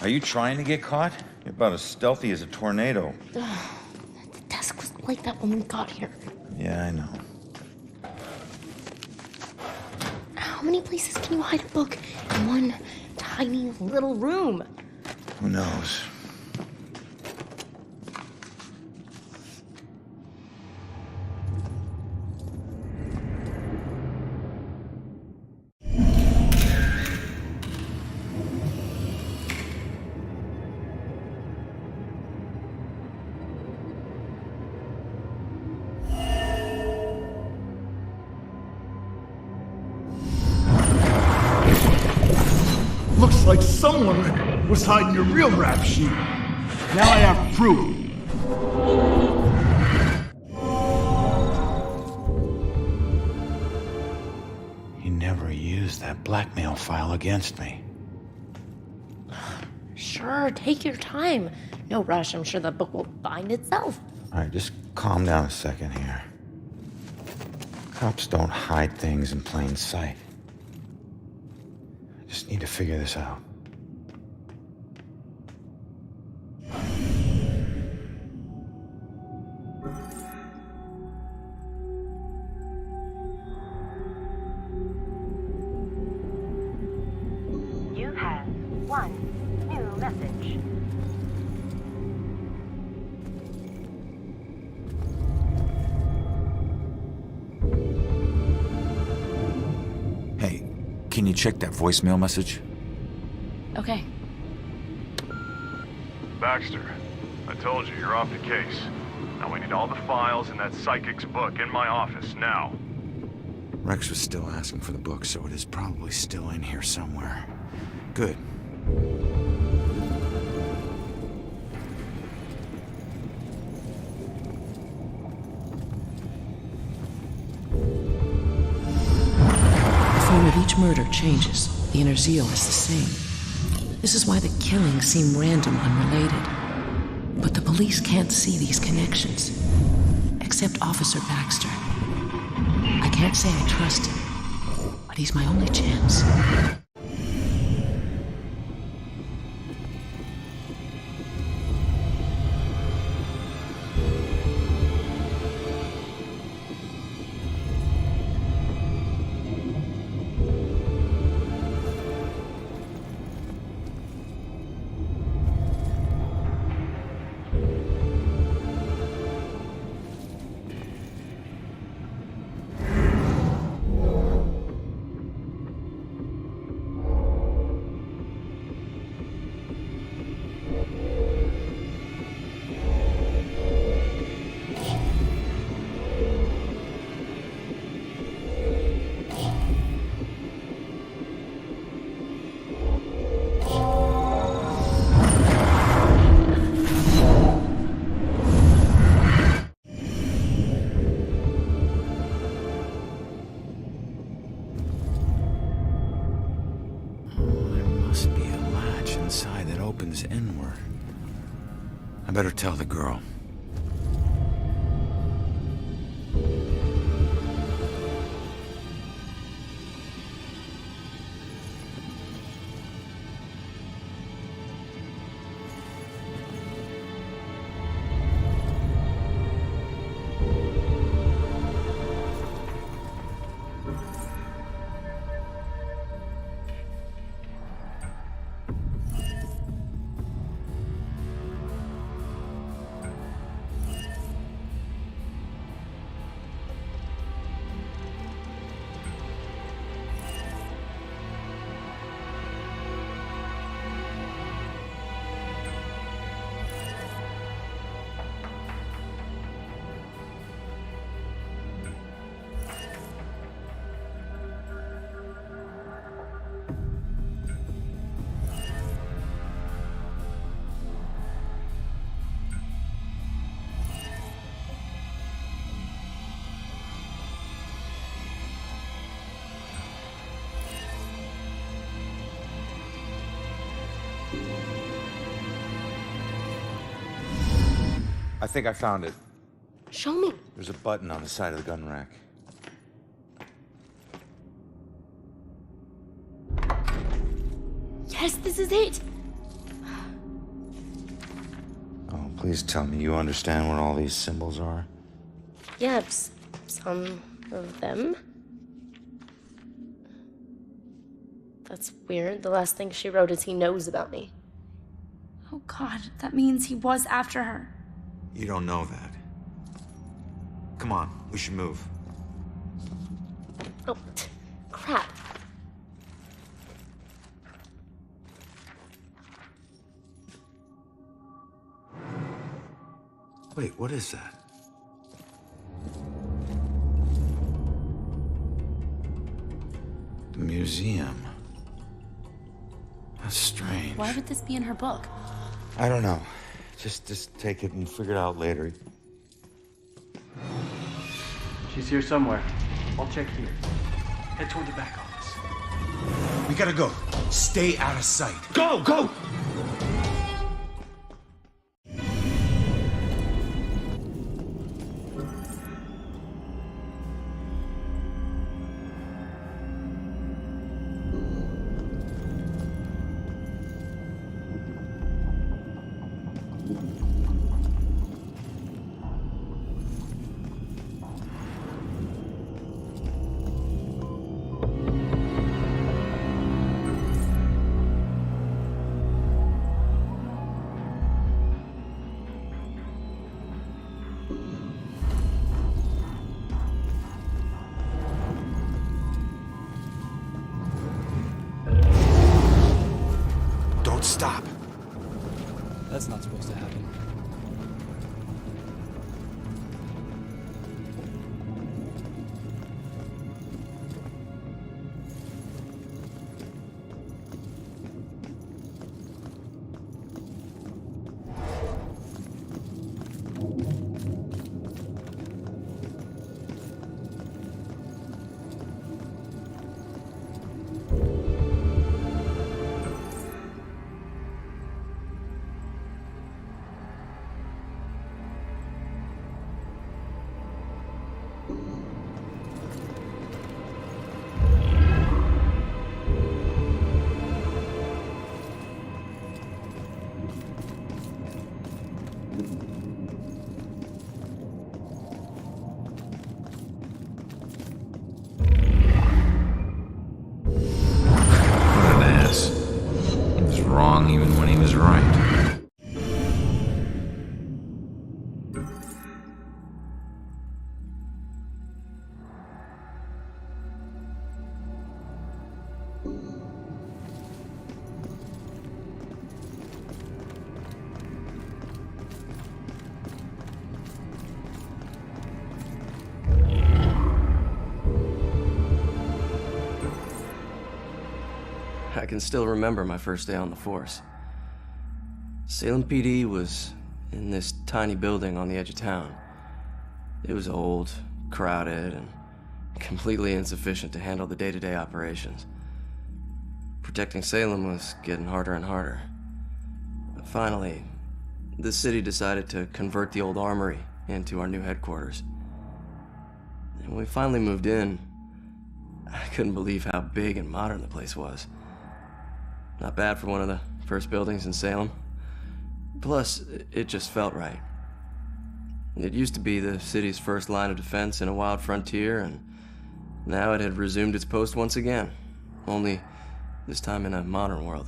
Are you trying to get caught? You're about as stealthy as a tornado. The desk was like that when we got here. Yeah, I know. How many places can you hide a book in one tiny little room? Who knows? Looks like someone was hiding your real rap sheet. Now I have proof. He never used that blackmail file against me. Sure, take your time. No rush, I'm sure the book will find itself. All right, just calm down a second here. Cops don't hide things in plain sight. I just need to figure this out. You have one new message. Hey, can you check that voicemail message? Okay. Baxter, I told you, you're off the case. Now we need all the files in that psychic's book in my office, now. Rex was still asking for the book, so it is probably still in here somewhere. Good. The form of each murder changes. The inner zeal is the same. This is why the killings seem random, unrelated. But the police can't see these connections. Except Officer Baxter. I can't say I trust him, but he's my only chance. I better tell the girl. I think I found it. Show me. There's a button on the side of the gun rack. Yes, this is it. Oh, please tell me you understand what all these symbols are. Yeah, some of them. That's weird. The last thing she wrote is he knows about me. Oh God, that means he was after her. You don't know that. Come on, we should move. Oh, crap. Wait, what is that? The museum. That's strange. Why would this be in her book? I don't know. Just take it and figure it out later. She's here somewhere. I'll check here. Head toward the back office. We gotta go. Stay out of sight. Go! Go! Stop. That's not supposed to happen. Even when he was right. I can still remember my first day on the force. Salem PD was in this tiny building on the edge of town. It was old, crowded, and completely insufficient to handle the day-to-day operations. Protecting Salem was getting harder and harder. But finally, the city decided to convert the old armory into our new headquarters. And when we finally moved in, I couldn't believe how big and modern the place was. Not bad for one of the first buildings in Salem. Plus, it just felt right. It used to be the city's first line of defense in a wild frontier, and now it had resumed its post once again, only this time in a modern world.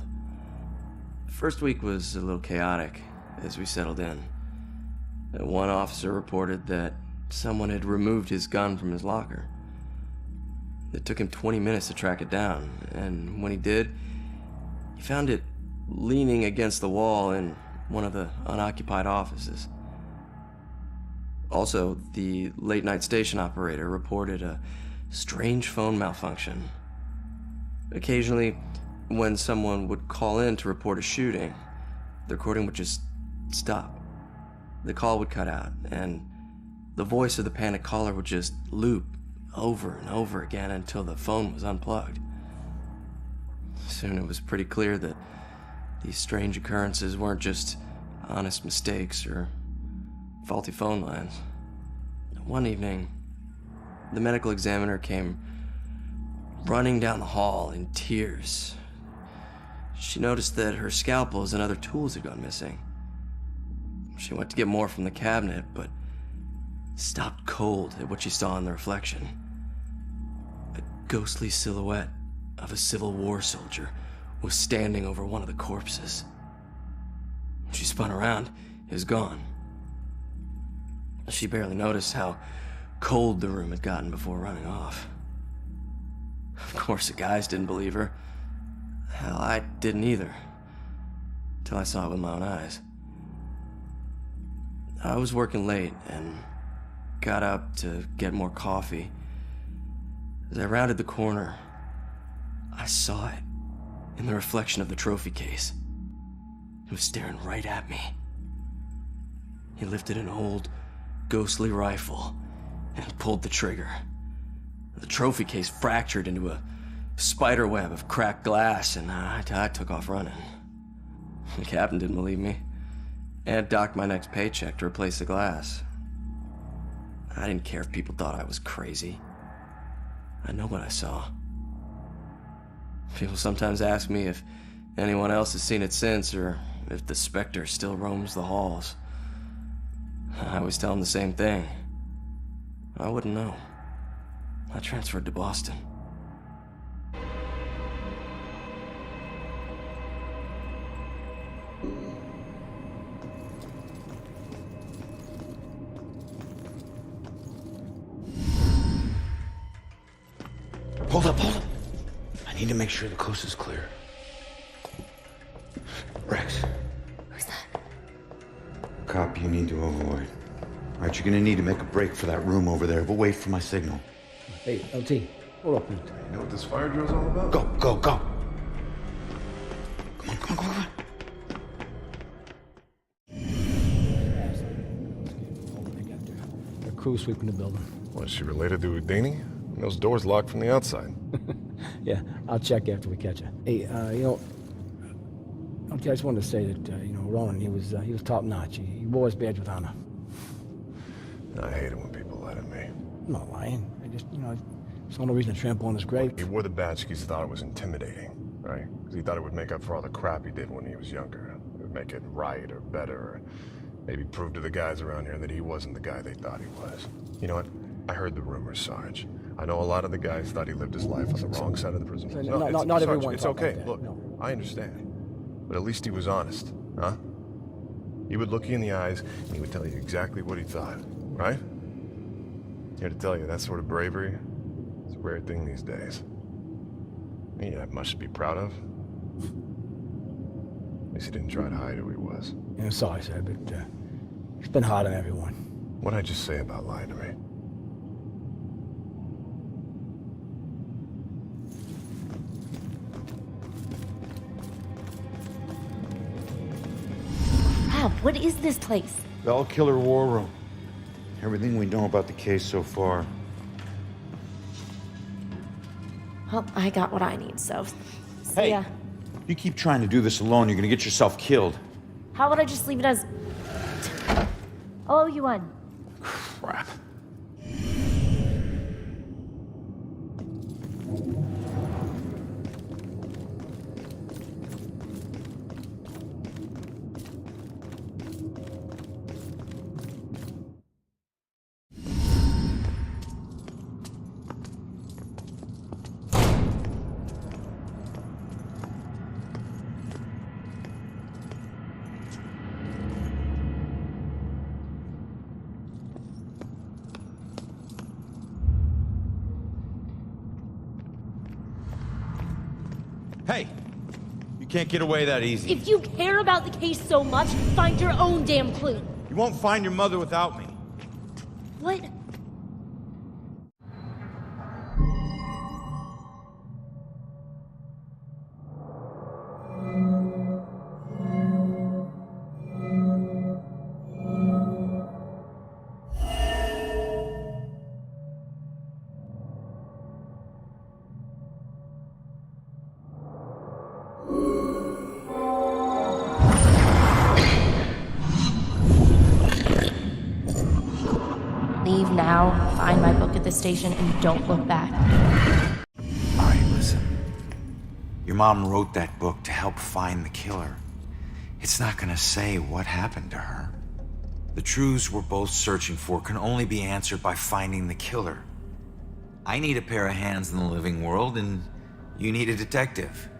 The first week was a little chaotic as we settled in. One officer reported that someone had removed his gun from his locker. It took him 20 minutes to track it down, and when he did, he found it leaning against the wall in one of the unoccupied offices. Also, the late-night station operator reported a strange phone malfunction. Occasionally, when someone would call in to report a shooting, the recording would just stop. The call would cut out, and the voice of the panicked caller would just loop over and over again until the phone was unplugged. Soon it was pretty clear that these strange occurrences weren't just honest mistakes or faulty phone lines. One evening, the medical examiner came running down the hall in tears. She noticed that her scalpels and other tools had gone missing. She went to get more from the cabinet, but stopped cold at what she saw in the reflection. A ghostly silhouette of a Civil War soldier was standing over one of the corpses. She spun around. It was gone. She barely noticed how cold the room had gotten before running off. Of course, the guys didn't believe her. Hell, I didn't either. Till I saw it with my own eyes. I was working late and got up to get more coffee. As I rounded the corner, I saw it in the reflection of the trophy case. It was staring right at me. He lifted an old, ghostly rifle and pulled the trigger. The trophy case fractured into a spider web of cracked glass, and I took off running. The captain didn't believe me and docked my next paycheck to replace the glass. I didn't care if people thought I was crazy. I know what I saw. People sometimes ask me if anyone else has seen it since, or if the specter still roams the halls. I always tell them the same thing. I wouldn't know. I transferred to Boston. Hold up. I need to make sure the coast is clear. Rex. Who's that? Cop you need to avoid. All right, you're gonna need to make a break for that room over there, but wait for my signal. Hey, LT, hold up. You know what this fire drill's all about? Go. Come on. The crew's sweeping the building. Was she related to Houdini? And those doors locked from the outside. Yeah, I'll check after we catch her. Hey, LT, I just wanted to say that, Ronan, he was top notch. He wore his badge with honor. I hate it when people lie to me. I'm not lying. I just, it's no reason to trample on his grave. He wore the badge because he thought it was intimidating, right? Because he thought it would make up for all the crap he did when he was younger. It would make it right or better, or maybe prove to the guys around here that he wasn't the guy they thought he was. You know what? I heard the rumors, Sarge. I know a lot of the guys thought he lived his life on the wrong side of the prison. Not everyone. It's okay. Look, I understand. But at least he was honest, huh? He would look you in the eyes, and he would tell you exactly what he thought, right? Here to tell you, that sort of bravery is a rare thing these days. He didn't have much to be proud of. At least he didn't try to hide who he was. Yeah, sorry, sir, but it's been hard on everyone. What'd I just say about lying to me? Rob, what is this place? Bell Killer War Room. Everything we know about the case so far. Well, I got what I need, so see ya. You keep trying to do this alone, you're gonna get yourself killed. How about I just leave it as... I'll owe you one. Crap. Hey, you can't get away that easy. If you care about the case so much, find your own damn clue. You won't find your mother without me. What? Leave now, find my book at the station, and don't look back. All right, listen. Your mom wrote that book to help find the killer. It's not gonna say what happened to her. The truths we're both searching for can only be answered by finding the killer. I need a pair of hands in the living world, and you need a detective.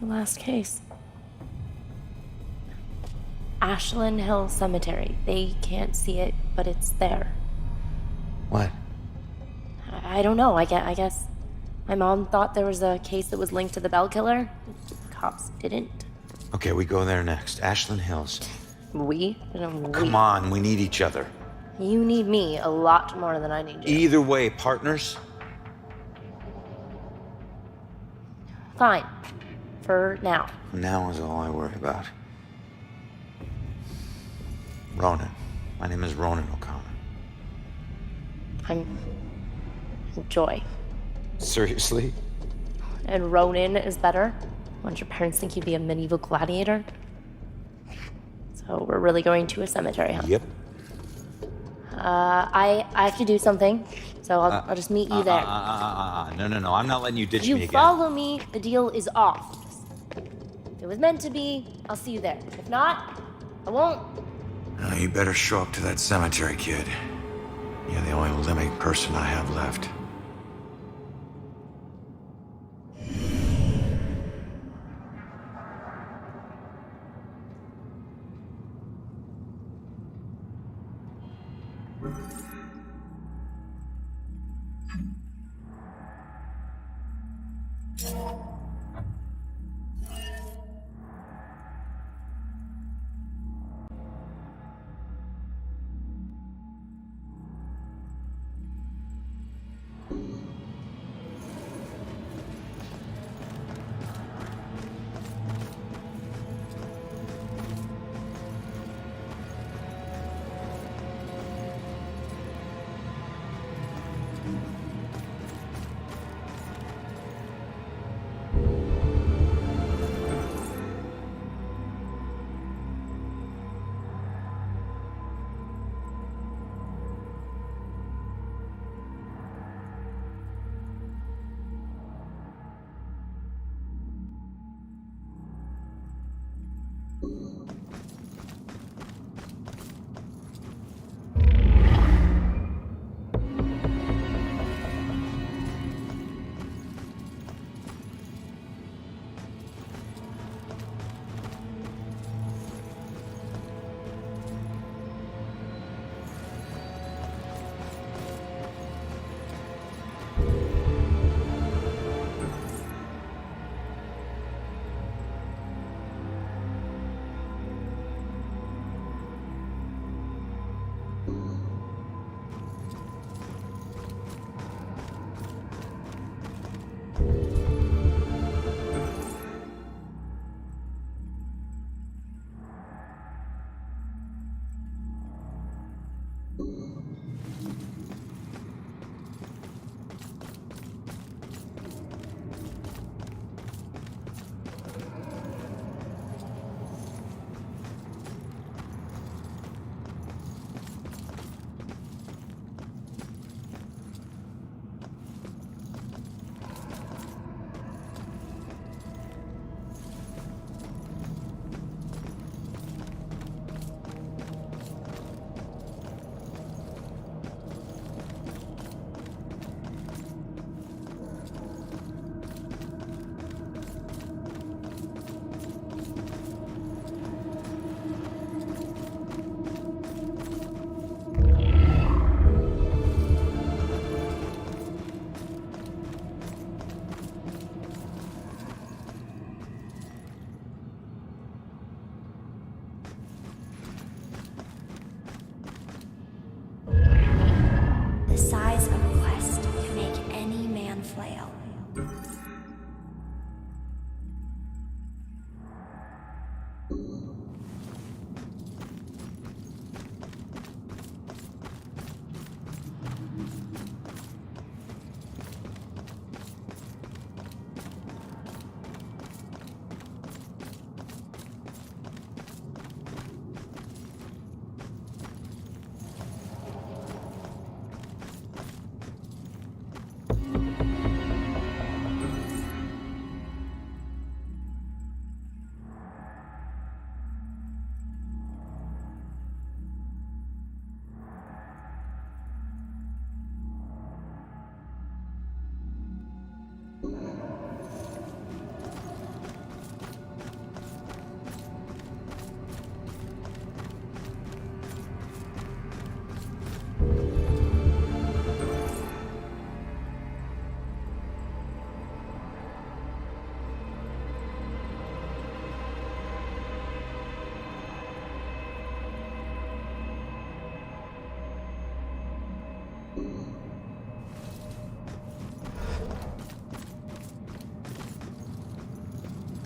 The last case. Ashland Hill Cemetery. They can't see it, but it's there. What? I don't know. I guess my mom thought there was a case that was linked to the Bell killer. Cops didn't. Okay, we go there next. Ashland Hills. We? Come on, we need each other. You need me a lot more than I need you. Either way, partners. Fine. For now. Now is all I worry about. Ronan. My name is Ronan O'Connor. I'm Joy. Seriously? And Ronan is better? Don't your parents think you'd be a medieval gladiator? So we're really going to a cemetery, huh? Yep. I have to do something, so I'll just meet you there. No. I'm not letting you ditch me again. You follow me, the deal is off. If it was meant to be, I'll see you there. If not, I won't. You better show up to that cemetery, kid. You're the only living person I have left.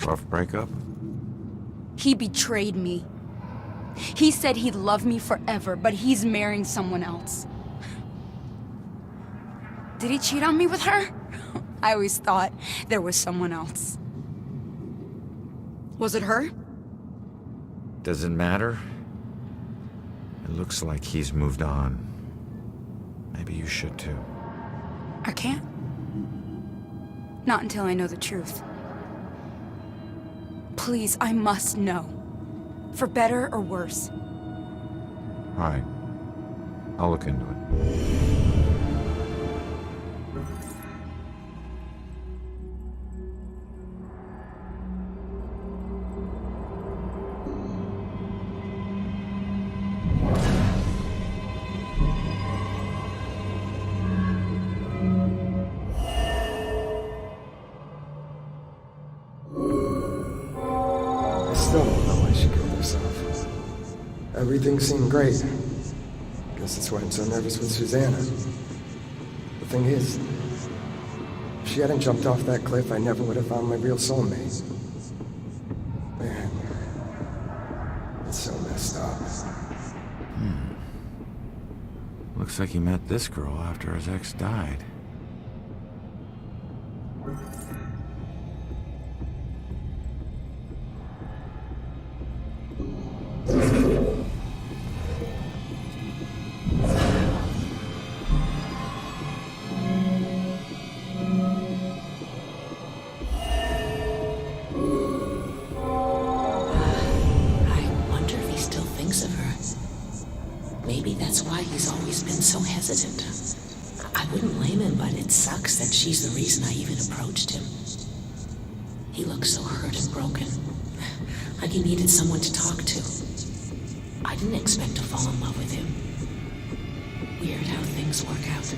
Rough breakup? He betrayed me. He said he'd love me forever, but he's marrying someone else. Did he cheat on me with her? I always thought there was someone else. Was it her? Does it matter? It looks like he's moved on. Maybe you should too. I can't. Not until I know the truth. Please, I must know. For better or worse. All right. I'll look into it. Still don't know why she killed herself. Everything seemed great. Guess that's why I'm so nervous with Susanna. The thing is, if she hadn't jumped off that cliff, I never would have found my real soulmate. Man, it's so messed up. Looks like he met this girl after his ex died. Maybe that's why he's always been so hesitant. I wouldn't blame him, but it sucks that she's the reason I even approached him. He looks so hurt and broken. Like he needed someone to talk to. I didn't expect to fall in love with him. Weird how things work out.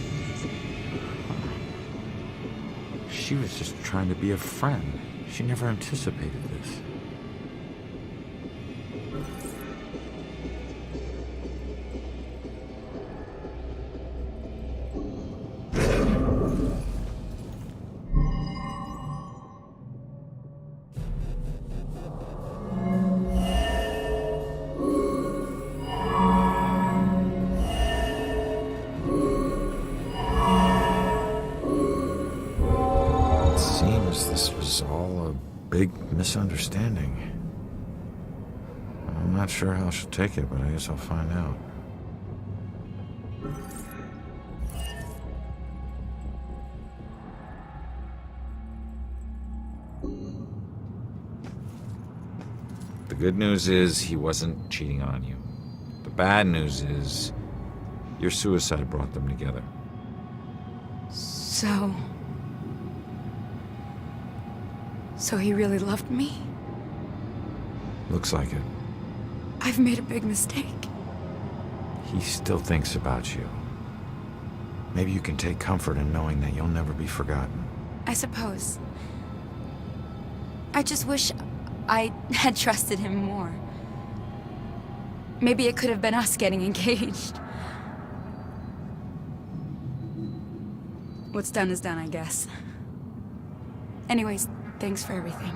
She was just trying to be a friend. She never anticipated this. This was all a big misunderstanding. I'm not sure how she'll take it, but I guess I'll find out. The good news is he wasn't cheating on you. The bad news is your suicide brought them together. So he really loved me? Looks like it. I've made a big mistake. He still thinks about you. Maybe you can take comfort in knowing that you'll never be forgotten. I suppose. I just wish I had trusted him more. Maybe it could have been us getting engaged. What's done is done, I guess. Anyways, thanks for everything.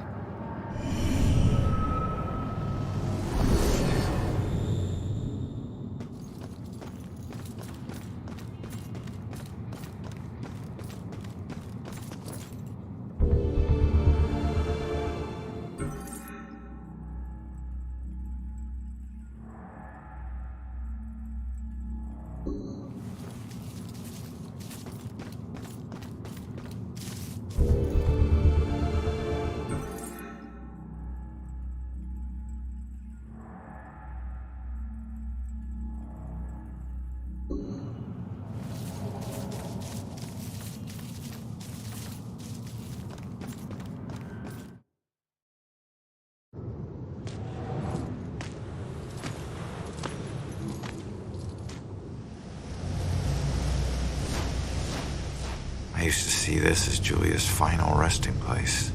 I used to see this as Julia's final resting place.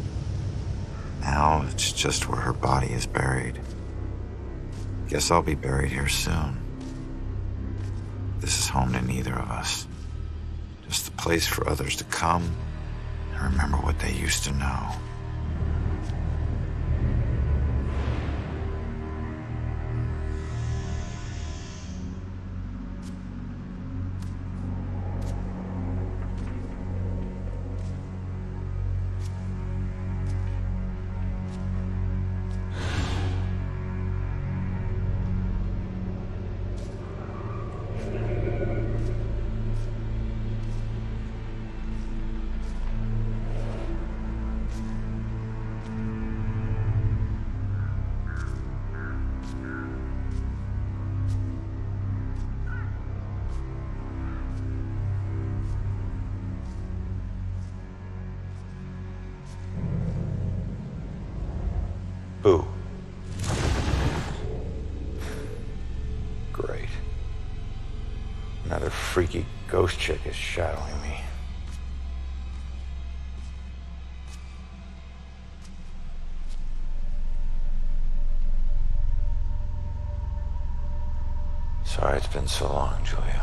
Now it's just where her body is buried. Guess I'll be buried here soon. This is home to neither of us. Just a place for others to come and remember what they used to know. Who? Great. Another freaky ghost chick is shadowing me. Sorry it's been so long, Julia.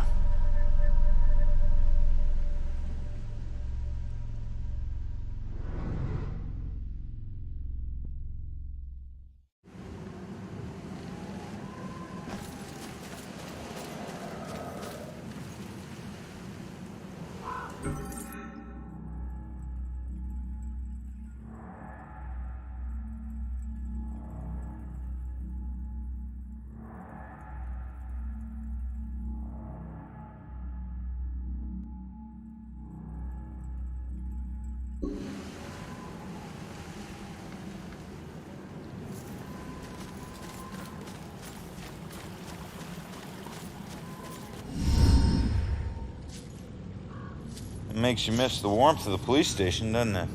It makes you miss the warmth of the police station, doesn't it?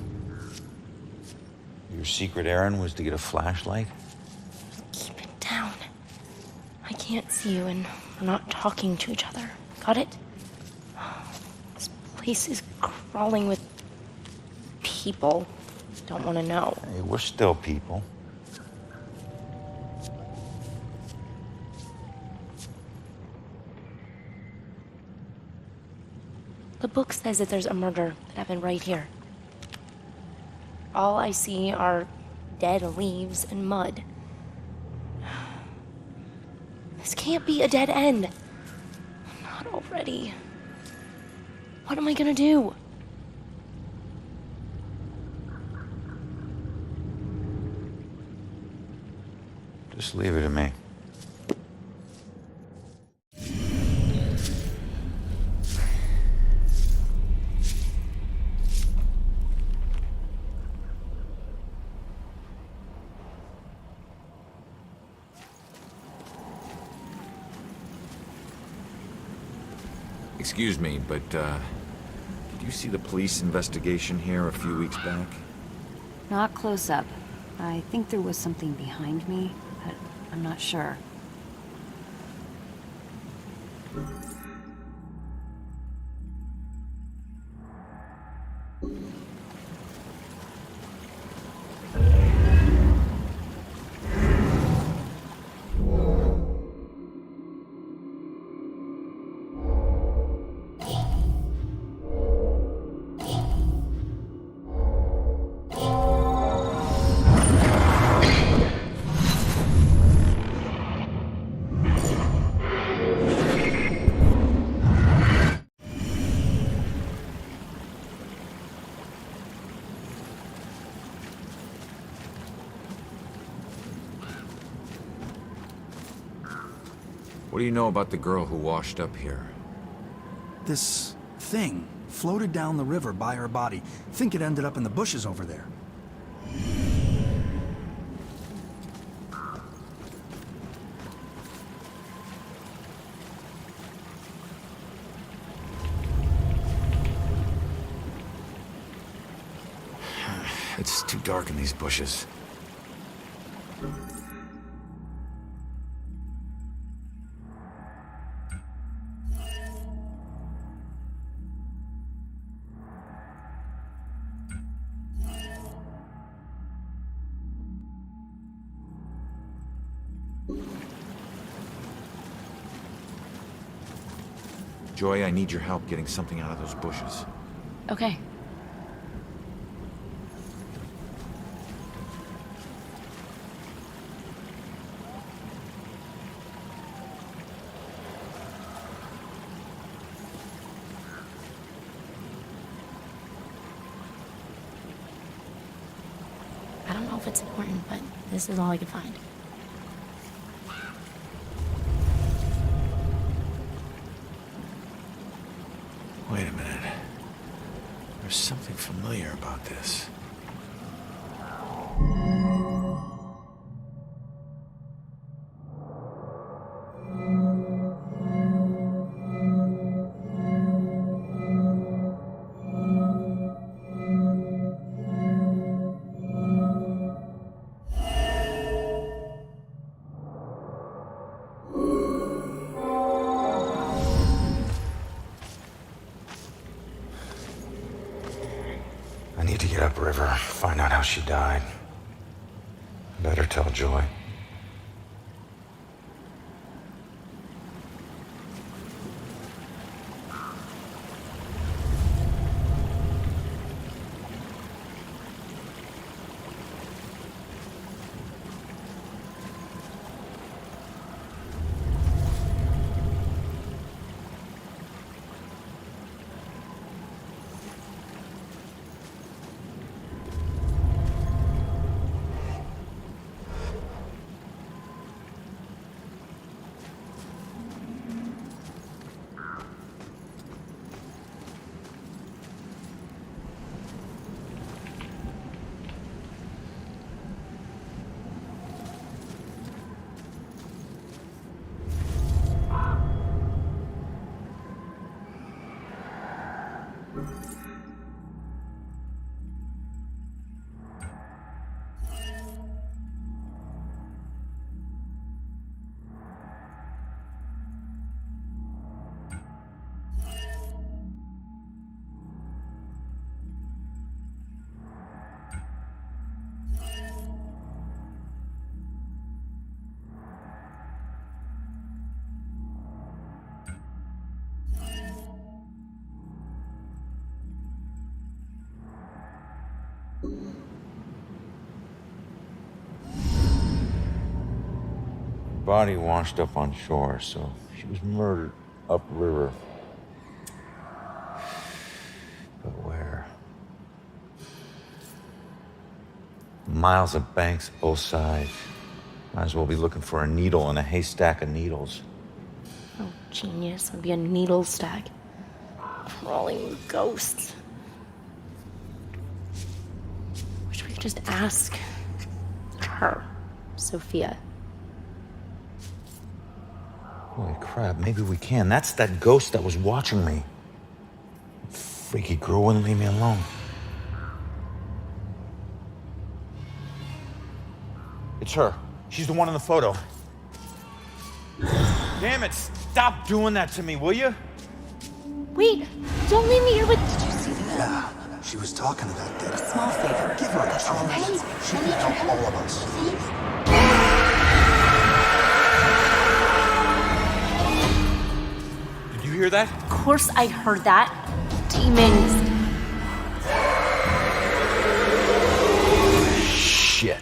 Your secret errand was to get a flashlight? Keep it down. I can't see you and we're not talking to each other. Got it? This place is crawling with people. Don't want to know. Hey, we're still people. The book says that there's a murder that happened right here. All I see are dead leaves and mud. This can't be a dead end. Not already. What am I gonna do? Just leave it to me. Excuse me, but, did you see the police investigation here a few weeks back? Not close up. I think there was something behind me, but I'm not sure. What do you know about the girl who washed up here? This thing floated down the river by her body. Think it ended up in the bushes over there. It's too dark in these bushes. Joy, I need your help getting something out of those bushes. Okay. I don't know if it's important, but this is all I could find. Wait a minute. There's something familiar about this. river, find out how she died. Better tell Joy. Body washed up on shore, so she was murdered upriver. But where? Miles of banks both sides. Might as well be looking for a needle in a haystack of needles. Oh, genius. It'd be a needle stack. Crawling with ghosts. Wish we could just ask her, Sophia. Holy crap, maybe we can. That's that ghost that was watching me. Freaky girl wouldn't leave me alone. It's her. She's the one in the photo. Damn it, stop doing that to me, will you? Wait, don't leave me here with... Did you see that? Yeah, she was talking to that dead. A small favor. Give her a chance. She can help all of us. Did you hear that? Of course I heard that. Demons. Shit.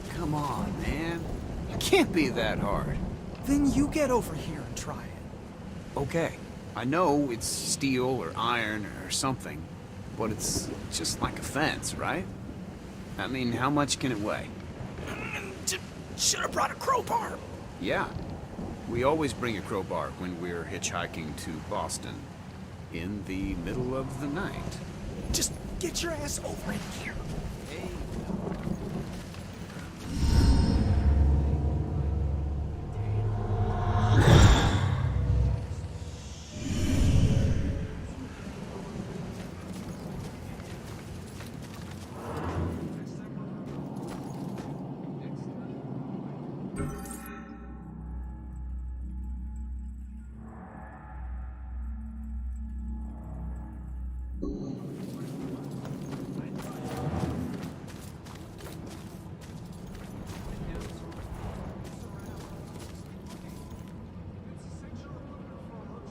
Come on, man. It can't be that hard. Then you get over here and try it. Okay, I know it's steel or iron or something, but it's just like a fence, right? I mean, how much can it weigh? Should have brought a crowbar. Yeah, we always bring a crowbar when we're hitchhiking to Boston. In the middle of the night. Just get your ass over in here.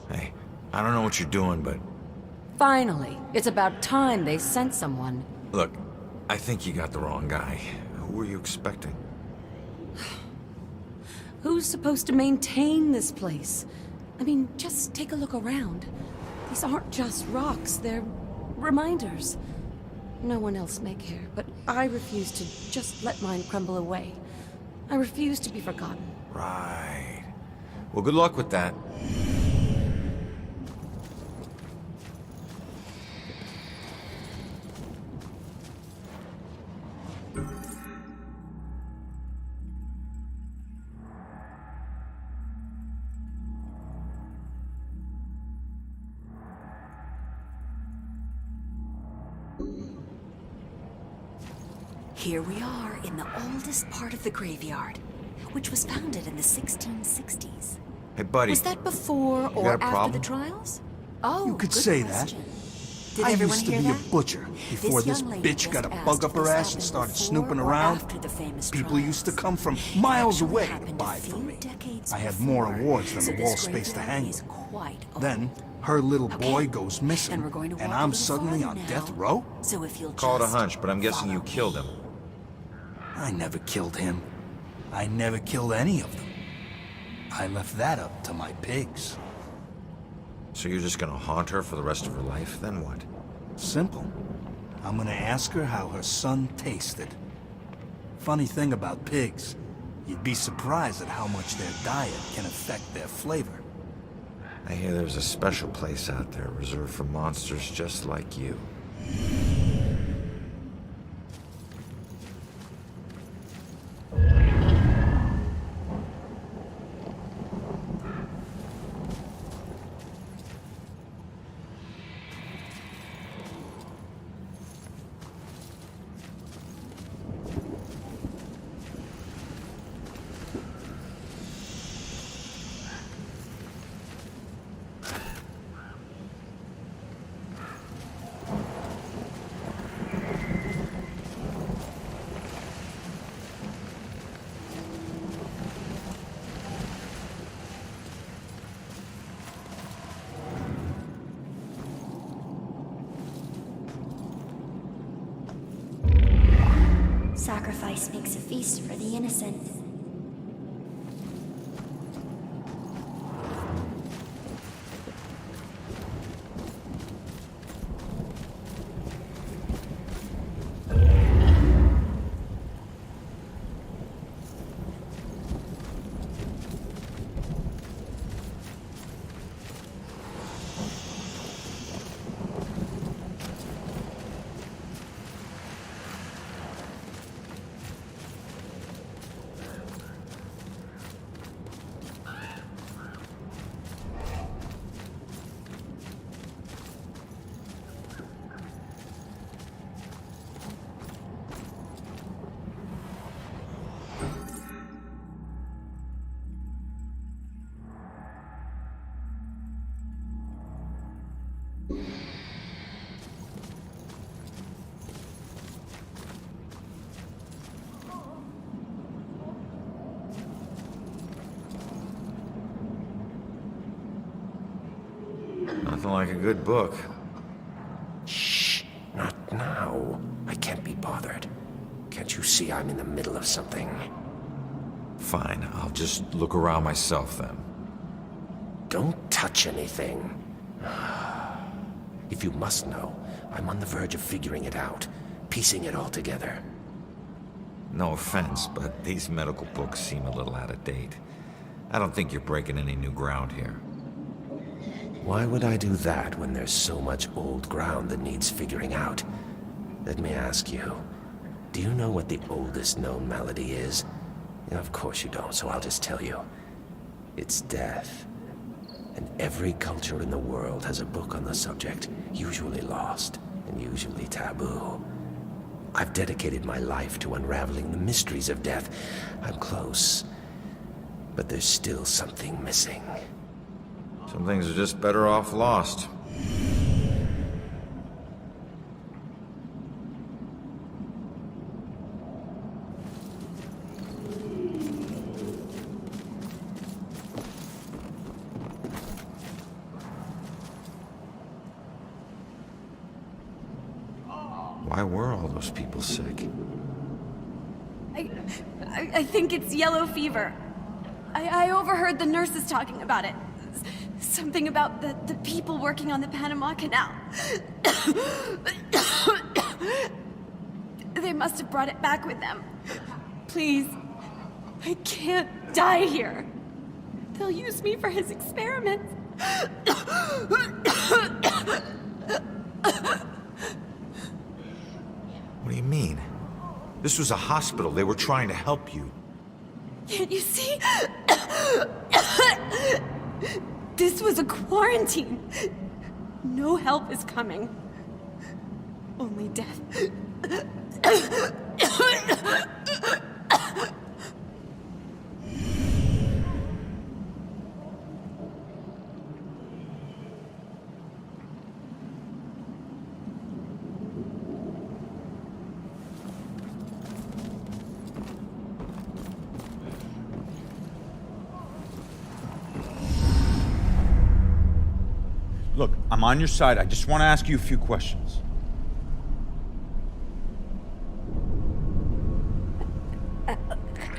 Hey, I don't know what you're doing, but Finally, it's about time they sent someone. look, I think you got the wrong guy. Who were you expecting? Who's supposed to maintain this place? I mean, just take a look around. These aren't just rocks, they're reminders. No one else may care, but I refuse to just let mine crumble away. I refuse to be forgotten. Right. Well, good luck with that. Here we are in the oldest part of the graveyard, which was founded in the 1660s. Hey, buddy. Was that before got or a after problem? the trials? Oh, You could good say question. that. Did I everyone used to hear be that? a butcher before this young lady bitch just got a asked bug up if her this ass and happened started before snooping or around. after the famous People used to come from miles away to buy from me. I had more awards than So the this wall space to graveyard hang is with. quite old. Then, her little boy Okay. goes missing, And we're going to walk and a I'm little suddenly farther on now. death row? So if you'll Call it a just hunch, but I'm guessing you follow killed him. I never killed him. I never killed any of them. I left that up to my pigs. So you're just gonna haunt her for the rest of her life, then what? Simple. I'm gonna ask her how her son tasted. Funny thing about pigs, you'd be surprised at how much their diet can affect their flavor. I hear there's a special place out there reserved for monsters just like you. Sacrifice makes a feast for the innocent. Nothing like a good book. Shh. What now? I can't be bothered. Can't you see I'm in the middle of something? Fine, I'll just look around myself then. Don't touch anything. If you must know, I'm on the verge of figuring it out, piecing it all together. No offense, but these medical books seem a little out of date. I don't think you're breaking any new ground here. Why would I do that when there's so much old ground that needs figuring out? Let me ask you, do you know what the oldest known malady is? Of course you don't, so I'll just tell you. It's death. And every culture in the world has a book on the subject, usually lost and usually taboo. I've dedicated my life to unraveling the mysteries of death. I'm close, but there's still something missing. Some things are just better off lost. Why were all those people sick? I think it's yellow fever. I overheard the nurses talking about it. Something about the people working on the Panama Canal. They must have brought it back with them. Please, I can't die here. They'll use me for his experiments. What do you mean? This was a hospital. They were trying to help you. Can't you see? This was a quarantine. No help is coming. Only death. Look, I'm on your side. I just want to ask you a few questions.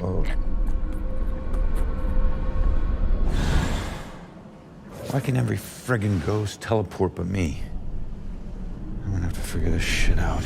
Oh. Why can every friggin' ghost teleport but me? I'm gonna have to figure this shit out.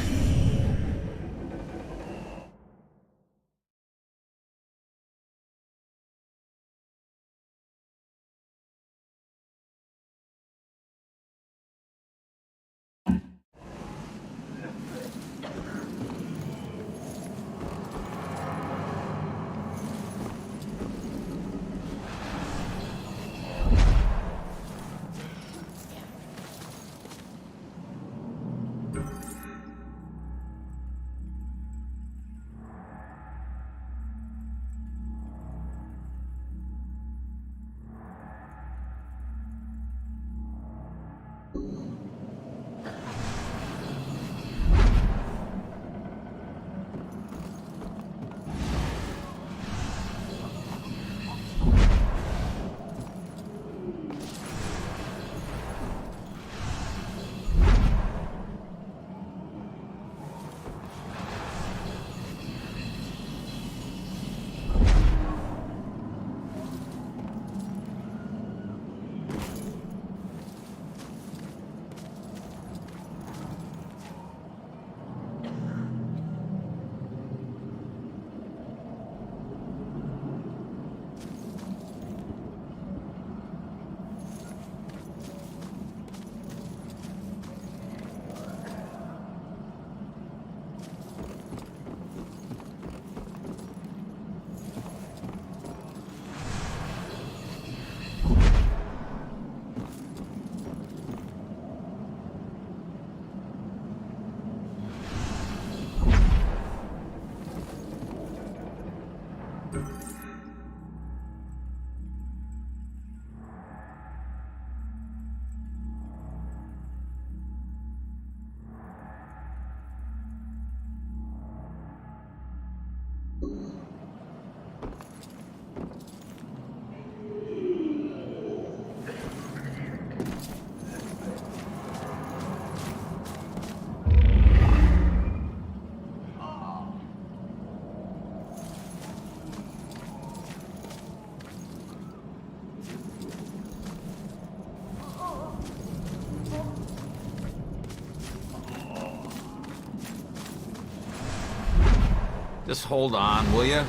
Just hold on, will you?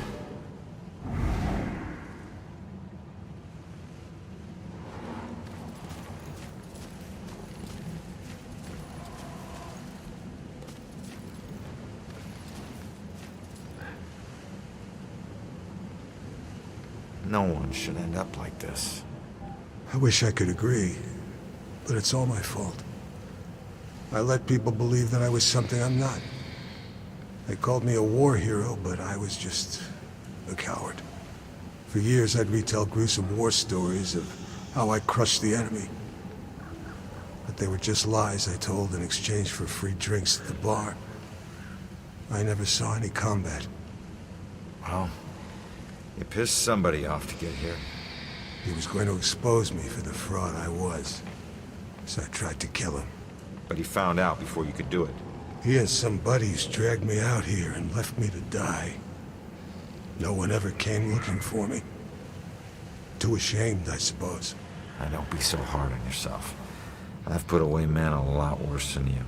No one should end up like this. I wish I could agree, but it's all my fault. I let people believe that I was something I'm not. They called me a war hero, but I was just a coward. For years, I'd retell gruesome war stories of how I crushed the enemy. But they were just lies I told in exchange for free drinks at the bar. I never saw any combat. Well, you pissed somebody off to get here. He was going to expose me for the fraud I was. So I tried to kill him. But he found out before you could do it. He and some buddies dragged me out here and left me to die. No one ever came looking for me. Too ashamed, I suppose. Now, don't be so hard on yourself. I've put away men a lot worse than you.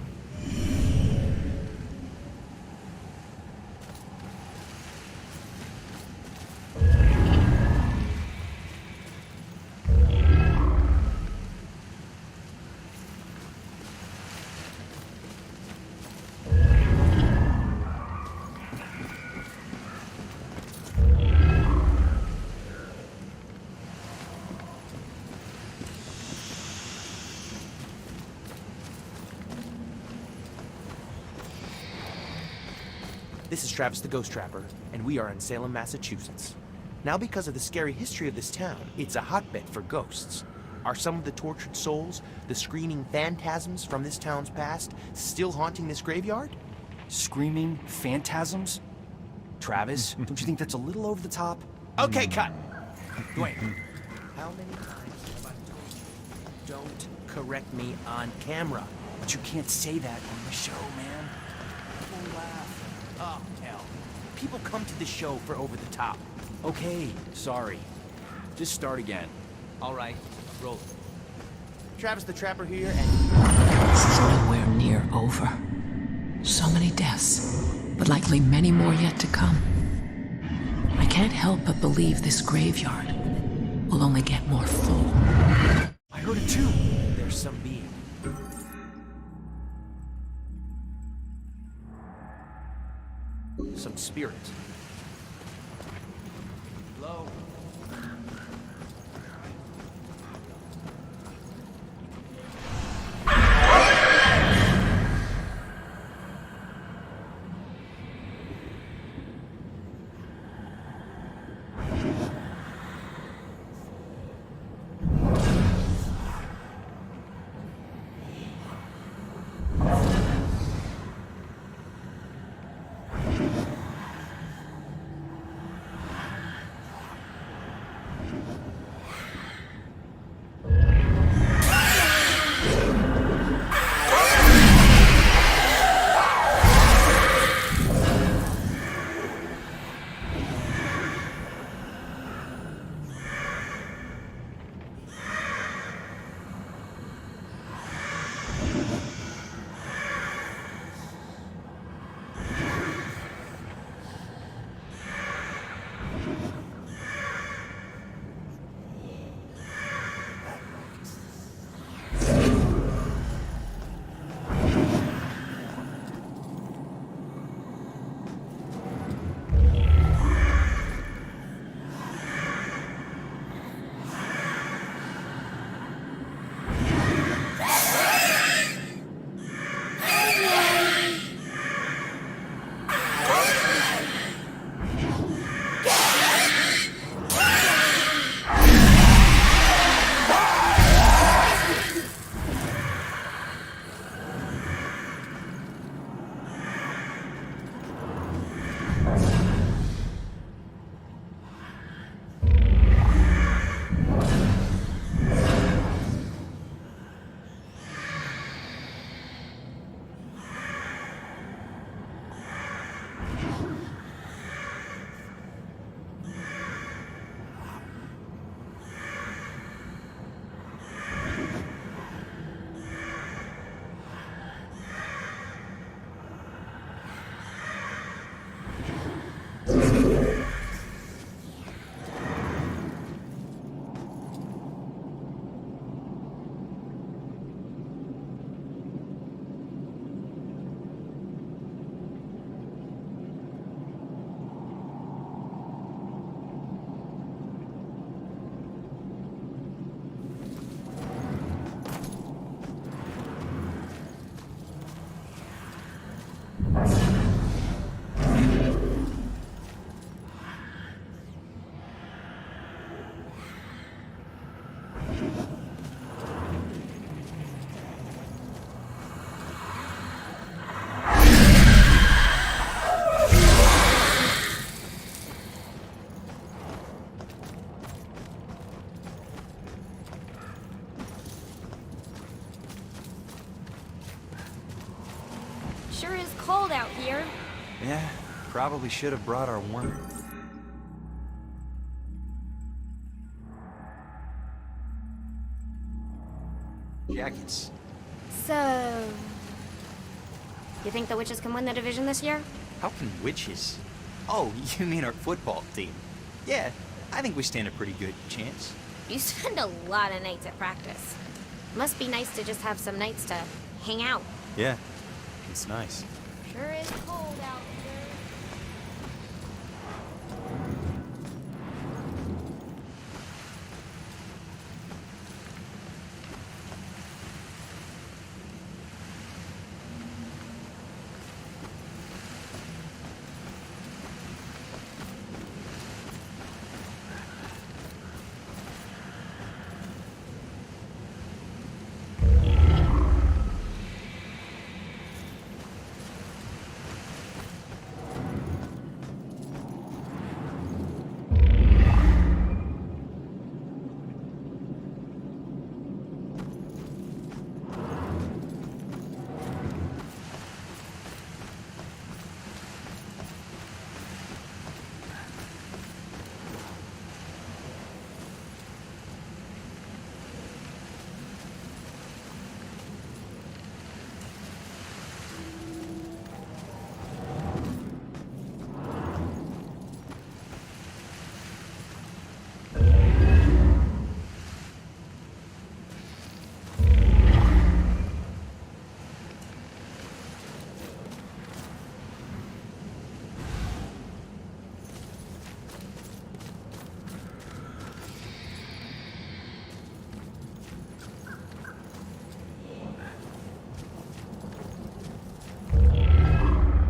This is Travis the Ghost Trapper, and we are in Salem, Massachusetts. Now, because of the scary history of this town, it's a hotbed for ghosts. Are some of the tortured souls, the screaming phantasms from this town's past, still haunting this graveyard? Screaming phantasms? Travis, don't you think that's a little over the top? Okay, cut! Dwayne, how many times have I told you, don't correct me on camera? But you can't say that on the show, man. People laugh. Oh, hell. People come to the show for over the top. Okay, sorry. Just start again. All right, roll it. Travis the Trapper here, and... This is nowhere near over. So many deaths, but likely many more yet to come. I can't help but believe this graveyard will only get more full. I heard it too. There's some being. Some spirit. Low. cold out here. Yeah, probably should have brought our warmer. Jackets. So... You think the witches can win the division this year? How can witches? Oh, you mean our football team? Yeah, I think we stand a pretty good chance. You spend a lot of nights at practice. Must be nice to just have some nights to hang out. Yeah, it's nice. Sure is cold out here.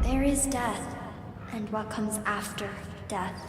There is death, and what comes after death.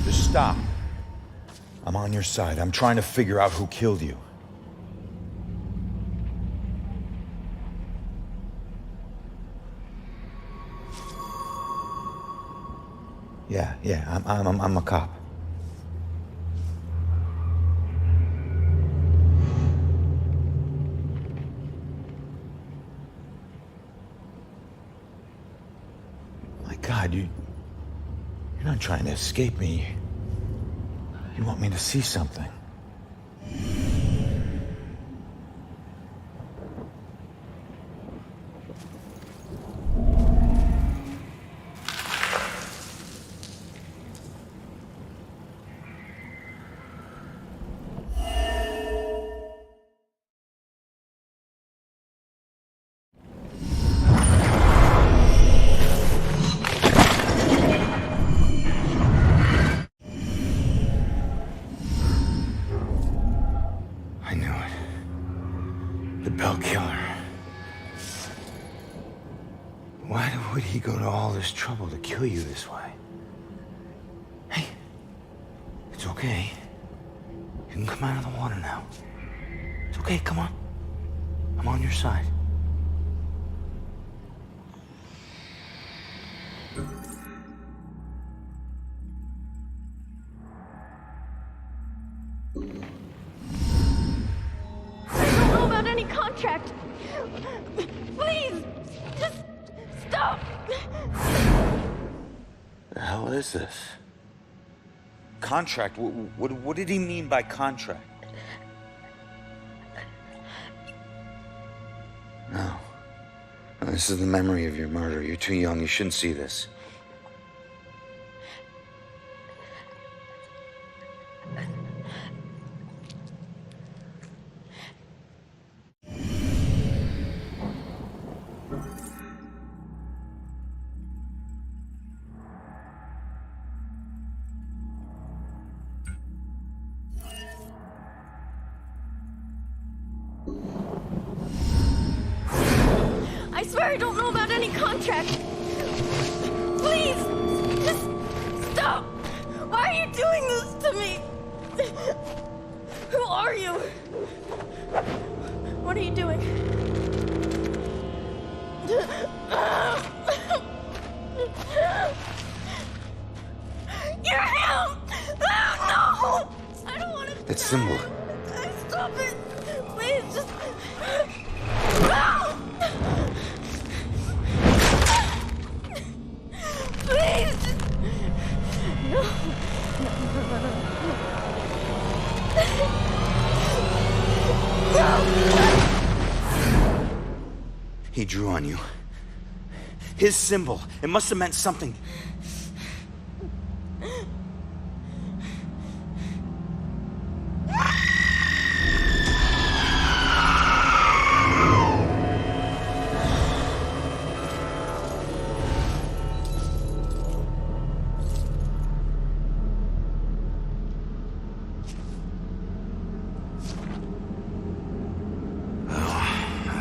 Just stop. I'm on your side. I'm trying to figure out who killed you. Yeah, I'm a cop. My God, you're not trying to escape me. You want me to see something. Why would he go to all this trouble to kill you this way? Hey, it's okay. You can come out of the water now. It's okay, come on. I'm on your side. Please! Just stop! The hell is this? Contract? What did he mean by contract? No. No, this is the memory of your murder. You're too young. You shouldn't see this. I swear I don't know about any contract. Please, just stop. Why are you doing this to me? Who are you? What are you doing? You're him! No! I don't want to. That symbol. Stop it! Please, just. No! Please! No. He drew on you. His symbol. It must have meant something.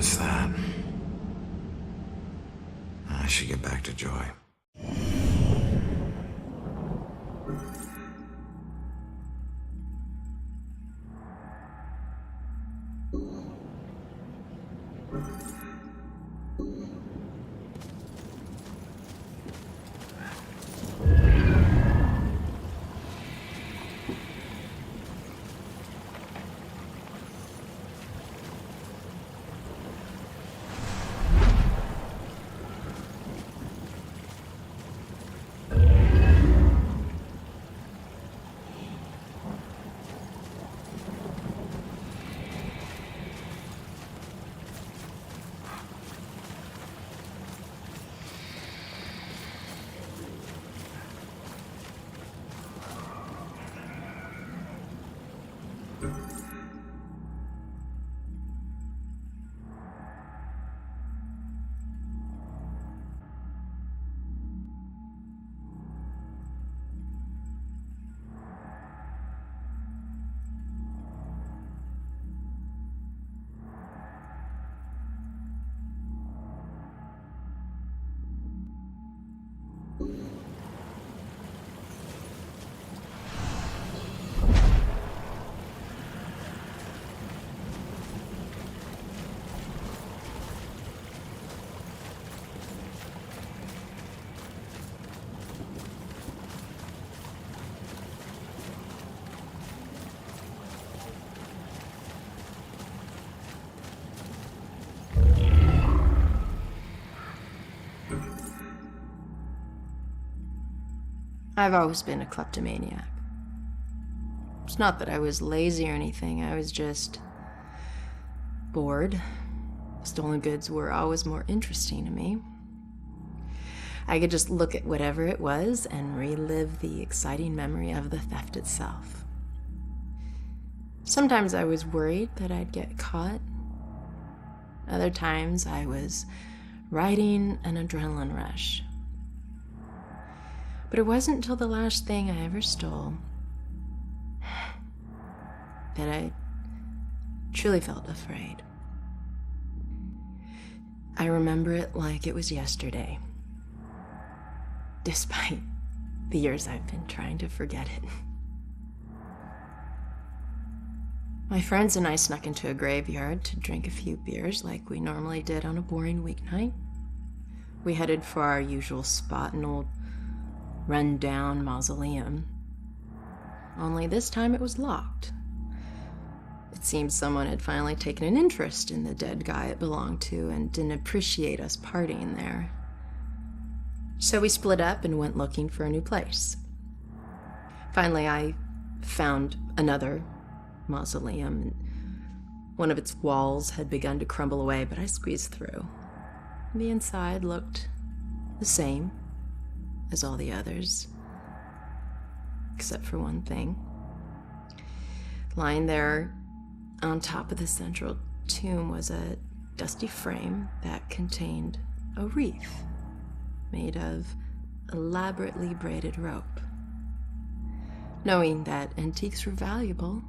That's that. I should get back to Joy. I've always been a kleptomaniac. It's not that I was lazy or anything, I was just bored. Stolen goods were always more interesting to me. I could just look at whatever it was and relive the exciting memory of the theft itself. Sometimes I was worried that I'd get caught. Other times I was riding an adrenaline rush. But it wasn't until the last thing I ever stole that I truly felt afraid. I remember it like it was yesterday, despite the years I've been trying to forget it. My friends and I snuck into a graveyard to drink a few beers like we normally did on a boring weeknight. We headed for our usual spot, an old run-down mausoleum. Only this time it was locked. It seemed someone had finally taken an interest in the dead guy it belonged to and didn't appreciate us partying there. So we split up and went looking for a new place. Finally, I found another mausoleum, and one of its walls had begun to crumble away, but I squeezed through. The inside looked the same as all the others, except for one thing. Lying there on top of the central tomb was a dusty frame that contained a wreath made of elaborately braided rope. Knowing that antiques were valuable,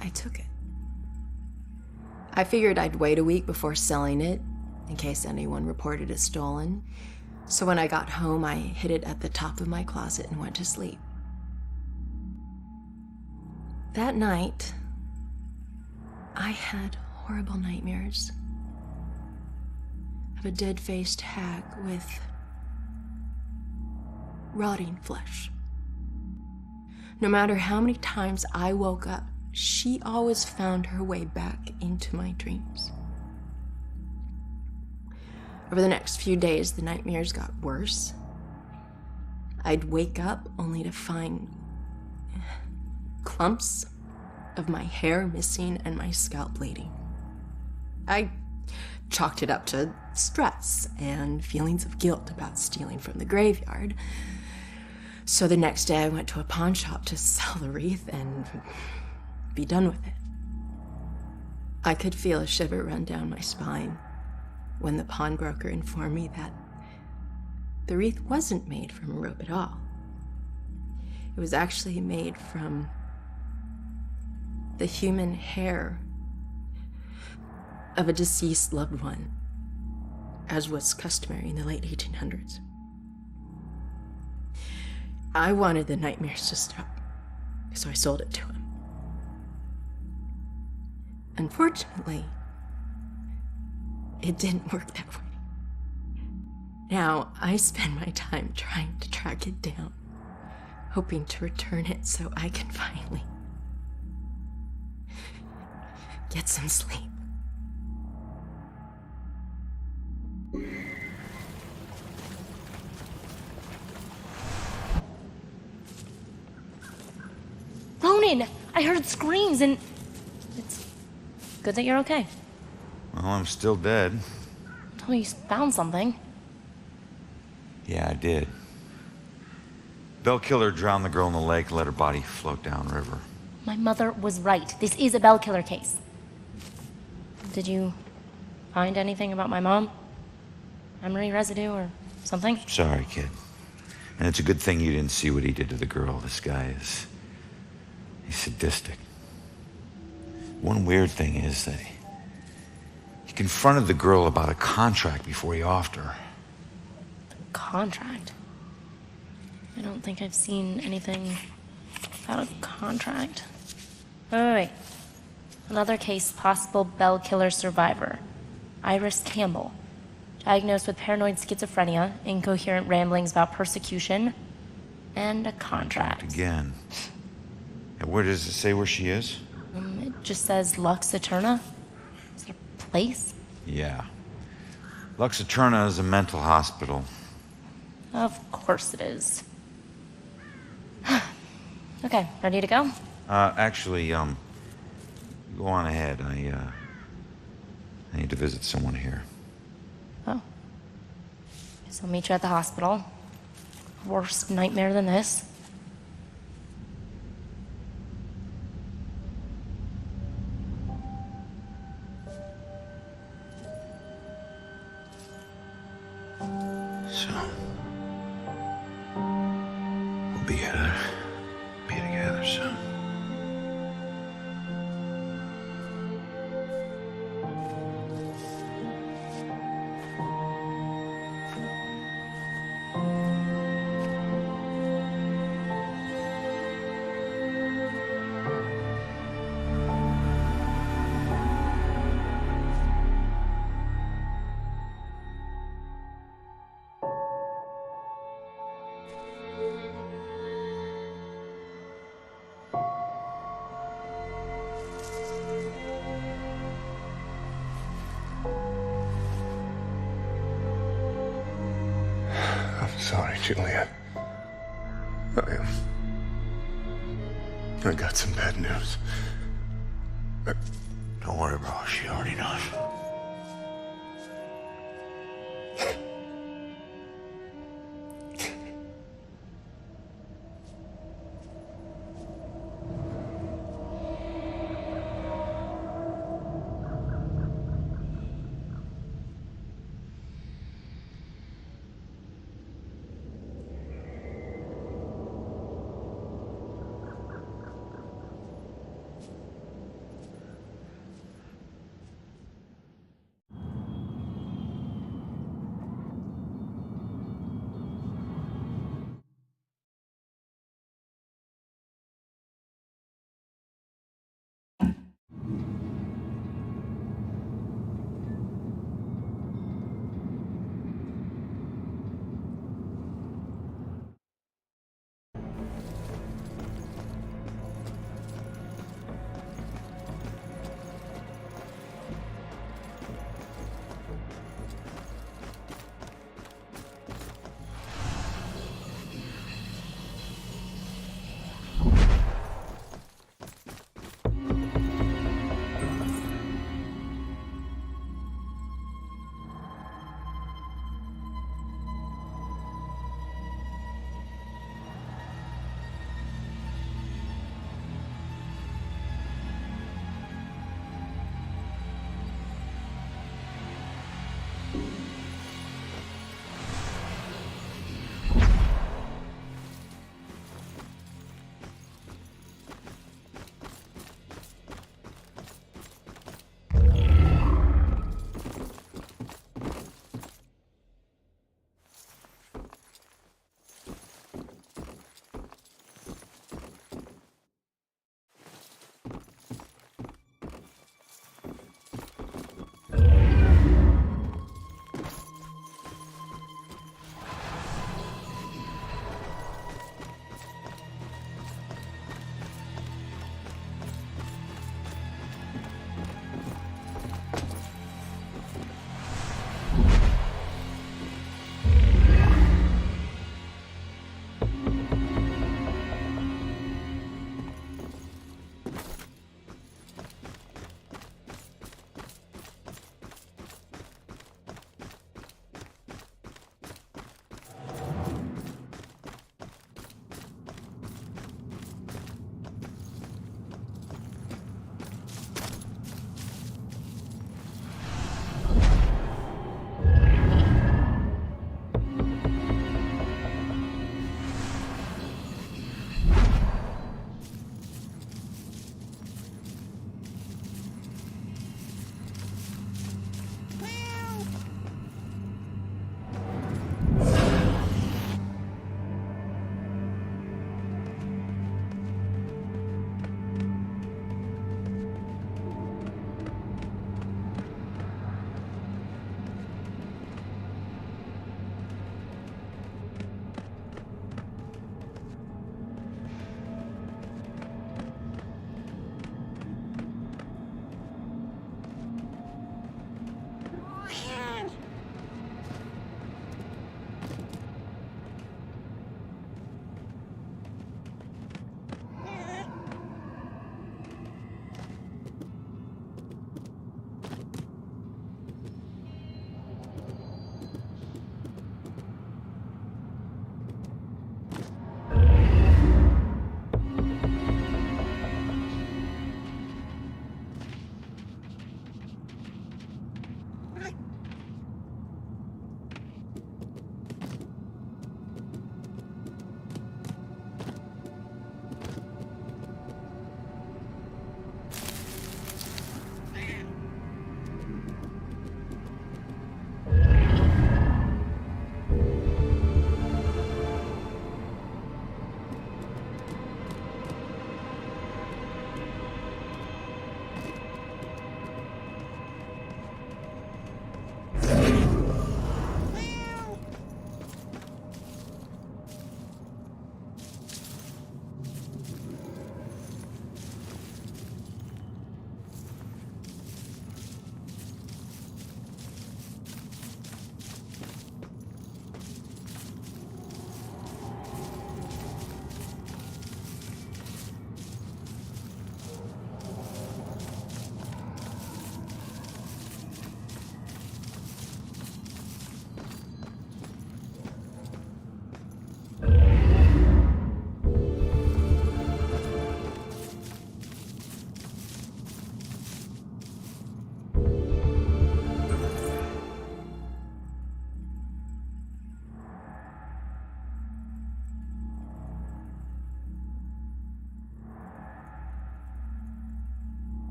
I took it. I figured I'd wait a week before selling it, in case anyone reported it stolen. So when I got home, I hid it at the top of my closet and went to sleep. That night, I had horrible nightmares of a dead-faced hag with rotting flesh. No matter how many times I woke up, she always found her way back into my dreams. Over the next few days, the nightmares got worse. I'd wake up only to find clumps of my hair missing and my scalp bleeding. I chalked it up to stress and feelings of guilt about stealing from the graveyard. So the next day I went to a pawn shop to sell the wreath and be done with it. I could feel a shiver run down my spine when the pawnbroker informed me that the wreath wasn't made from rope at all. It was actually made from the human hair of a deceased loved one, as was customary in the late 1800s. I wanted the nightmares to stop, so I sold it to him. Unfortunately, it didn't work that way. Now, I spend my time trying to track it down, hoping to return it so I can finally get some sleep. Ronan, I heard screams and it's good that you're okay. Well, I'm still dead. Told you found something. Yeah, I did. Bell killer drowned the girl in the lake and let her body float downriver. My mother was right. This is a Bell killer case. Did you find anything about my mom? Memory residue or something? Sorry, kid. And it's a good thing you didn't see what he did to the girl. This guy is... he's sadistic. One weird thing is that he confronted the girl about a contract before he offed her. Contract? I don't think I've seen anything about a contract. Wait. Another case, possible Bell killer survivor. Iris Campbell. Diagnosed with paranoid schizophrenia, incoherent ramblings about persecution, and a contract. Again. And where does it say where she is? It just says Lux Eterna. Is it a place? Yeah. Lux Eterna is a mental hospital. Of course it is. Okay, ready to go? Actually, go on ahead. I need to visit someone here. Oh. Guess I'll meet you at the hospital. Worse nightmare than this. So, we'll be together soon. sorry, Juliet. I got some bad news. Don't worry, bro. She already knows.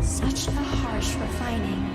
Such a harsh refining.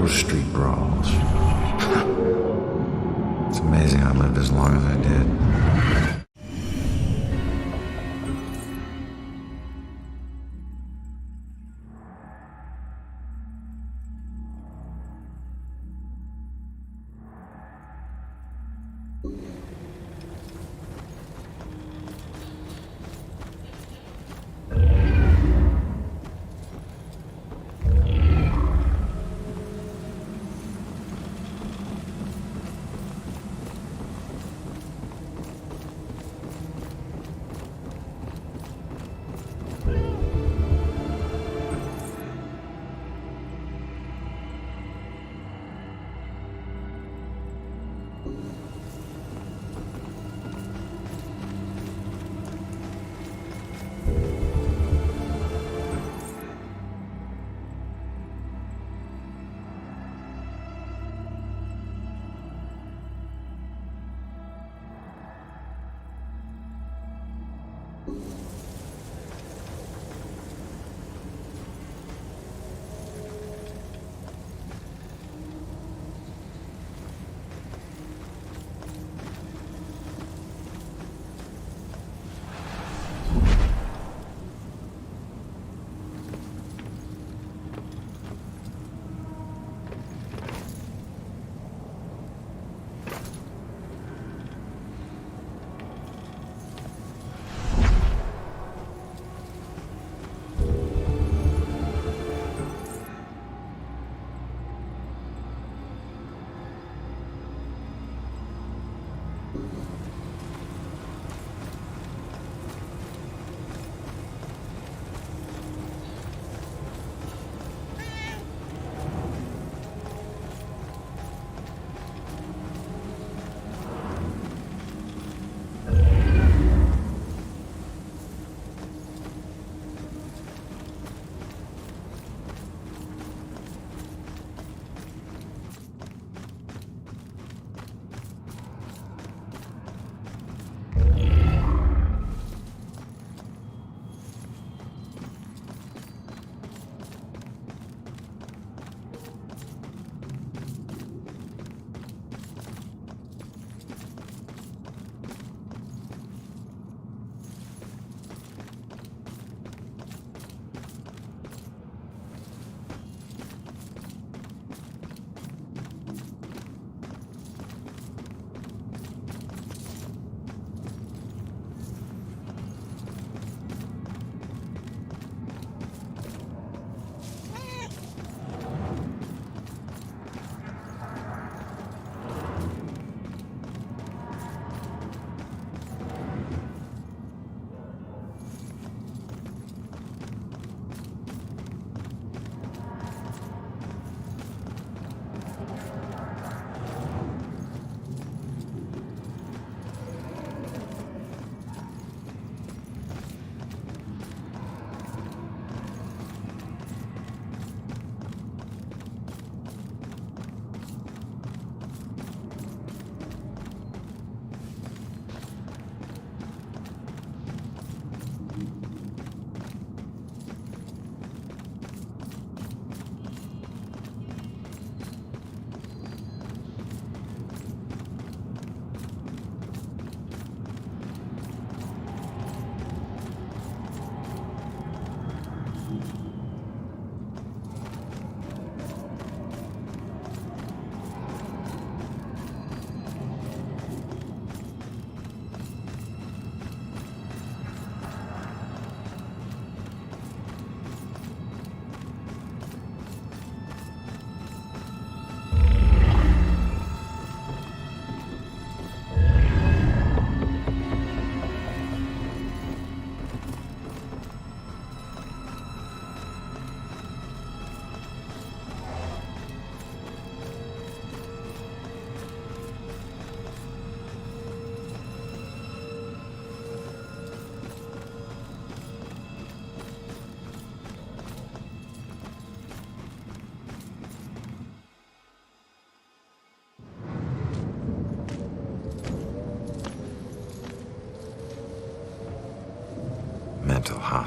Street brawls. It's amazing I lived as long as I did.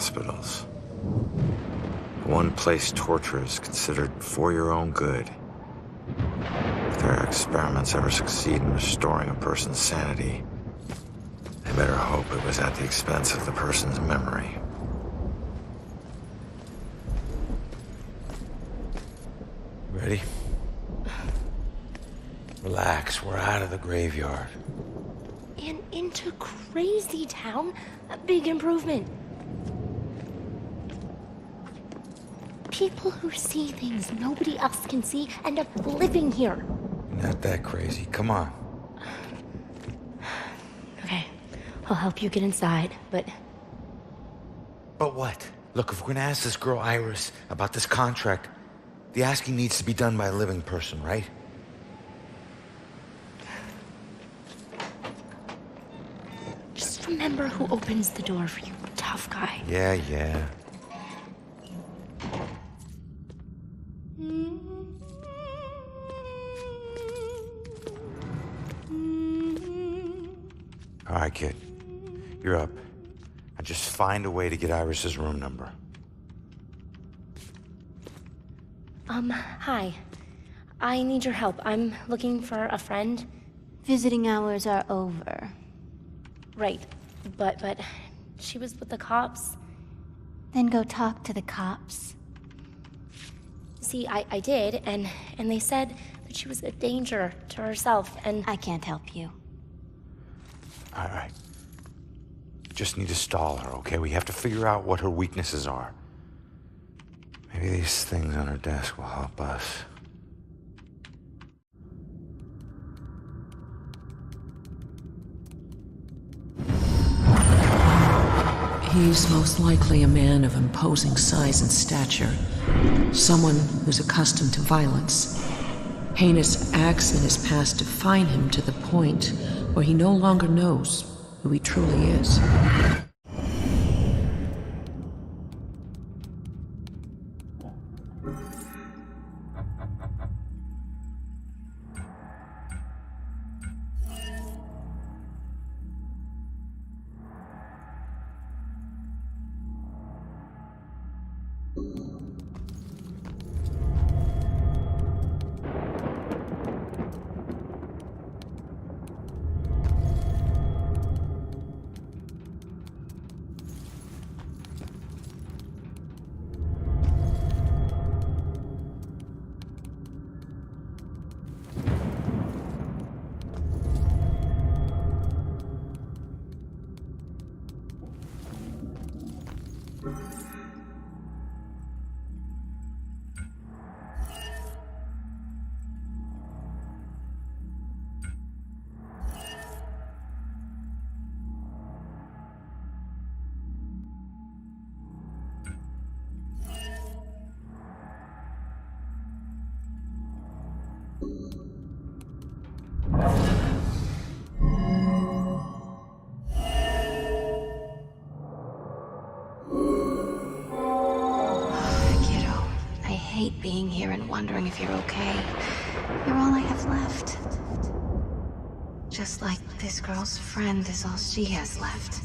hospitals. One place torture is considered for your own good. If their experiments ever succeed in restoring a person's sanity, they better hope it was at the expense of the person's memory. Ready? Relax, we're out of the graveyard. And into Crazy Town? A big improvement. People who see things nobody else can see end up living here. Not that crazy, come on. Okay, I'll help you get inside, but... But what? Look, if we're gonna ask this girl Iris about this contract, the asking needs to be done by a living person, right? Just remember who opens the door for you, tough guy. Yeah. All right, kid. You're up. Now just find a way to get Iris's room number. Hi. I need your help. I'm looking for a friend. Visiting hours are over. Right. But she was with the cops. Then go talk to the cops. See, I did, and they said that she was a danger to herself, and... I can't help you. All right. Just need to stall her, okay? We have to figure out what her weaknesses are. Maybe these things on her desk will help us. He's most likely a man of imposing size and stature. Someone who's accustomed to violence. Heinous acts in his past define him to the point where he no longer knows who he truly is. Being here and wondering if you're okay. You're all I have left. Just like this girl's friend is all she has left.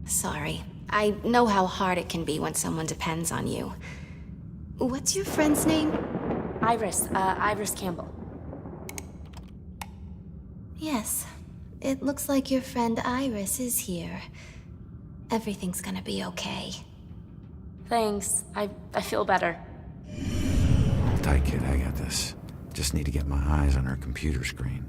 Sorry. I know how hard it can be when someone depends on you. What's your friend's name? Iris. Iris Campbell. Yes. It looks like your friend Iris is here. Everything's gonna be okay. Thanks. I feel better. Hold tight, kid. I got this. Just need to get my eyes on her computer screen.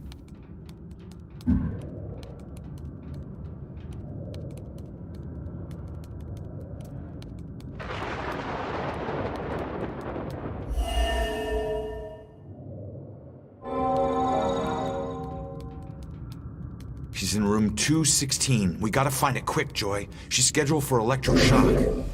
She's in room 216. We gotta find it quick, Joy. She's scheduled for electroshock.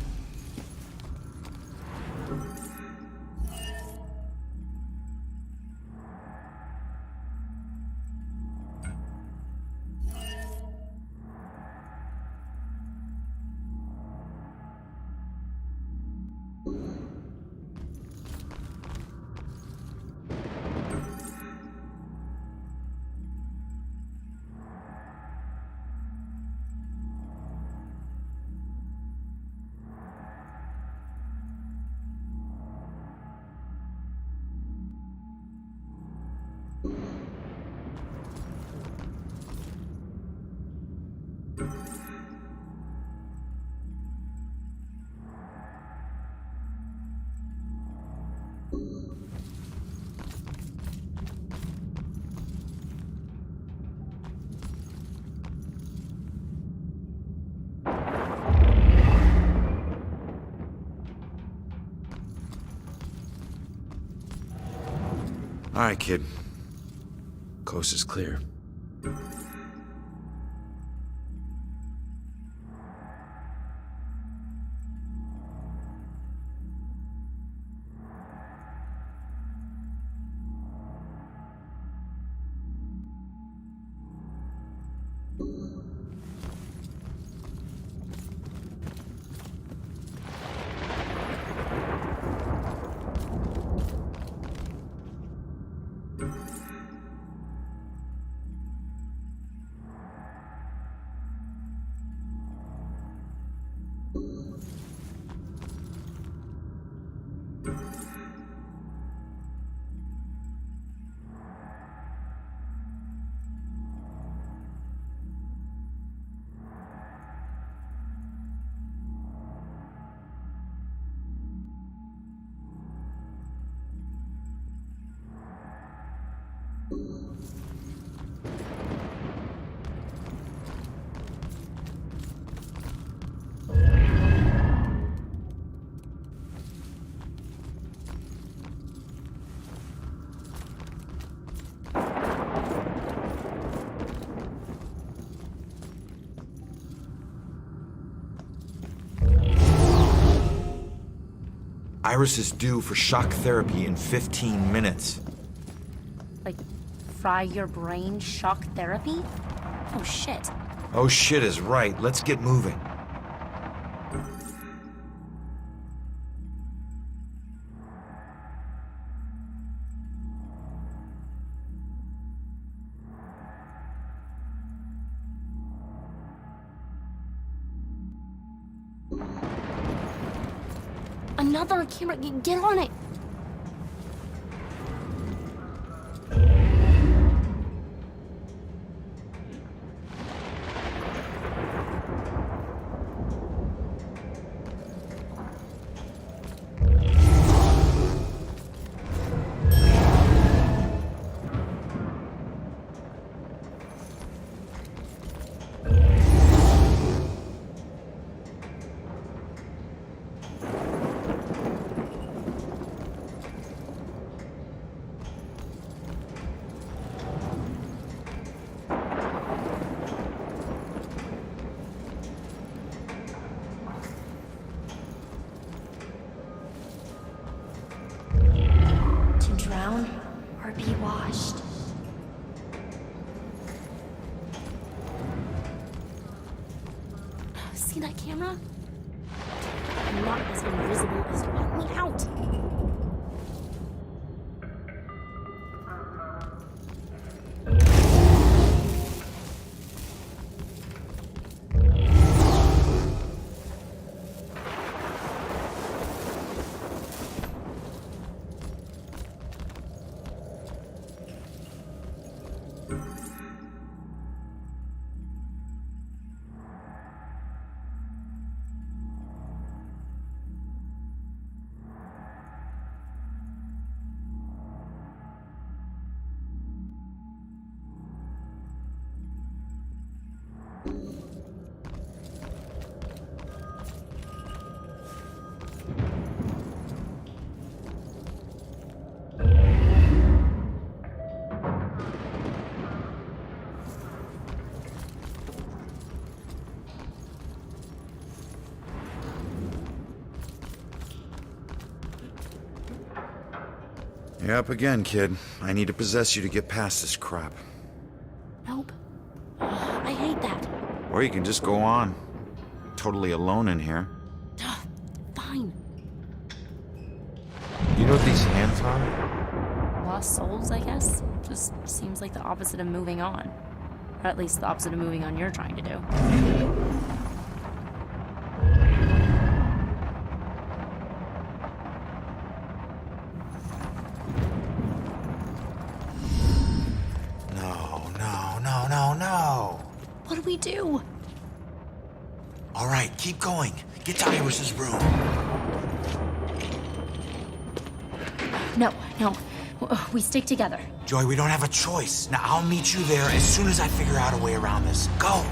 All right, kid. Coast is clear. Iris is due for shock therapy in 15 minutes. Like, fry your brain shock therapy? Oh shit. Oh shit is right. Let's get moving. Another camera, get on it! Drown or be washed. See that camera? I'm not as invisible as you want me out. You're up again, kid. I need to possess you to get past this crap. Nope. I hate that. Or you can just go on. Totally alone in here. Fine. You know what these hands are? Lost souls, I guess? Just seems like the opposite of moving on. Or at least the opposite of moving on you're trying to do. No. What do we do? All right, keep going. Get to Iris's room. No. We stick together. Joy, we don't have a choice. Now, I'll meet you there as soon as I figure out a way around this. Go!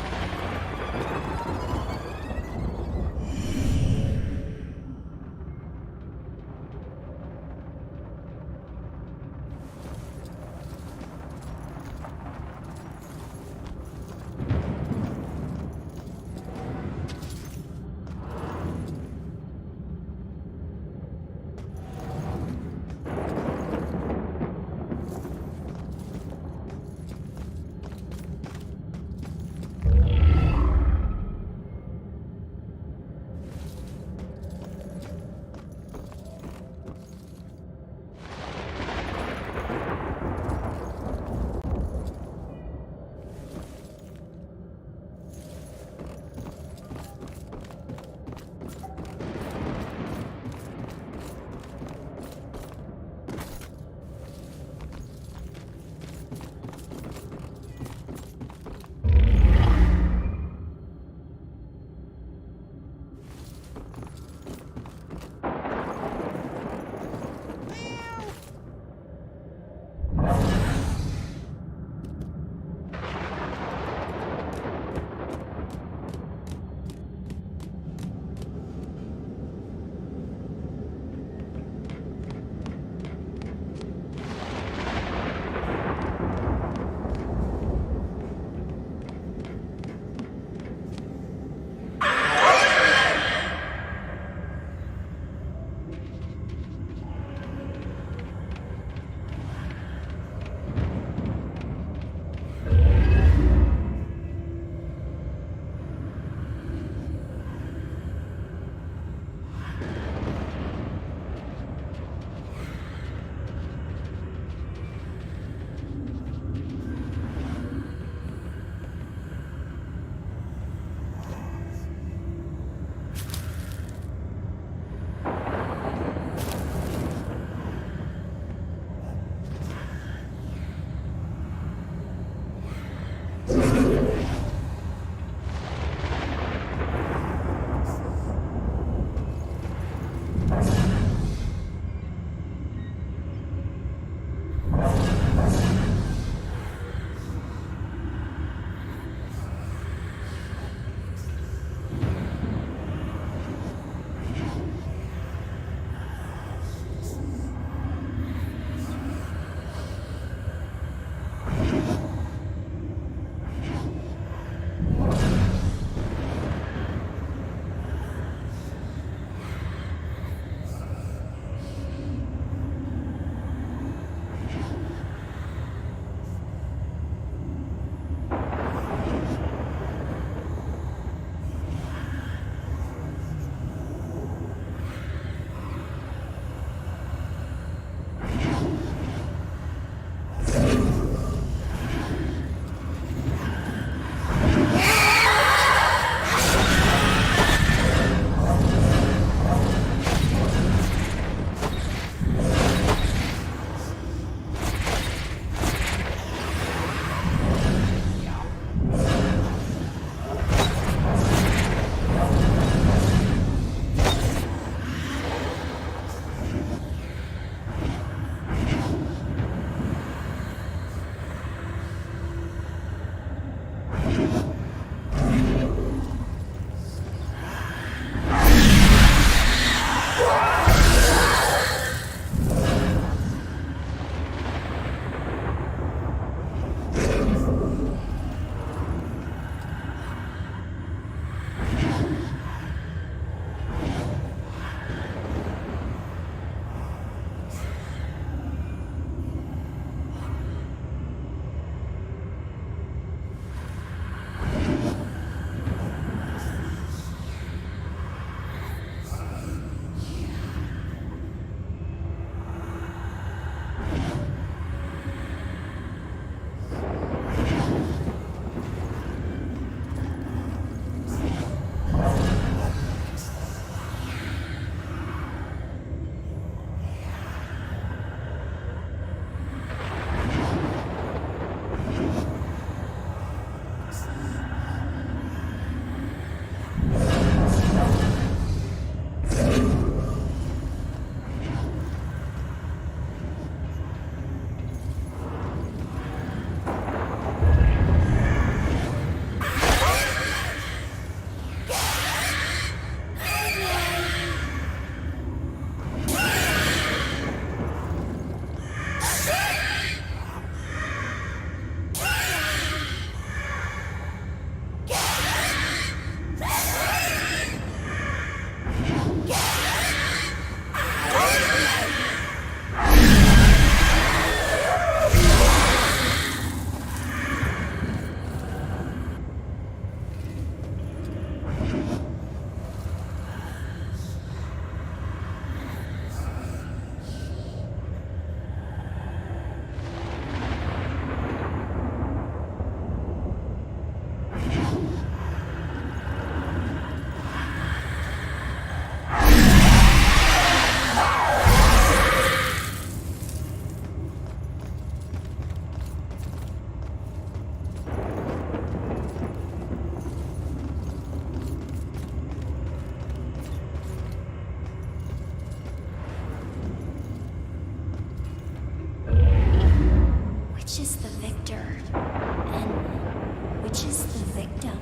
actor? And which is the victim?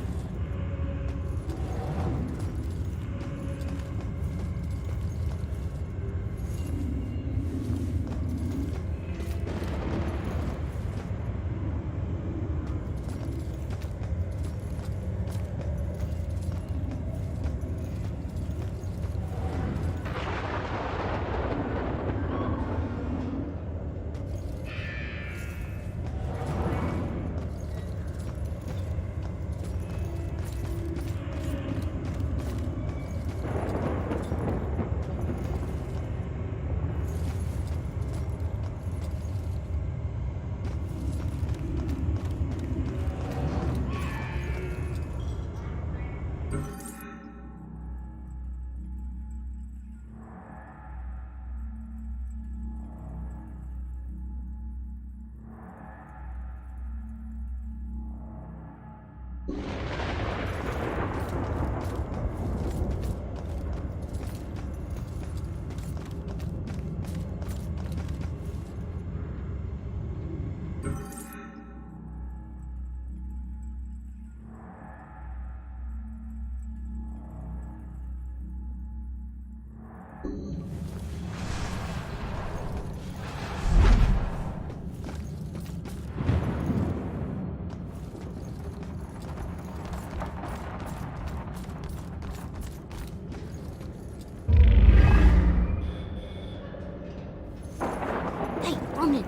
Hey, Ronan!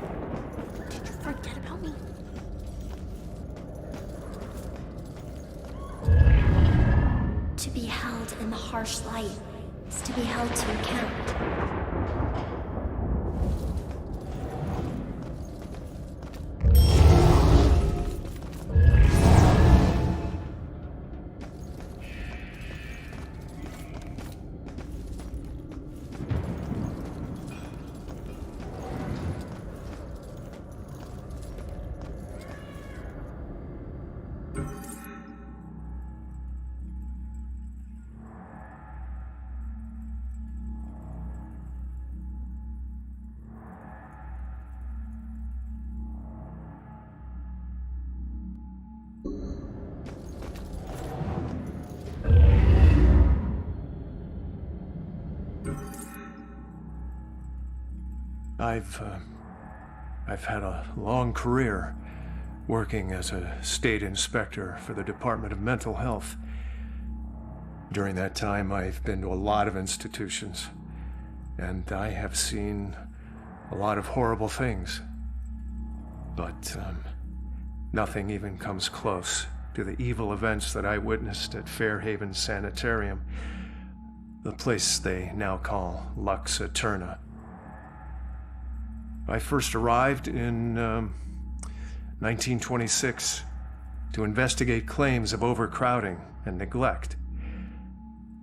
Did you forget about me? To be held in the harsh light is to be held to account. I've had a long career working as a state inspector for the Department of Mental Health. During that time, I've been to a lot of institutions, and I have seen a lot of horrible things. But nothing even comes close to the evil events that I witnessed at Fairhaven Sanitarium, the place they now call Lux Eterna. I first arrived in 1926 to investigate claims of overcrowding and neglect.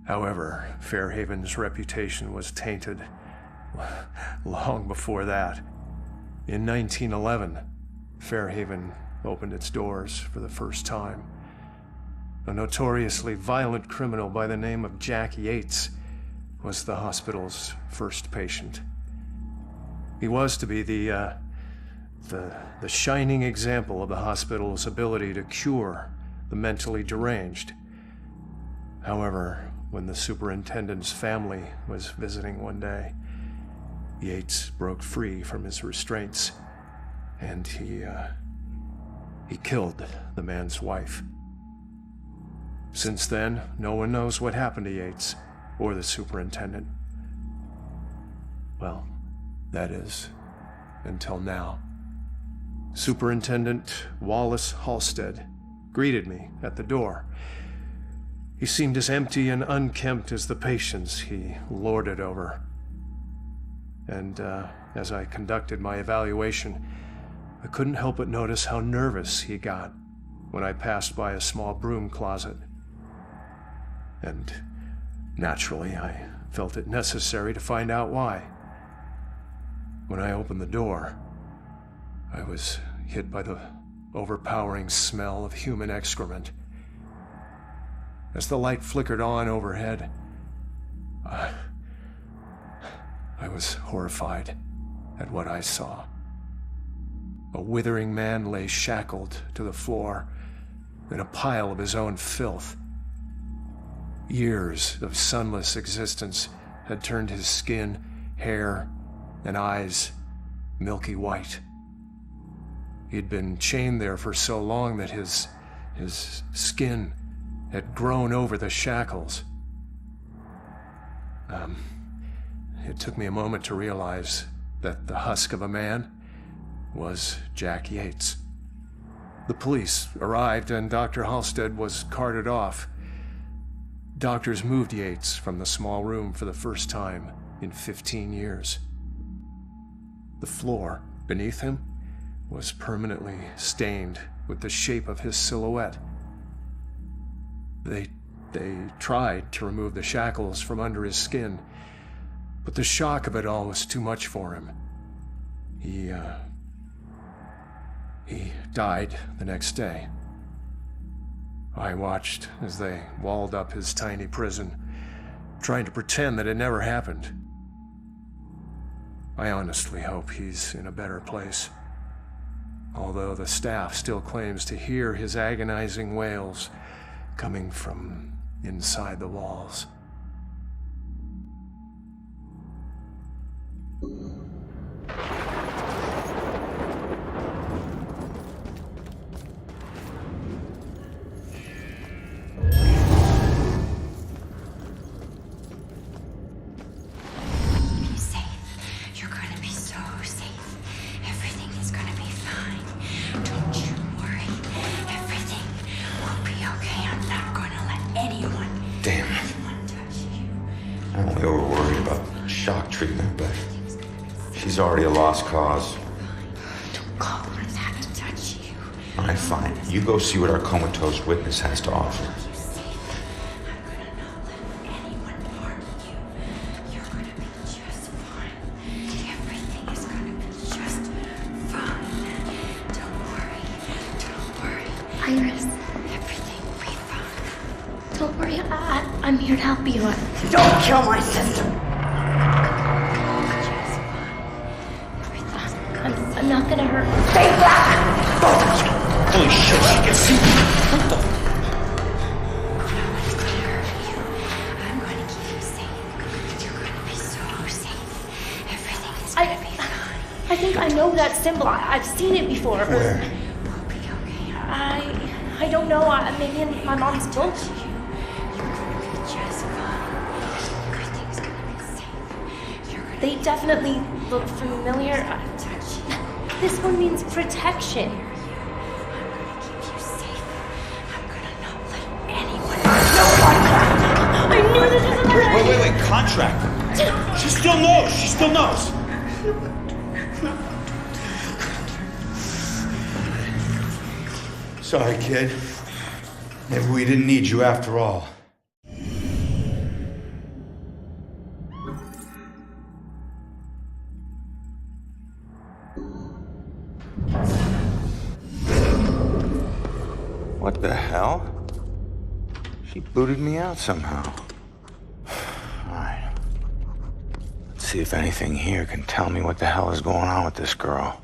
However, Fairhaven's reputation was tainted long before that. In 1911, Fairhaven opened its doors for the first time. A notoriously violent criminal by the name of Jack Yates was the hospital's first patient. He was to be the shining example of the hospital's ability to cure the mentally deranged. However, when the superintendent's family was visiting one day, Yates broke free from his restraints, and he killed the man's wife. Since then, no one knows what happened to Yates or the superintendent. Well, that is, until now. Superintendent Wallace Halstead greeted me at the door. He seemed as empty and unkempt as the patients he lorded over. And as I conducted my evaluation, I couldn't help but notice how nervous he got when I passed by a small broom closet. And naturally, I felt it necessary to find out why. When I opened the door, I was hit by the overpowering smell of human excrement. As the light flickered on overhead, I was horrified at what I saw. A withering man lay shackled to the floor in a pile of his own filth. Years of sunless existence had turned his skin, hair, and eyes milky white. He had been chained there for so long that his skin had grown over the shackles. It took me a moment to realize that the husk of a man was Jack Yates. The police arrived and Dr. Halstead was carted off. Doctors moved Yates from the small room for the first time in 15 years. The floor beneath him was permanently stained with the shape of his silhouette. They tried to remove the shackles from under his skin, but the shock of it all was too much for him. He died the next day. I watched as they walled up his tiny prison, trying to pretend that it never happened. I honestly hope he's in a better place, although the staff still claims to hear his agonizing wails coming from inside the walls. Already a lost cause. Don't always have to touch you. All right, fine. You go see what our comatose witness has to offer. I'm gonna not let anyone harm you. You're gonna be just fine. Everything is gonna be just fine. Don't worry. Iris. Everything will be fine. Don't worry, I'm here to help you. Don't kill my sister! I'm not gonna hurt. Stay back! Both of you! Holy shit, she can see me! What the? Nobody's gonna hurt you. I'm gonna keep you safe. You're gonna be so safe. Everything is gonna be fine. I think I know that symbol. I've seen it before. Where? We'll be okay. I don't know. Maybe in my mom's book. You're gonna be just fine. Everything's gonna be safe. They definitely look familiar. This one means protection. I'm gonna keep you safe. I'm gonna not let anyone know. I knew this was a Wait, contract. She still knows. Sorry, kid. Maybe we didn't need you after all. What the hell? She booted me out somehow. Alright. Let's see if anything here can tell me what the hell is going on with this girl.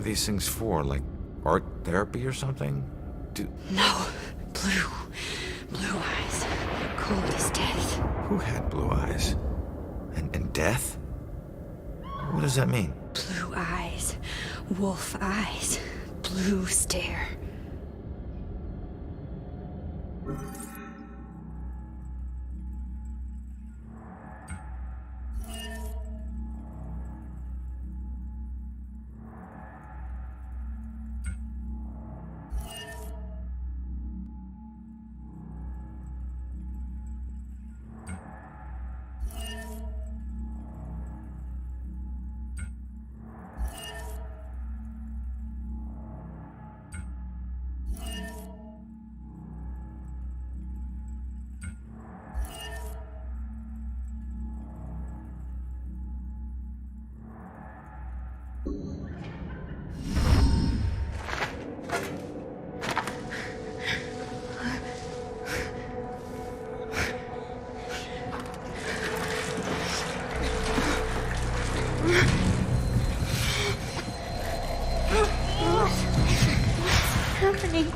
have these things for? Like art therapy or something? No. Blue eyes. Cold as death. Who had blue eyes? And death? What does that mean? Blue eyes. Wolf eyes. Blue stare. Happening.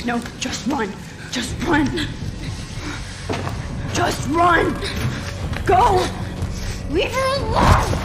No, just run. Just run. Just run. Go. Leave her alone.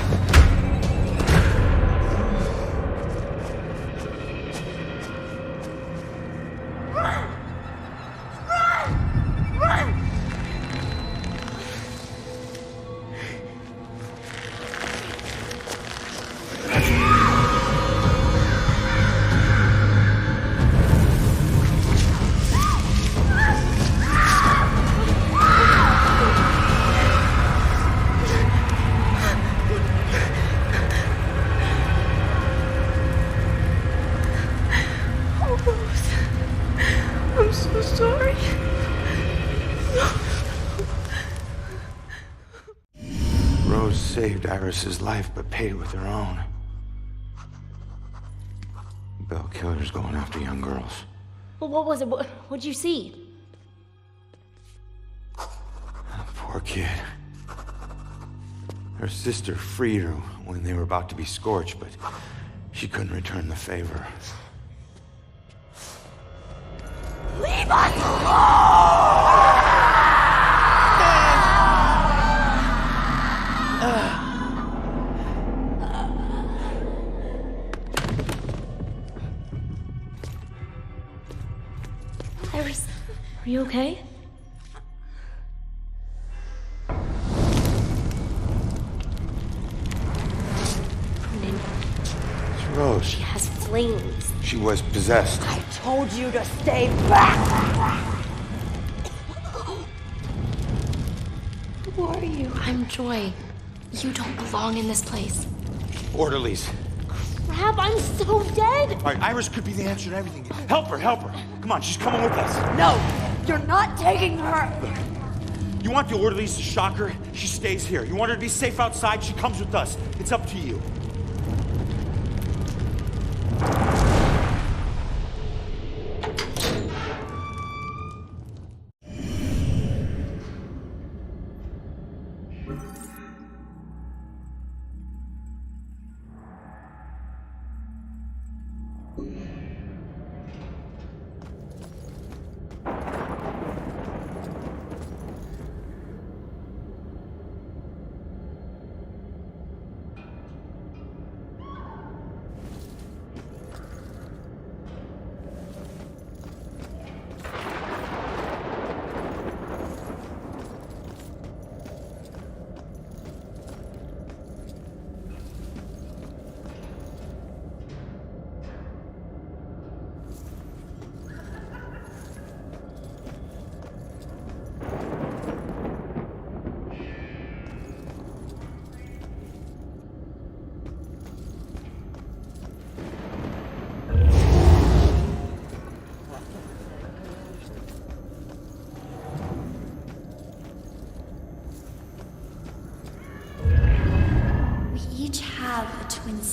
I'm so sorry. Rose saved Iris's life, but paid it with her own. Bell killer's going after young girls. Well, what was it? What'd you see? Poor kid. Her sister freed her when they were about to be scorched, but she couldn't return the favor. Leave us alone! Iris, are you okay? Ronan, It's Rose. she has flames. She was possessed. I told you to stay back! Who are you? I'm Joy. You don't belong in this place. Orderlies. Crap, I'm so dead! All right, Iris could be the answer to everything. Help her, help her. Come on, she's coming with us. No! You're not taking her! You want the orderlies to shock her? She stays here. You want her to be safe outside? She comes with us. It's up to you.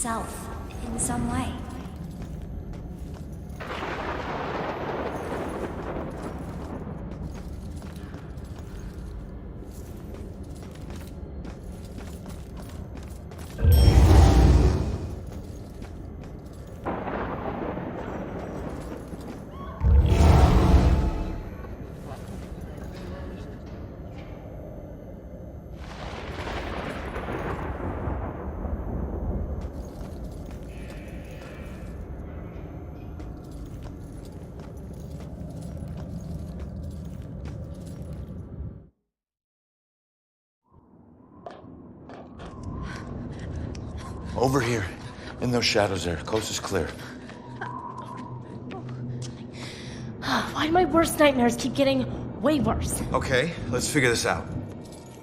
himself in some way. Over here. In those shadows there. Coast is clear. Why do my worst nightmares keep getting way worse? Okay, let's figure this out.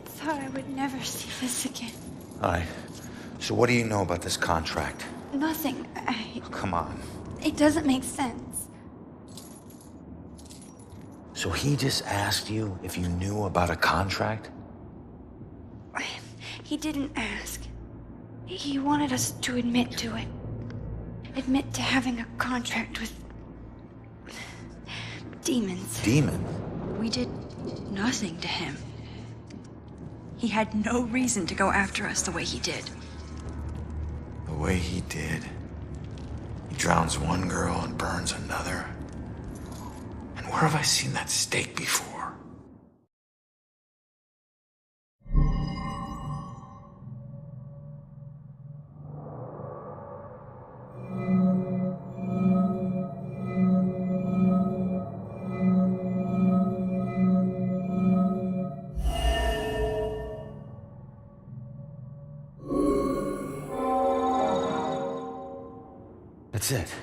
Thought I would never see this again. All right. So what do you know about this contract? Nothing. Oh, come on. It doesn't make sense. So he just asked you if you knew about a contract? He didn't ask. He wanted us to admit to it. Admit to having a contract with demons. Demon? We did nothing to him. He had no reason to go after us the way he did. The way he did. He drowns one girl and burns another. And where have I seen that stake before? That's it.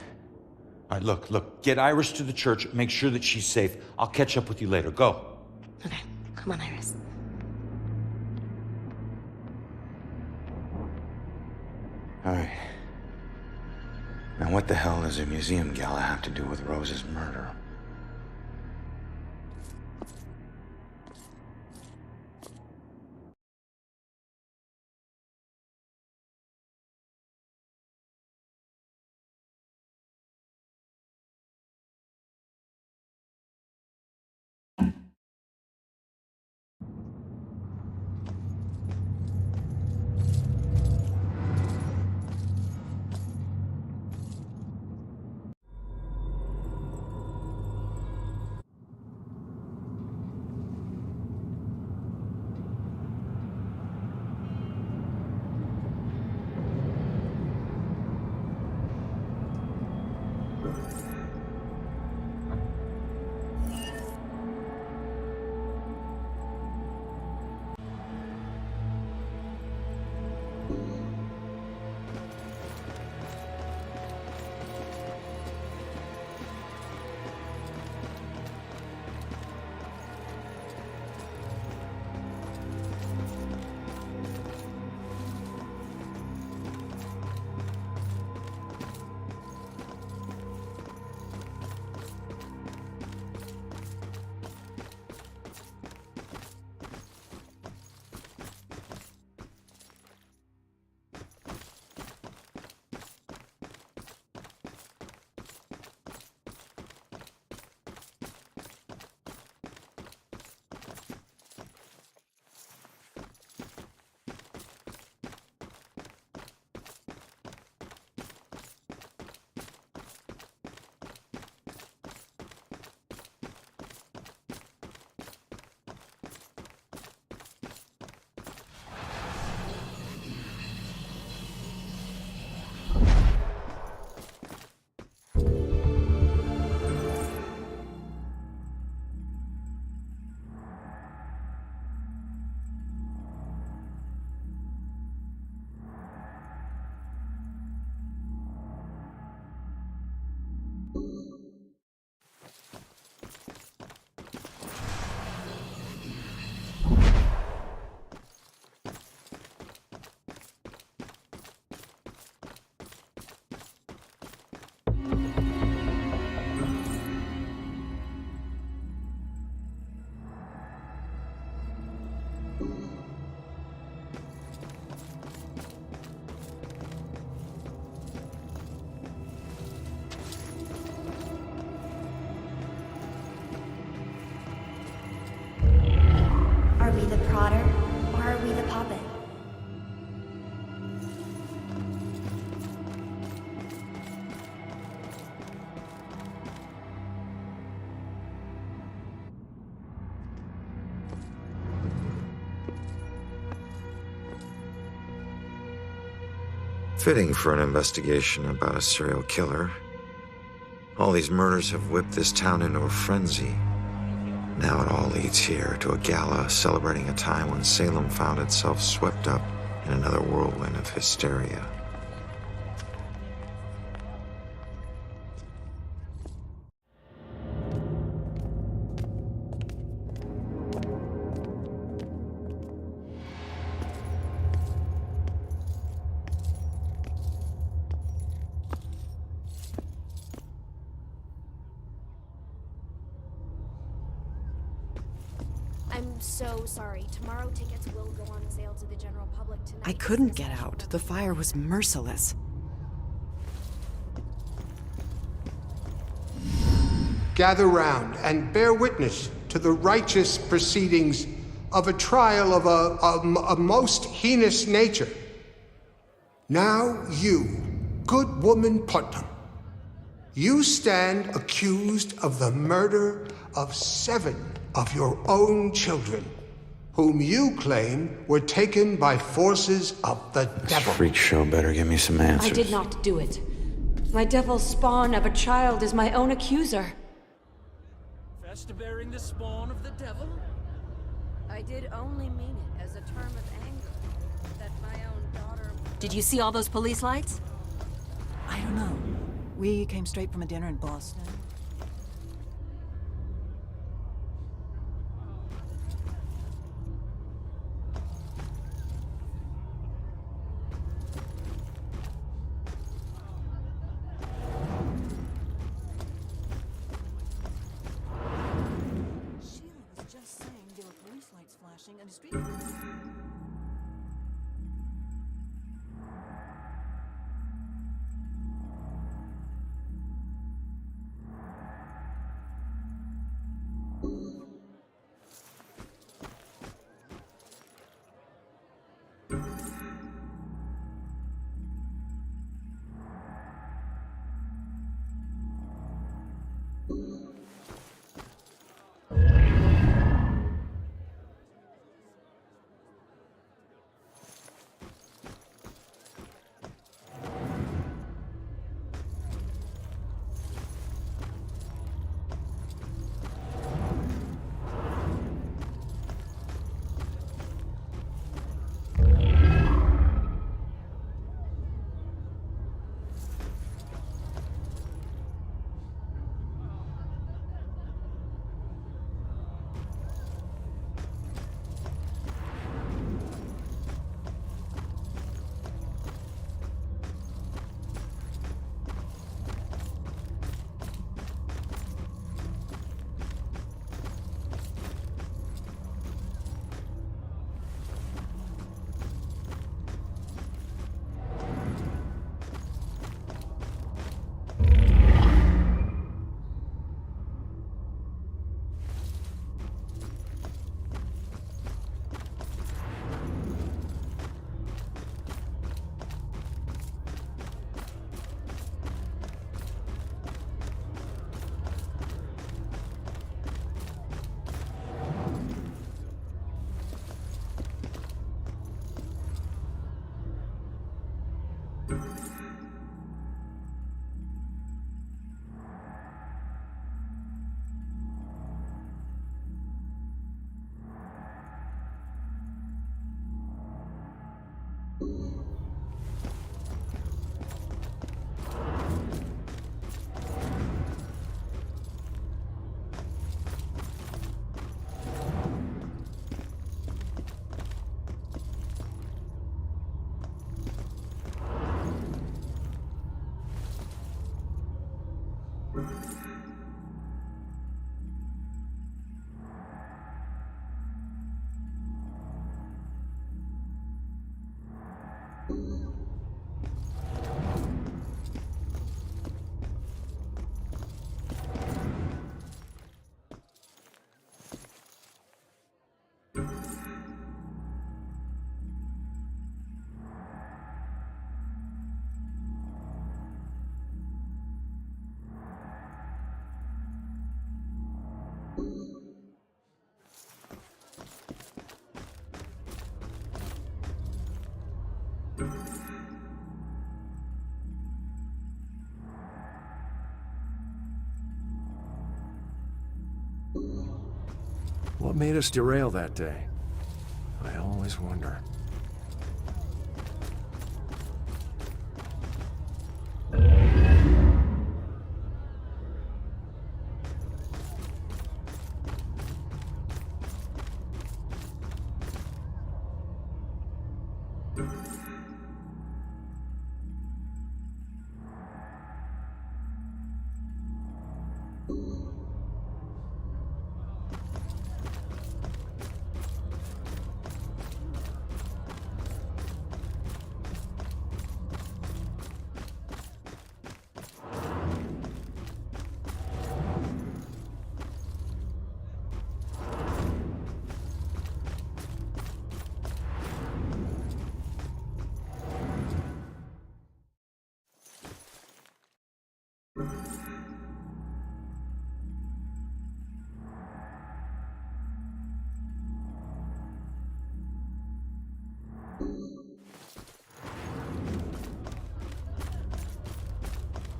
All right, look. Get Iris to the church. Make sure that she's safe. I'll catch up with you later. Go. Okay, come on, Iris. All right. Now what the hell does a museum gala have to do with Rose's murder? Fitting for an investigation about a serial killer. All these murders have whipped this town into a frenzy. Now it all leads here to a gala celebrating a time when Salem found itself swept up in another whirlwind of hysteria. I'm so sorry. Tomorrow tickets will go on sale to the general public tonight. I couldn't get out. The fire was merciless. Gather round and bear witness to the righteous proceedings of a trial of a most heinous nature. Now you, good woman Putnam, you stand accused of the murder of 7 of your own children, whom you claim were taken by forces of the devil. Freak show better give me some answers. I did not do it. My devil spawn of a child is my own accuser. Fast bearing the spawn of the devil? I did only mean it as a term of anger, that my own daughter... Did you see all those police lights? I don't know. We came straight from a dinner in Boston. And street. What made us derail that day? I always wonder.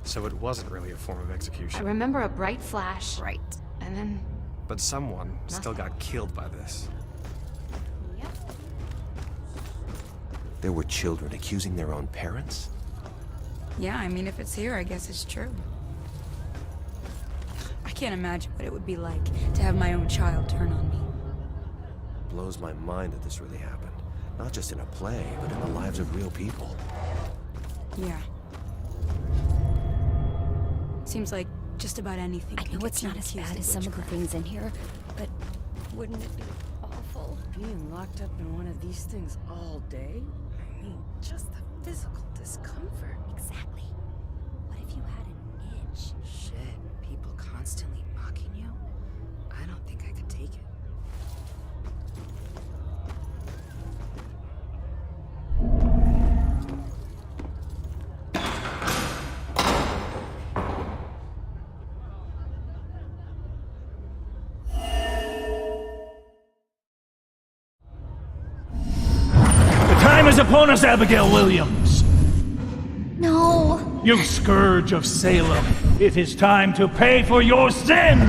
So it wasn't really a form of execution. I remember a bright flash. Right. And then... But someone still got killed by this. Yep. There were children accusing their own parents? Yeah, I mean, if it's here, I guess it's true. I can't imagine what it would be like to have my own child turn on me. Blows my mind that this really happened. Not just in a play, but in the lives of real people. Yeah. Seems like just about anything. I know it's not as bad as some of the things in here, but wouldn't it be awful? Being locked up in one of these things all day? I mean, just the physical discomfort. Exactly. What if you had an itch? Shit, people constantly mocking you? I don't think I could take it. Time is upon us, Abigail Williams. No. You scourge of Salem. It is time to pay for your sin.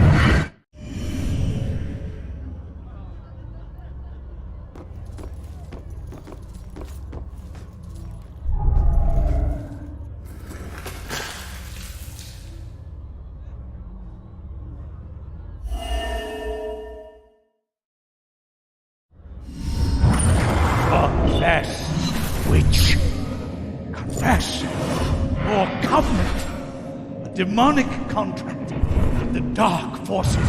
Confess, witch. Confess your covenant. A demonic contract with the dark forces.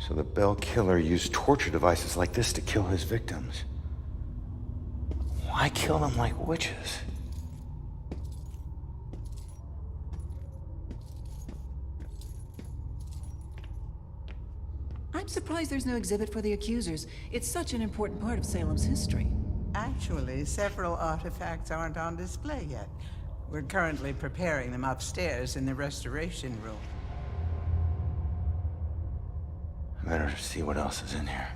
So the Bell killer used torture devices like this to kill his victims. Why kill them like witches? I'm surprised there's no exhibit for the accusers. It's such an important part of Salem's history. Actually, several artifacts aren't on display yet. We're currently preparing them upstairs in the restoration room. I better see what else is in here.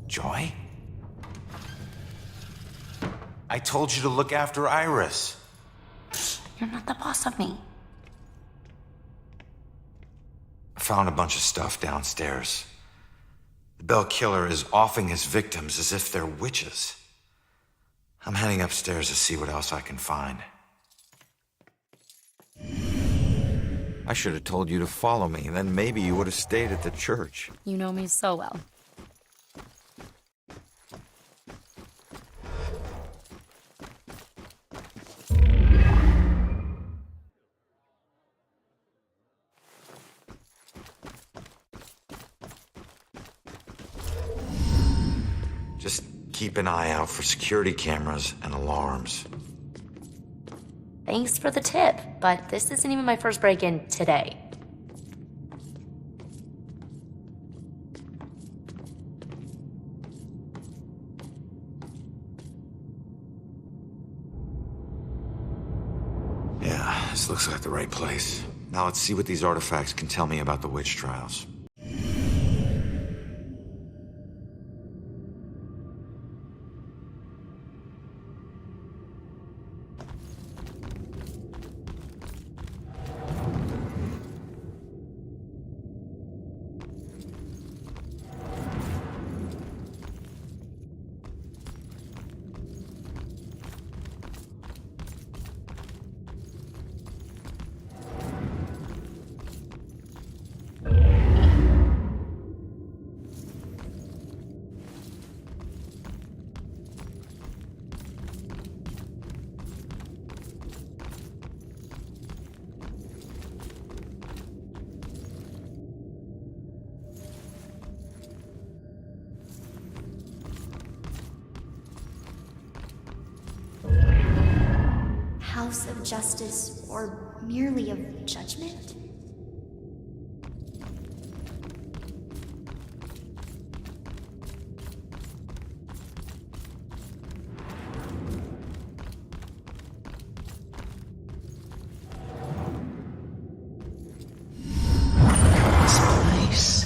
Joy? I told you to look after Iris. You're not the boss of me. I found a bunch of stuff downstairs. The Bell killer is offing his victims as if they're witches. I'm heading upstairs to see what else I can find. I should have told you to follow me, then maybe you would have stayed at the church. You know me so well. Just keep an eye out for security cameras and alarms. Thanks for the tip, but this isn't even my first break-in today. Yeah, this looks like the right place. Now let's see what these artifacts can tell me about the witch trials. House of justice, or merely of judgment? This place,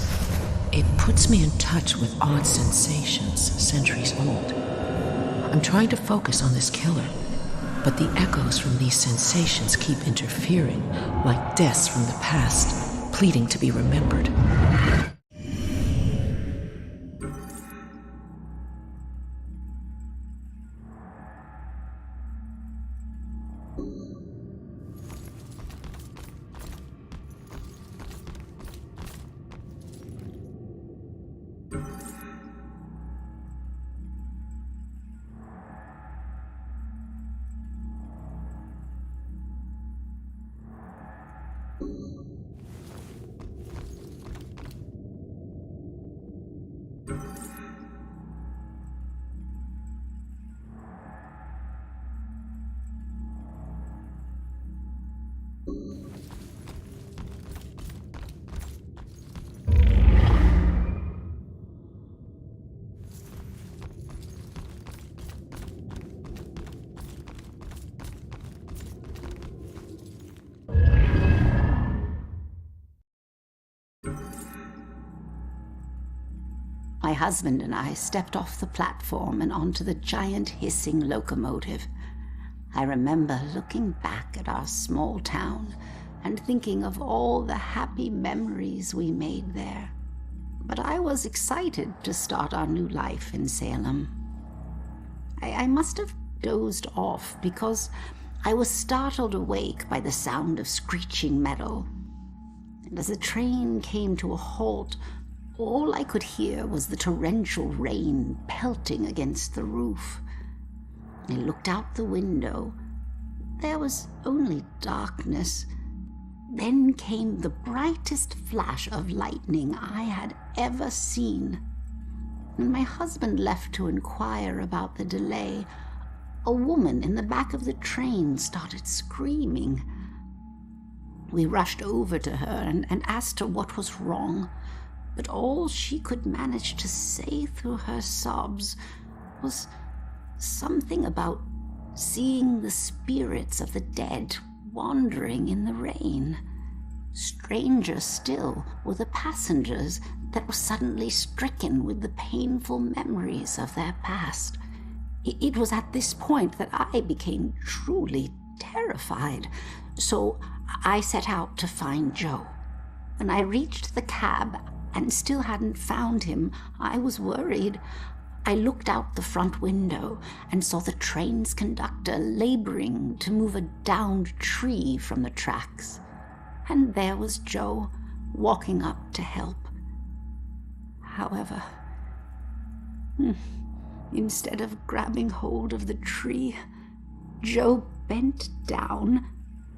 it puts me in touch with odd sensations, centuries old. I'm trying to focus on this killer, but the echoes from these sensations keep interfering, like deaths from the past, pleading to be remembered. My husband and I stepped off the platform and onto the giant hissing locomotive. I remember looking back at our small town and thinking of all the happy memories we made there. But I was excited to start our new life in Salem. I must have dozed off because I was startled awake by the sound of screeching metal. And as the train came to a halt, all I could hear was the torrential rain pelting against the roof. I looked out the window. There was only darkness. Then came the brightest flash of lightning I had ever seen. When my husband left to inquire about the delay, a woman in the back of the train started screaming. We rushed over to her and asked her what was wrong. But all she could manage to say through her sobs was something about seeing the spirits of the dead wandering in the rain. Stranger still were the passengers that were suddenly stricken with the painful memories of their past. It was at this point that I became truly terrified, so I set out to find Joe. When I reached the cab and still hadn't found him, I was worried. I looked out the front window and saw the train's conductor laboring to move a downed tree from the tracks. And there was Joe, walking up to help. However, instead of grabbing hold of the tree, Joe bent down,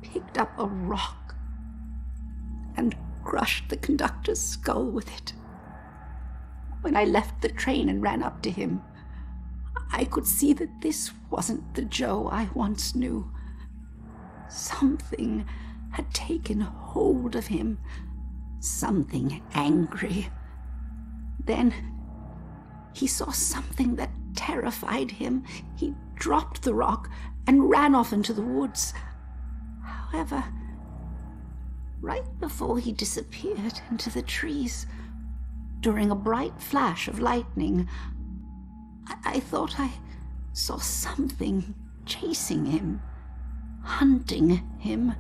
picked up a rock, and crushed the conductor's skull with it. When I left the train and ran up to him, I could see that this wasn't the Joe I once knew. Something had taken hold of him. Something angry. Then he saw something that terrified him. He dropped the rock and ran off into the woods. However, right before he disappeared into the trees, during a bright flash of lightning, I thought I saw something chasing him, hunting him.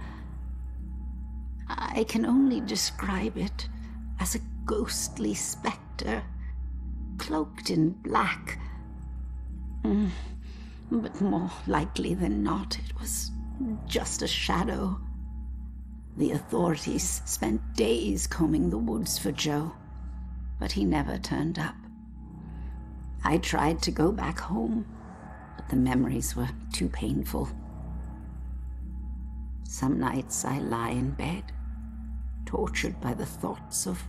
I can only describe it as a ghostly specter, cloaked in black. But more likely than not, it was just a shadow. The authorities spent days combing the woods for Joe, but he never turned up. I tried to go back home, but the memories were too painful. Some nights I lie in bed, tortured by the thoughts of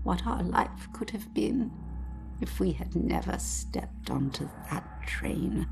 what our life could have been if we had never stepped onto that train.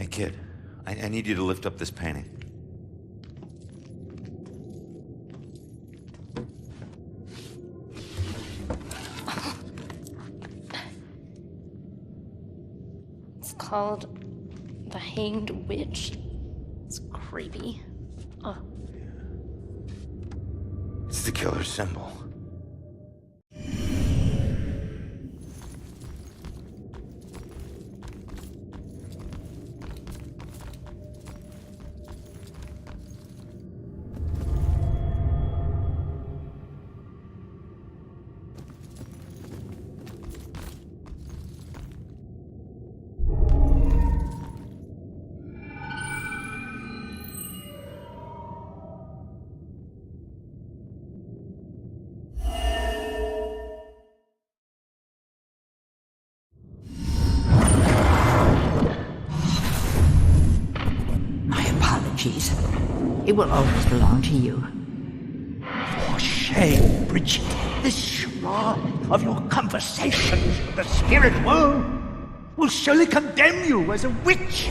Kid, I need you to lift up this painting. It's called The Hanged Witch. It's creepy. Oh. It's the killer's symbol. It will always belong to you. For shame, Bridget. This charade of your conversations with the spirit world will surely condemn you as a witch.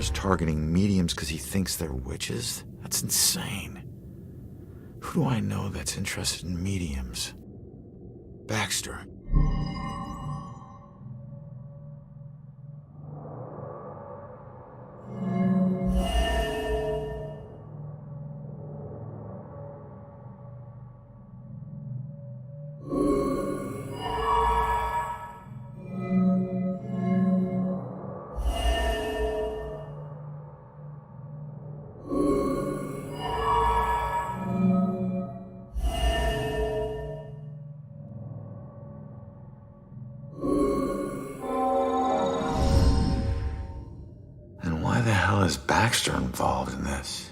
is targeting mediums because he thinks they're witches? That's insane. Who do I know that's interested in mediums? Baxter. Why the hell is Baxter involved in this?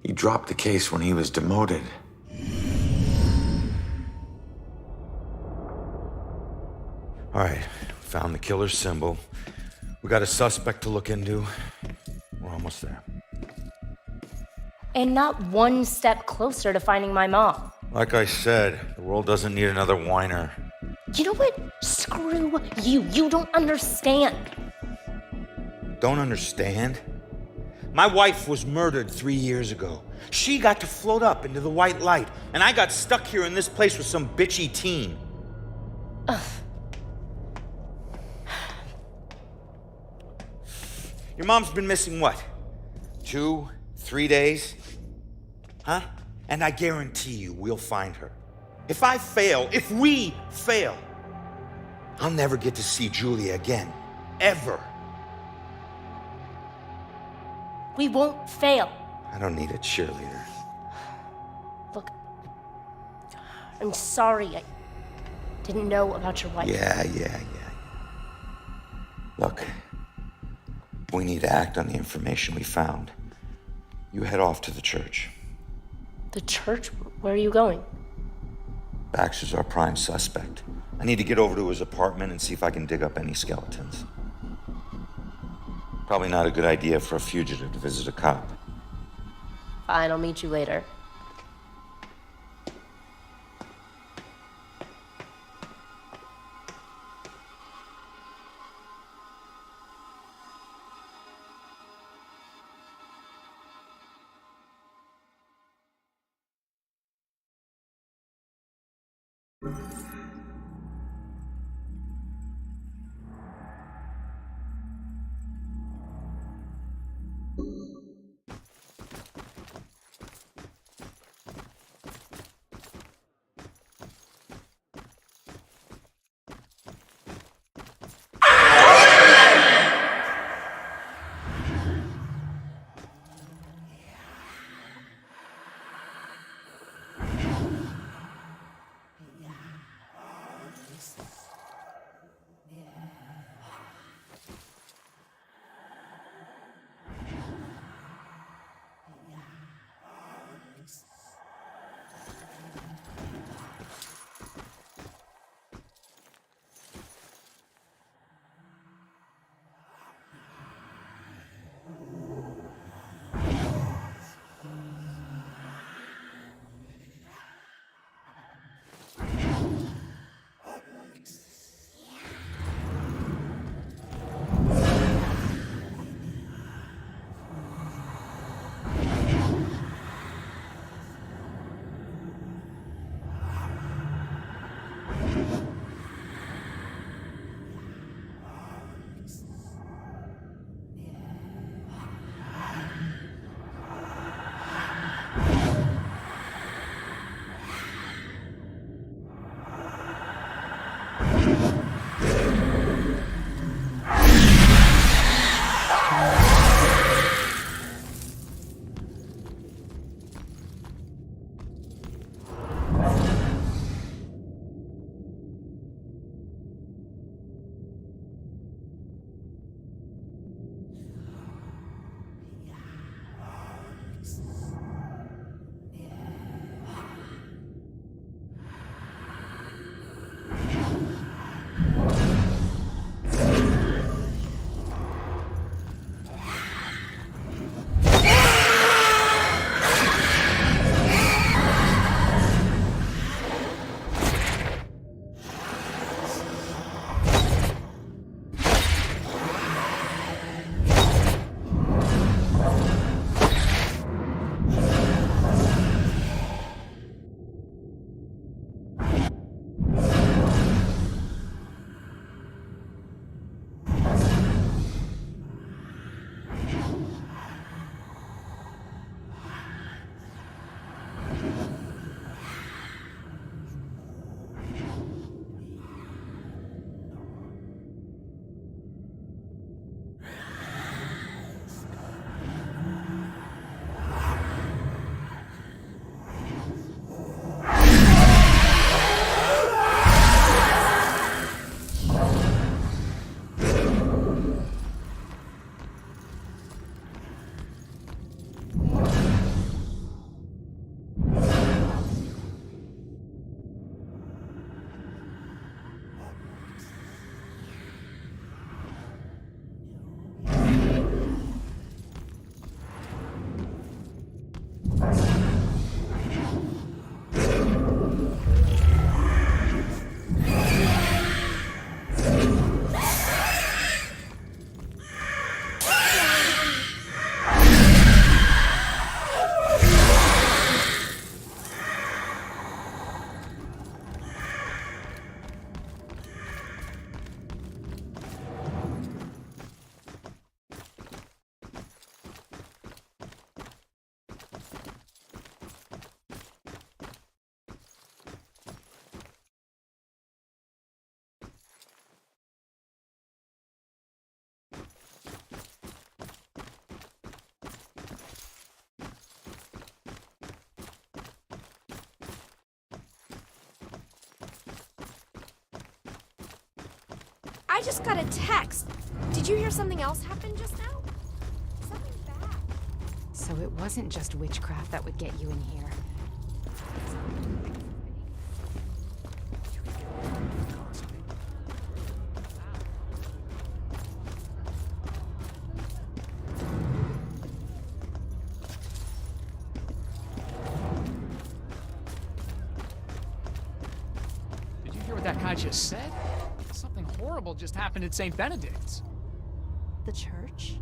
He dropped the case when he was demoted. All right, found the killer's symbol. We got a suspect to look into. We're almost there. And not one step closer to finding my mom. Like I said, the world doesn't need another whiner. You know what? Screw you. You don't understand. Don't understand? My wife was murdered 3 years ago. She got to float up into the white light, and I got stuck here in this place with some bitchy teen. Ugh. Your mom's been missing what? 2, 3 days? Huh? And I guarantee you we'll find her. If we fail, I'll never get to see Julia again. Ever. We won't fail. I don't need a cheerleader. Look, I'm sorry. I didn't know about your wife. Yeah. Look, we need to act on the information we found. You head off to the church. The church? Where are you going? Baxter's our prime suspect. I need to get over to his apartment and see if I can dig up any skeletons. Probably not a good idea for a fugitive to visit a cop. Fine, I'll meet you later. I just got a text. Did you hear something else happen just now? Something bad. So it wasn't just witchcraft that would get you in here. Did you hear what that guy just said? Something horrible just happened at St. Benedict's. The church?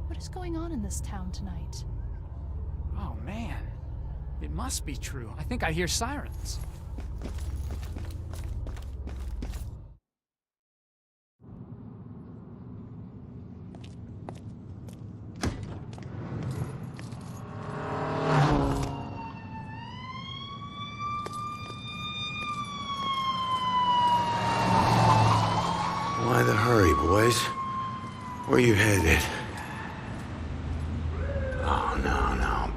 What is going on in this town tonight? Oh, man. It must be true. I think I hear sirens. Why the hurry, boys? Where you headed? Oh, no, no.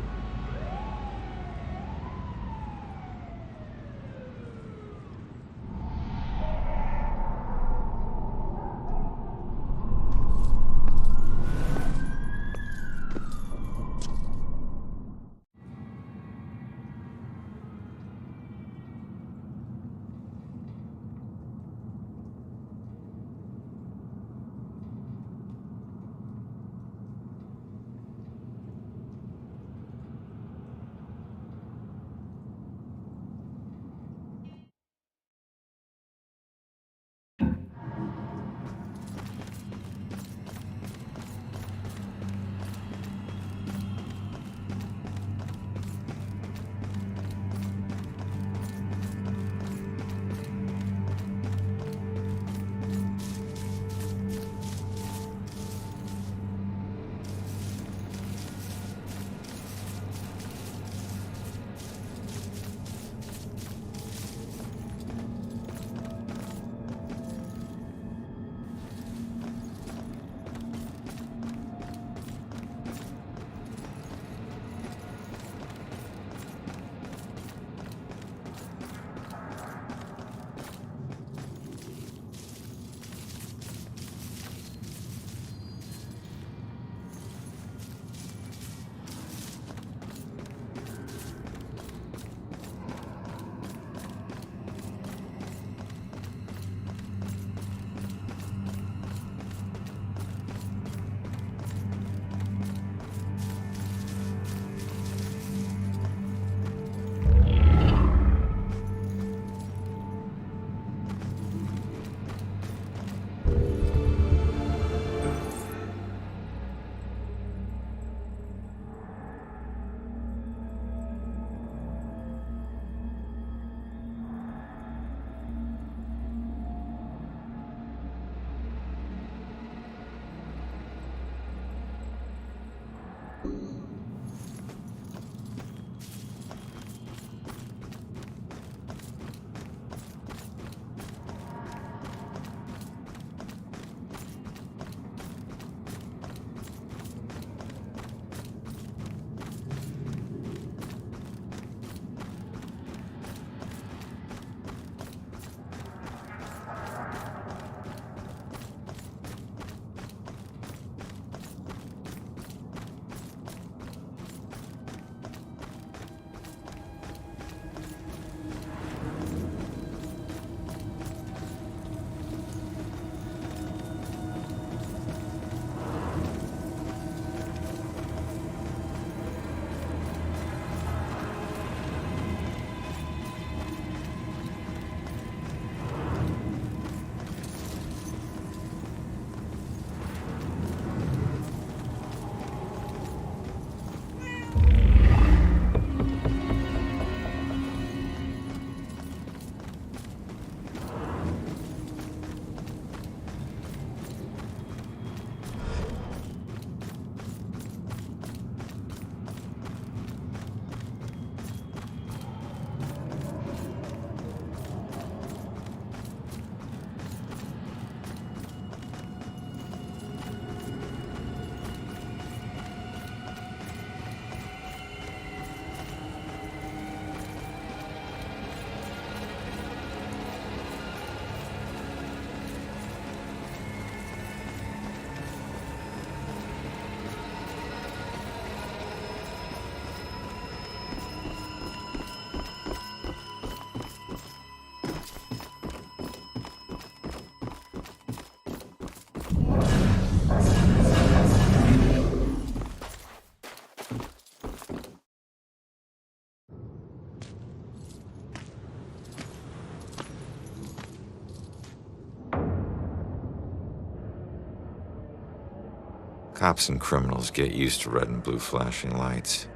Cops and criminals get used to red and blue flashing lights.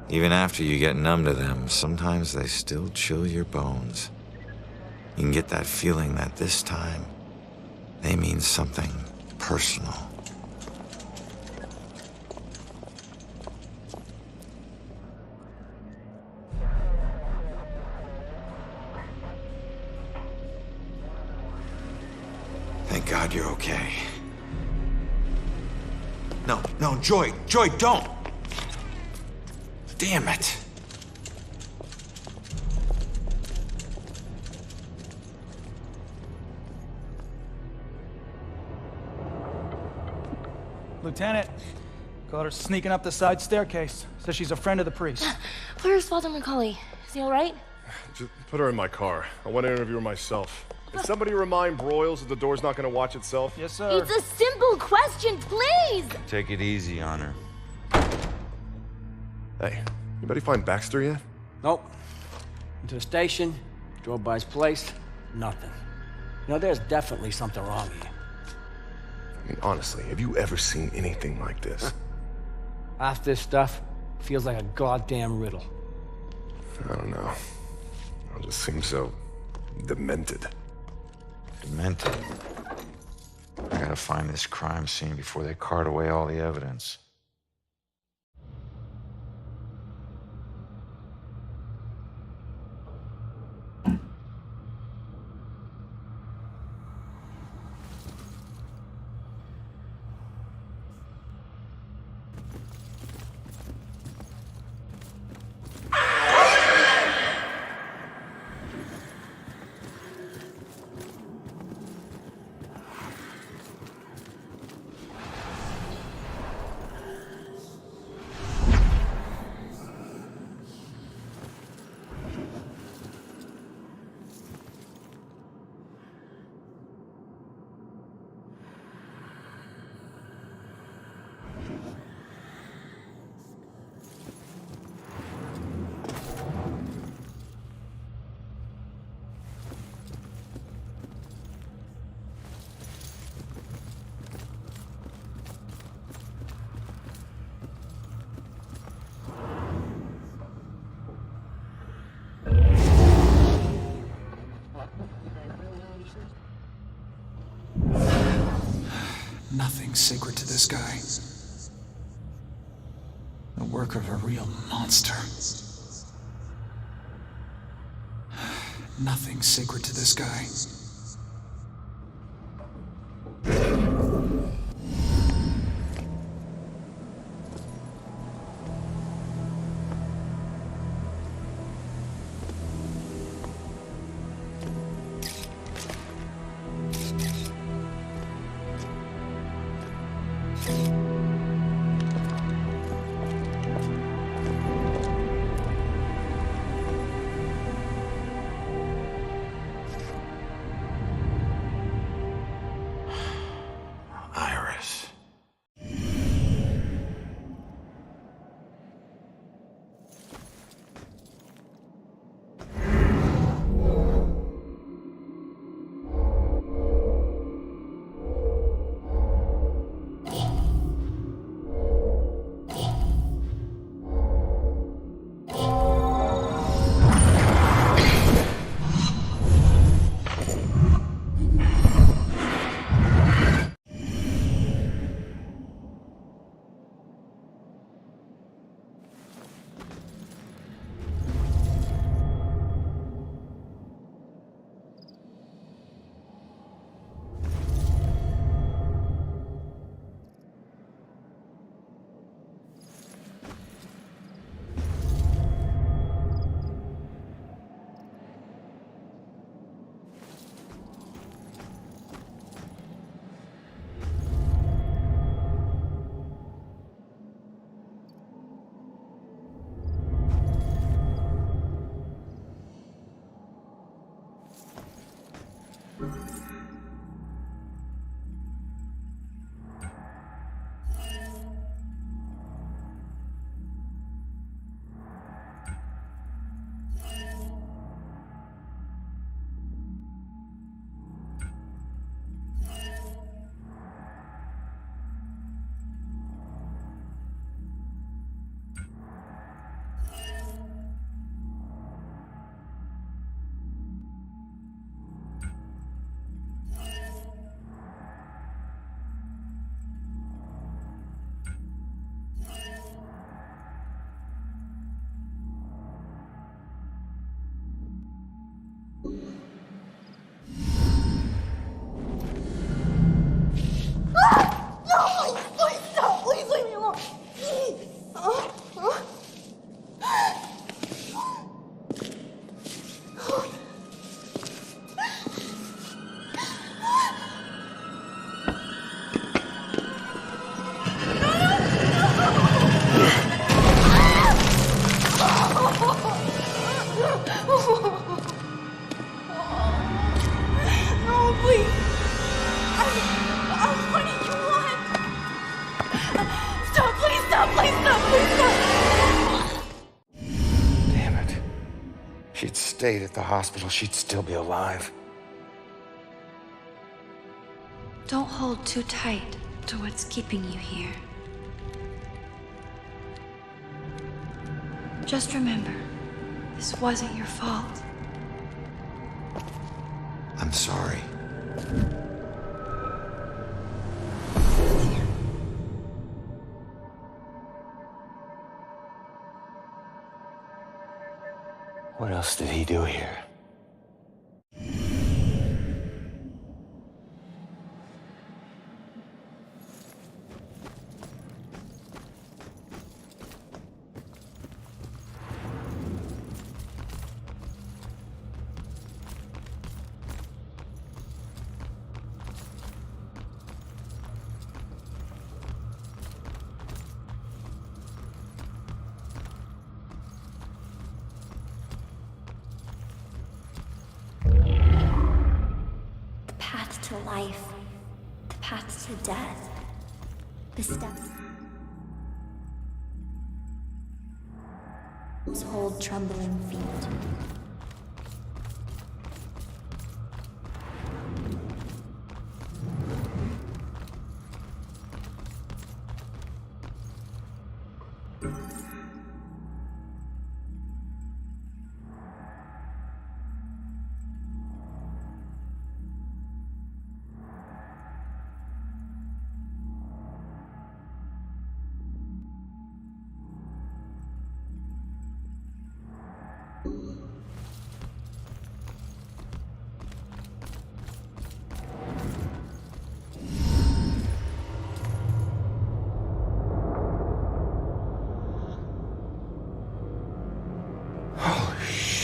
Even after you get numb to them, sometimes they still chill your bones. You can get that feeling that this time, they mean something personal. Thank God you're okay. No, Joy, don't! Damn it! Lieutenant, caught her sneaking up the side staircase. Says she's a friend of the priest. Where's Father Macaulay? Is he all right? Just put her in my car. I want to interview her myself. Can somebody remind Broyles that the door's not going to watch itself? Yes, sir. It's a simple question, please! Take it easy on her. Hey, anybody find Baxter yet? Nope. Went to the station, drove by his place, nothing. You know, there's definitely something wrong here. I mean, honestly, have you ever seen anything like this? Half this stuff feels like a goddamn riddle. I don't know. It just seems so demented. Demented? I gotta find this crime scene before they cart away all the evidence. Nothing sacred to this guy. The work of a real monster. Nothing sacred to this guy. Iris. No, please stop. Please leave me alone. No, please. What do you want? Stop, please stop, please stop, please stop. Damn it. If she'd stayed at the hospital, she'd still be alive. Don't hold too tight to what's keeping you here. Just remember, this wasn't your fault. I'm sorry. What else did he do here? To life, the path to death, the steps. Hold trembling feet.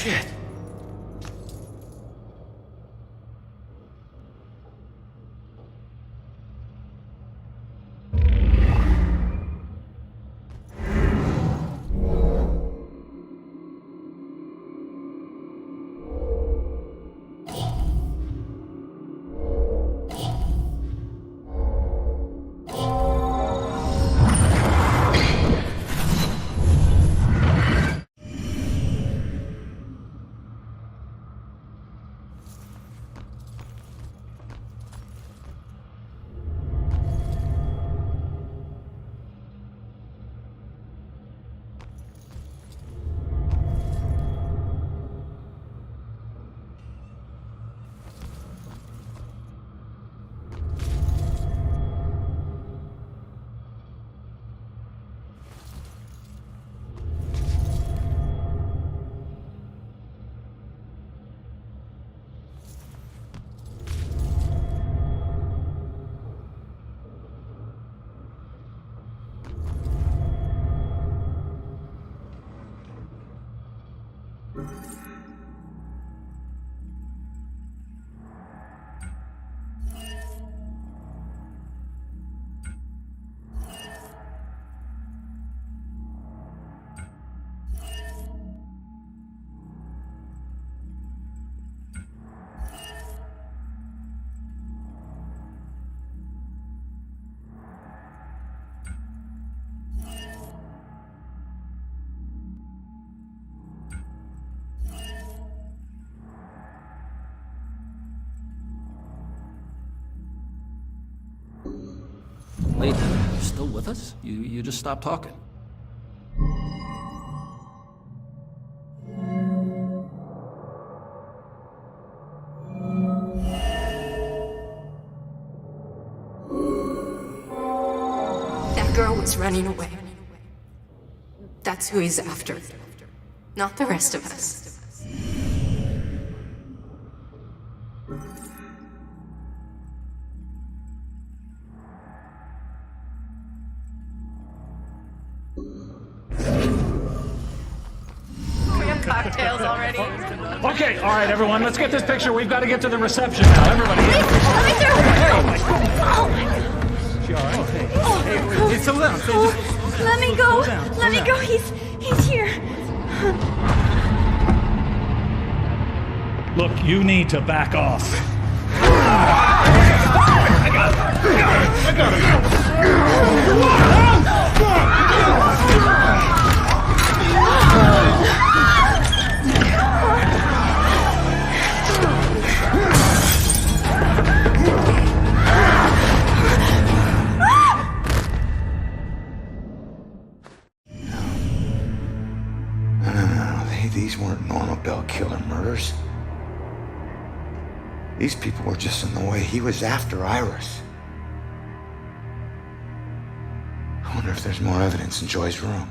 Shit. Wait, you're still with us? You just stopped talking. That girl was running away. That's who he's after. Not the rest of us. We have cocktails already. Okay, all right, everyone, let's get this picture. We've got to get to the reception now. Everybody. Let me through! Oh my God. She all right? Hey, it's a limp. Let me go. Let me go. He's here. Look, you need to back off. These weren't normal bell killer murders. These people were just in the way. He was after Iris. I wonder if there's more evidence in Joy's room.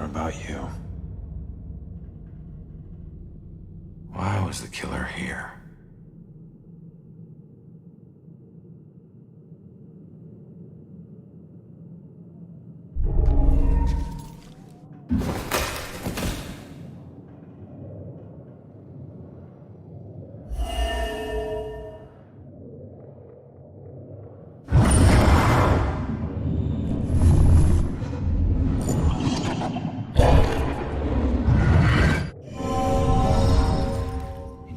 About you. Why was the killer here?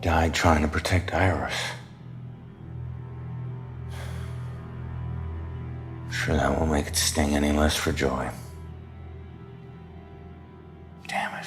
Died trying to protect Iris. I'm sure that won't make it sting any less for Joy. Damn it.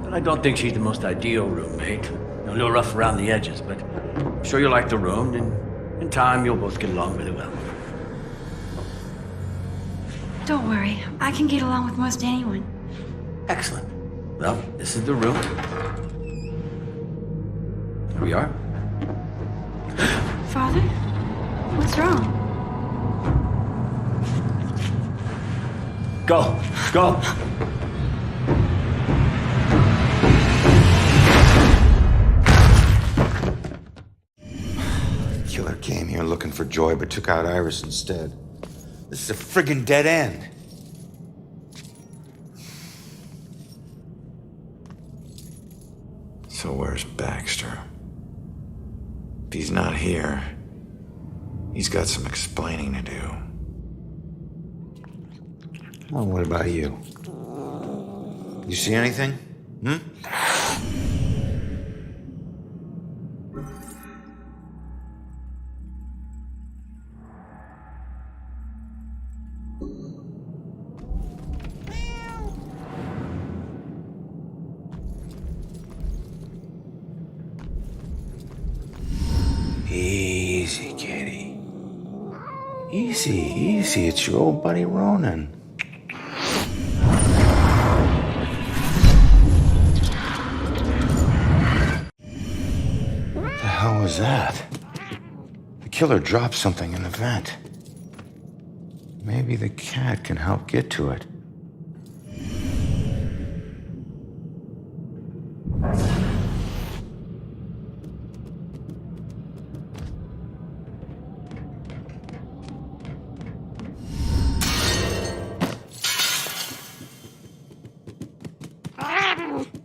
I don't think she's the most ideal roommate. A little rough around the edges, but I'm sure you'll like the room, and in time you'll both get along really well. Don't worry, I can get along with most anyone. Excellent. Well, this is the room. Here we are. Father? What's wrong? Go! Go! looking for Joy, but took out Iris instead. This is a friggin' dead end. So where's Baxter? If he's not here, he's got some explaining to do. Oh, what about you? You see anything? Hmm? Easy, kitty. Easy, easy. It's your old buddy Ronan. What the hell was that? The killer dropped something in the vent. Maybe the cat can help get to it.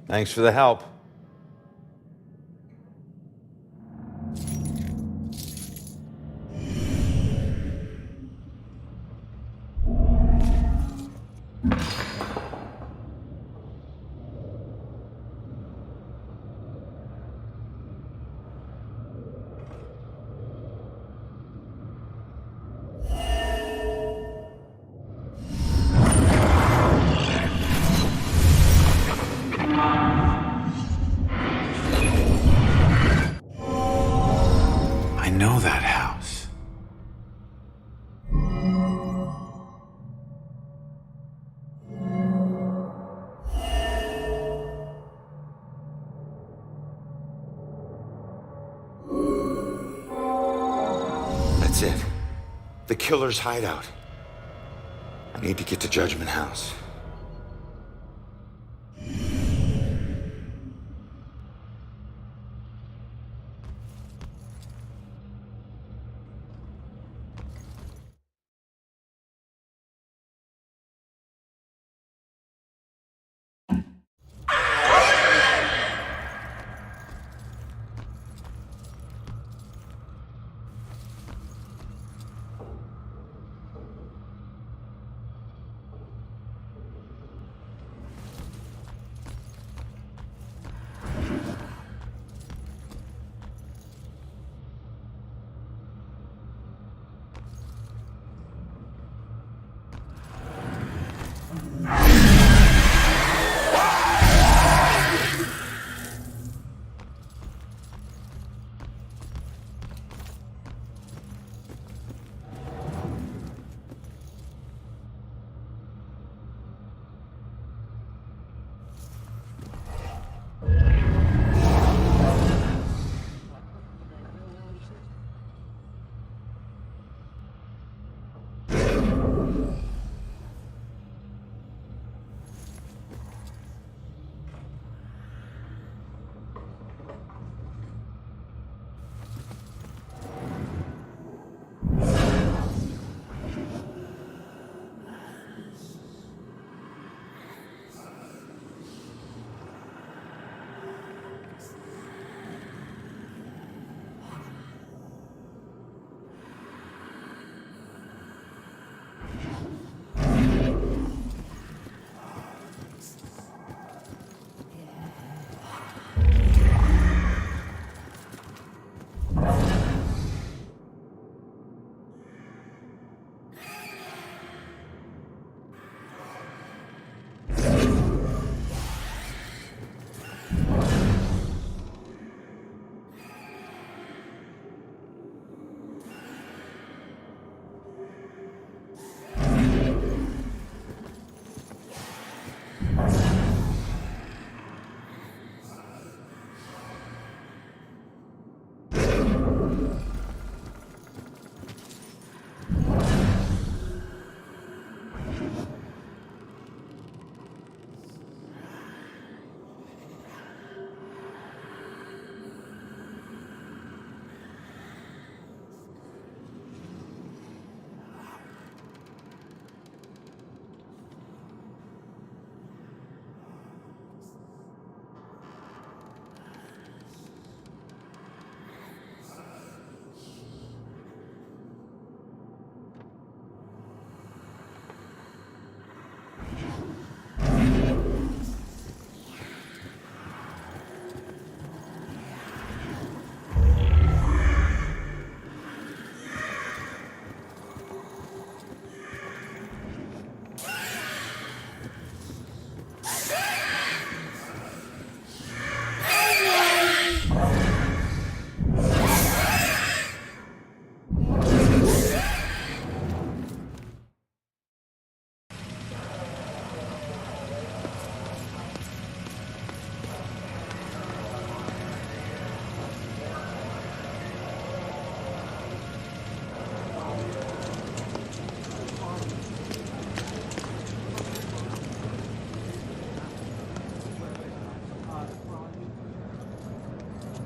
Thanks for the help. I know that house. That's it. The killer's hideout. I need to get to Judgment House.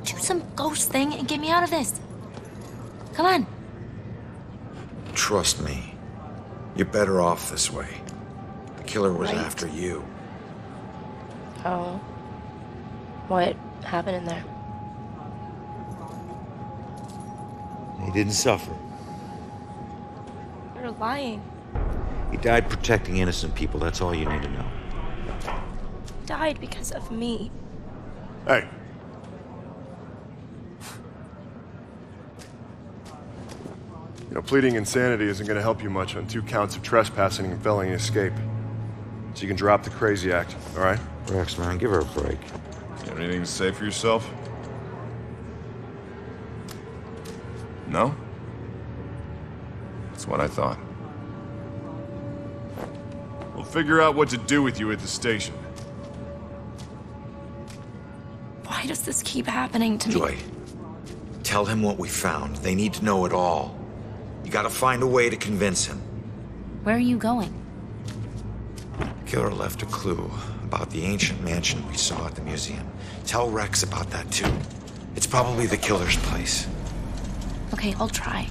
Do some ghost thing and get me out of this. Come on. Trust me. You're better off this way. The killer was Right. after you. Oh. What happened in there? He didn't suffer. You're lying. He died protecting innocent people. That's all you need to know. He died because of me. Hey. You know, pleading insanity isn't going to help you much on 2 counts of trespassing and felony escape. So you can drop the crazy act, all right? Rex, man, give her a break. You have anything to say for yourself? No? That's what I thought. We'll figure out what to do with you at the station. Why does this keep happening to me? Joy, tell him what we found. They need to know it all. You gotta find a way to convince him. Where are you going? Killer left a clue about the ancient mansion we saw at the museum. Tell Rex about that too. It's probably the killer's place. Okay, I'll try.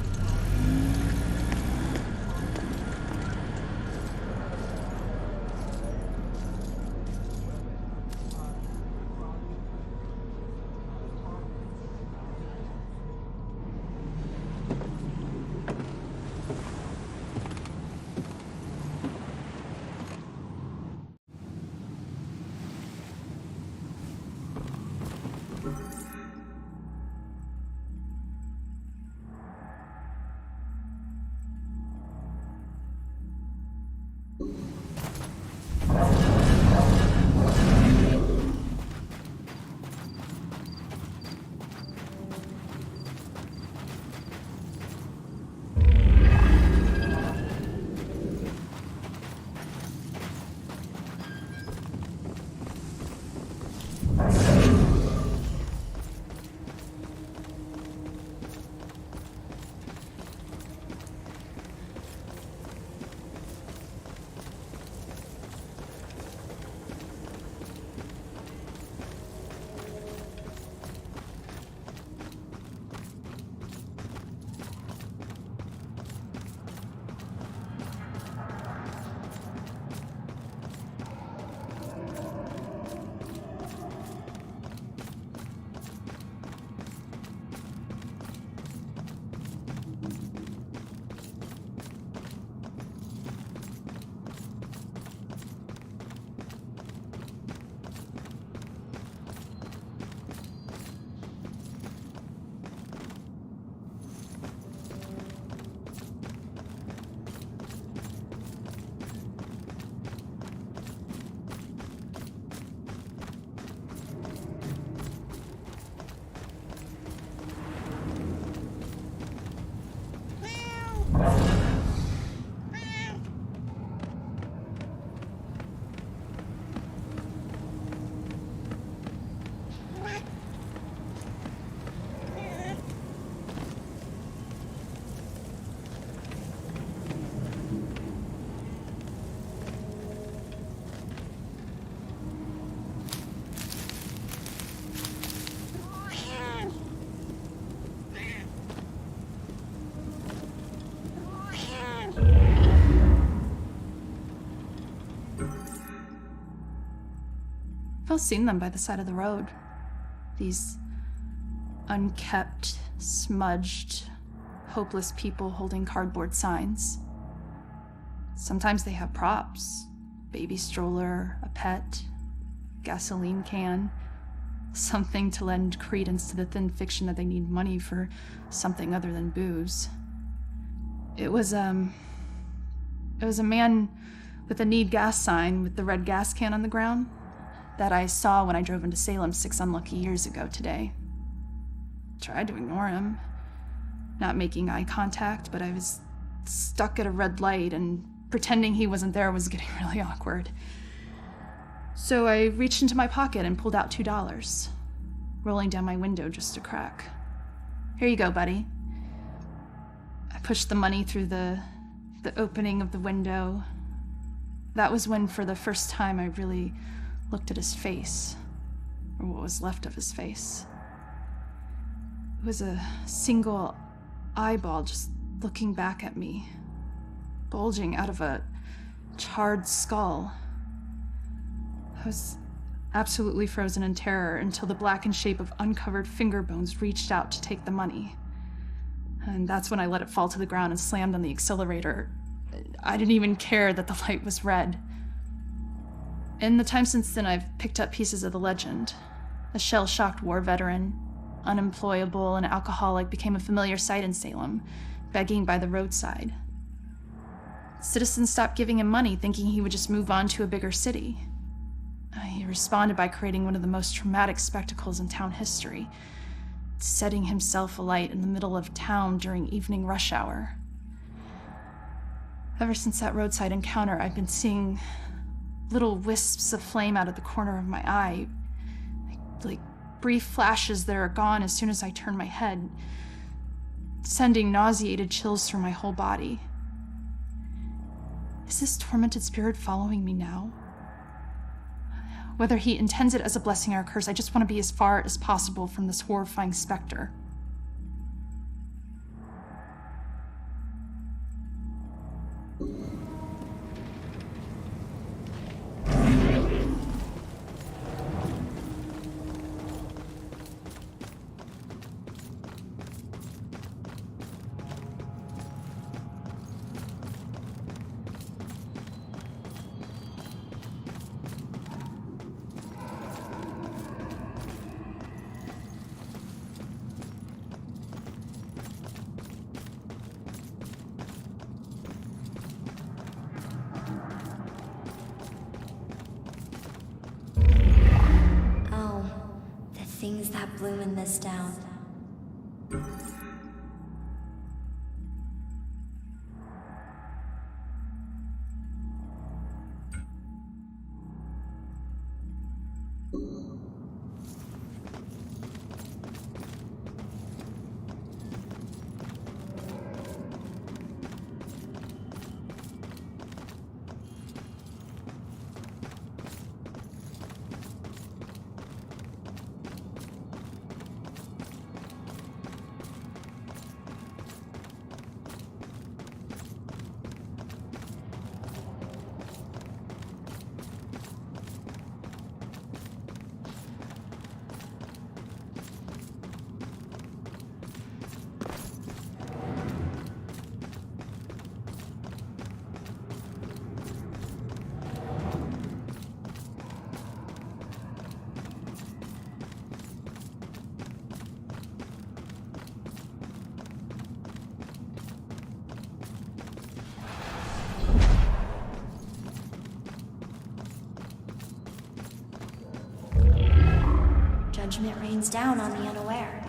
I've seen them by the side of the road. These unkept, smudged, hopeless people holding cardboard signs. Sometimes they have props. Baby stroller, a pet, gasoline can. Something to lend credence to the thin fiction that they need money for something other than booze. It was a man with a need gas sign with the red gas can on the ground that I saw when I drove into Salem 6 unlucky years ago today. Tried to ignore him, not making eye contact, but I was stuck at a red light and pretending he wasn't there was getting really awkward. So I reached into my pocket and pulled out $2, rolling down my window just a crack. Here you go, buddy. I pushed the money through the opening of the window. That was when, for the first time, I really looked at his face, or what was left of his face. It was a single eyeball just looking back at me, bulging out of a charred skull. I was absolutely frozen in terror until the blackened shape of uncovered finger bones reached out to take the money. And that's when I let it fall to the ground and slammed on the accelerator. I didn't even care that the light was red. In the time since then, I've picked up pieces of the legend. A shell-shocked war veteran, unemployable and alcoholic, became a familiar sight in Salem, begging by the roadside. Citizens stopped giving him money, thinking he would just move on to a bigger city. He responded by creating one of the most traumatic spectacles in town history, setting himself alight in the middle of town during evening rush hour. Ever since that roadside encounter, I've been seeing little wisps of flame out of the corner of my eye, like brief flashes that are gone as soon as I turn my head, sending nauseated chills through my whole body. Is this tormented spirit following me now? Whether he intends it as a blessing or a curse, I just want to be as far as possible from this horrifying specter. Things that bloom in this town. Judgment rains down on the unaware.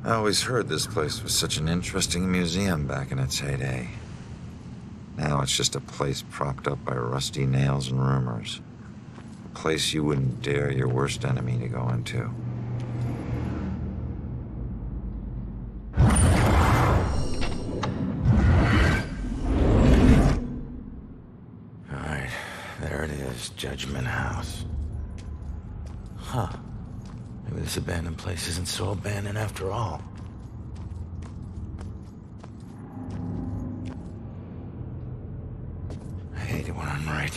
I always heard this place was such an interesting museum back in its heyday. Now it's just a place propped up by rusty nails and rumors. A place you wouldn't dare your worst enemy to go into. Alright, there it is, Judgment House. Huh. Maybe this abandoned place isn't so abandoned after all. I'm right.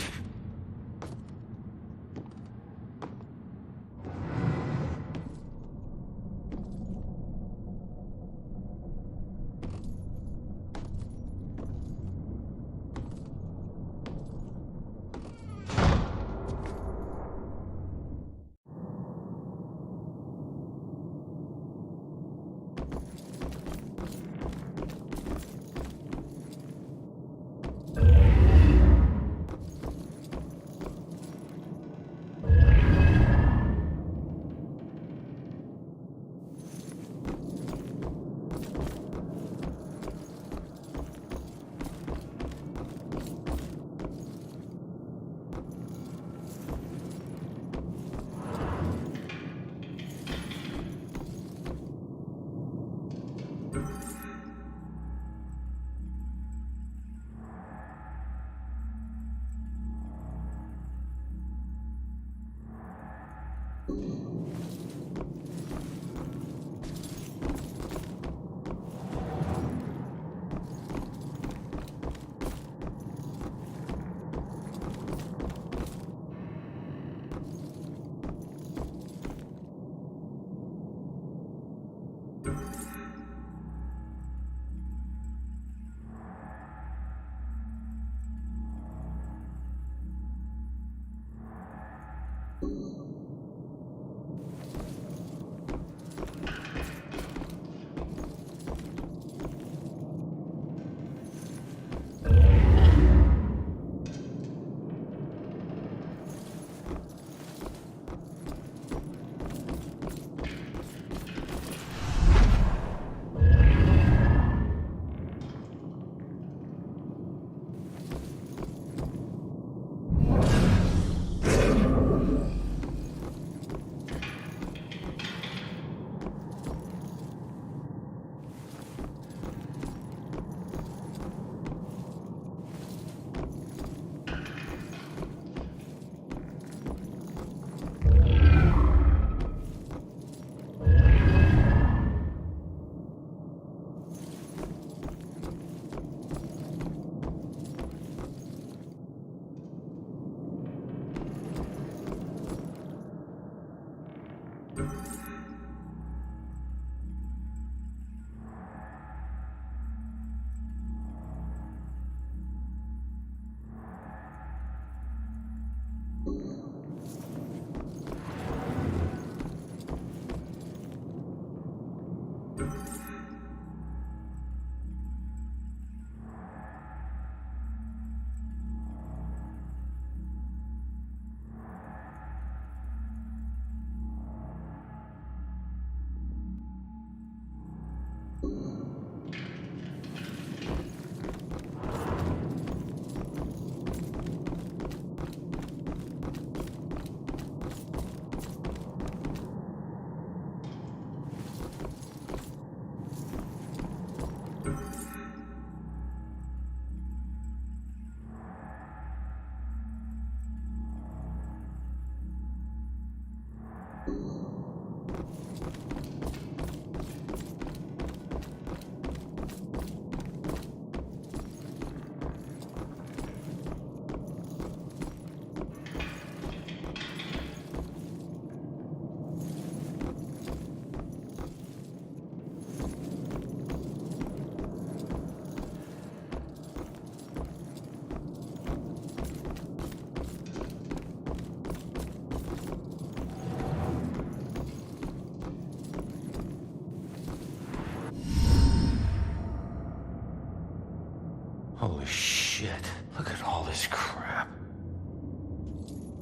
Holy shit. Look at all this crap.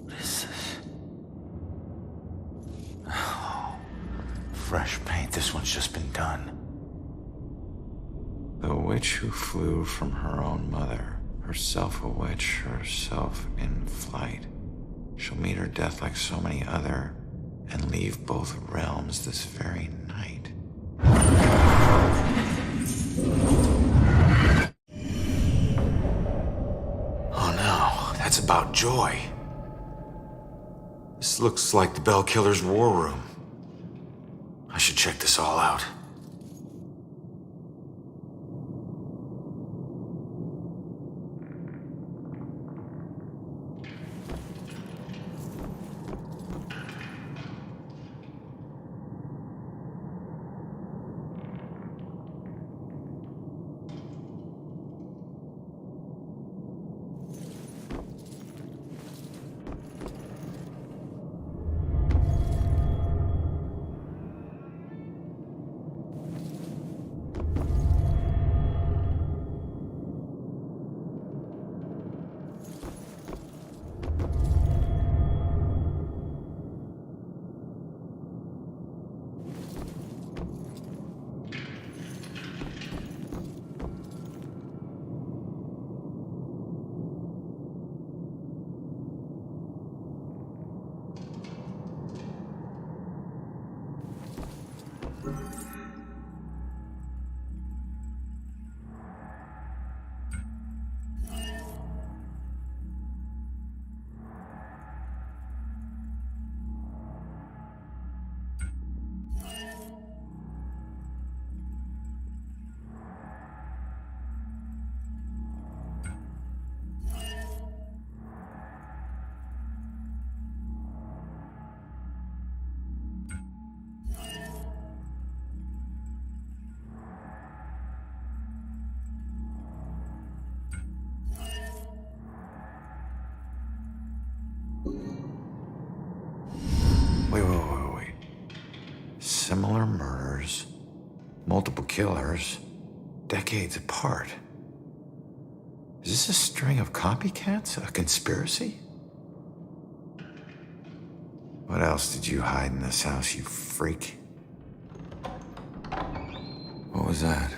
What is this? Oh, fresh paint. This one's just been done. The witch who flew from her own mother, herself a witch, herself in flight. She'll meet her death like so many other, and leave both realms this very night. Oh no, that's about Joy. This looks like the Bell Killer's war room. I should check this all out. Wait. Similar murders, multiple killers, decades apart. Is this a string of copycats? A conspiracy? What else did you hide in this house, you freak? What was that?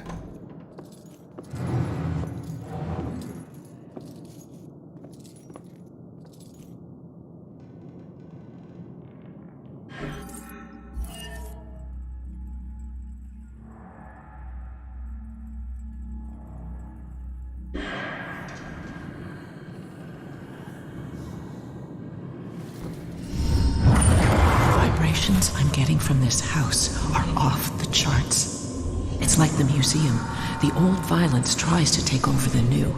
I'm getting from this house are off the charts. It's like the museum. The old violence tries to take over the new.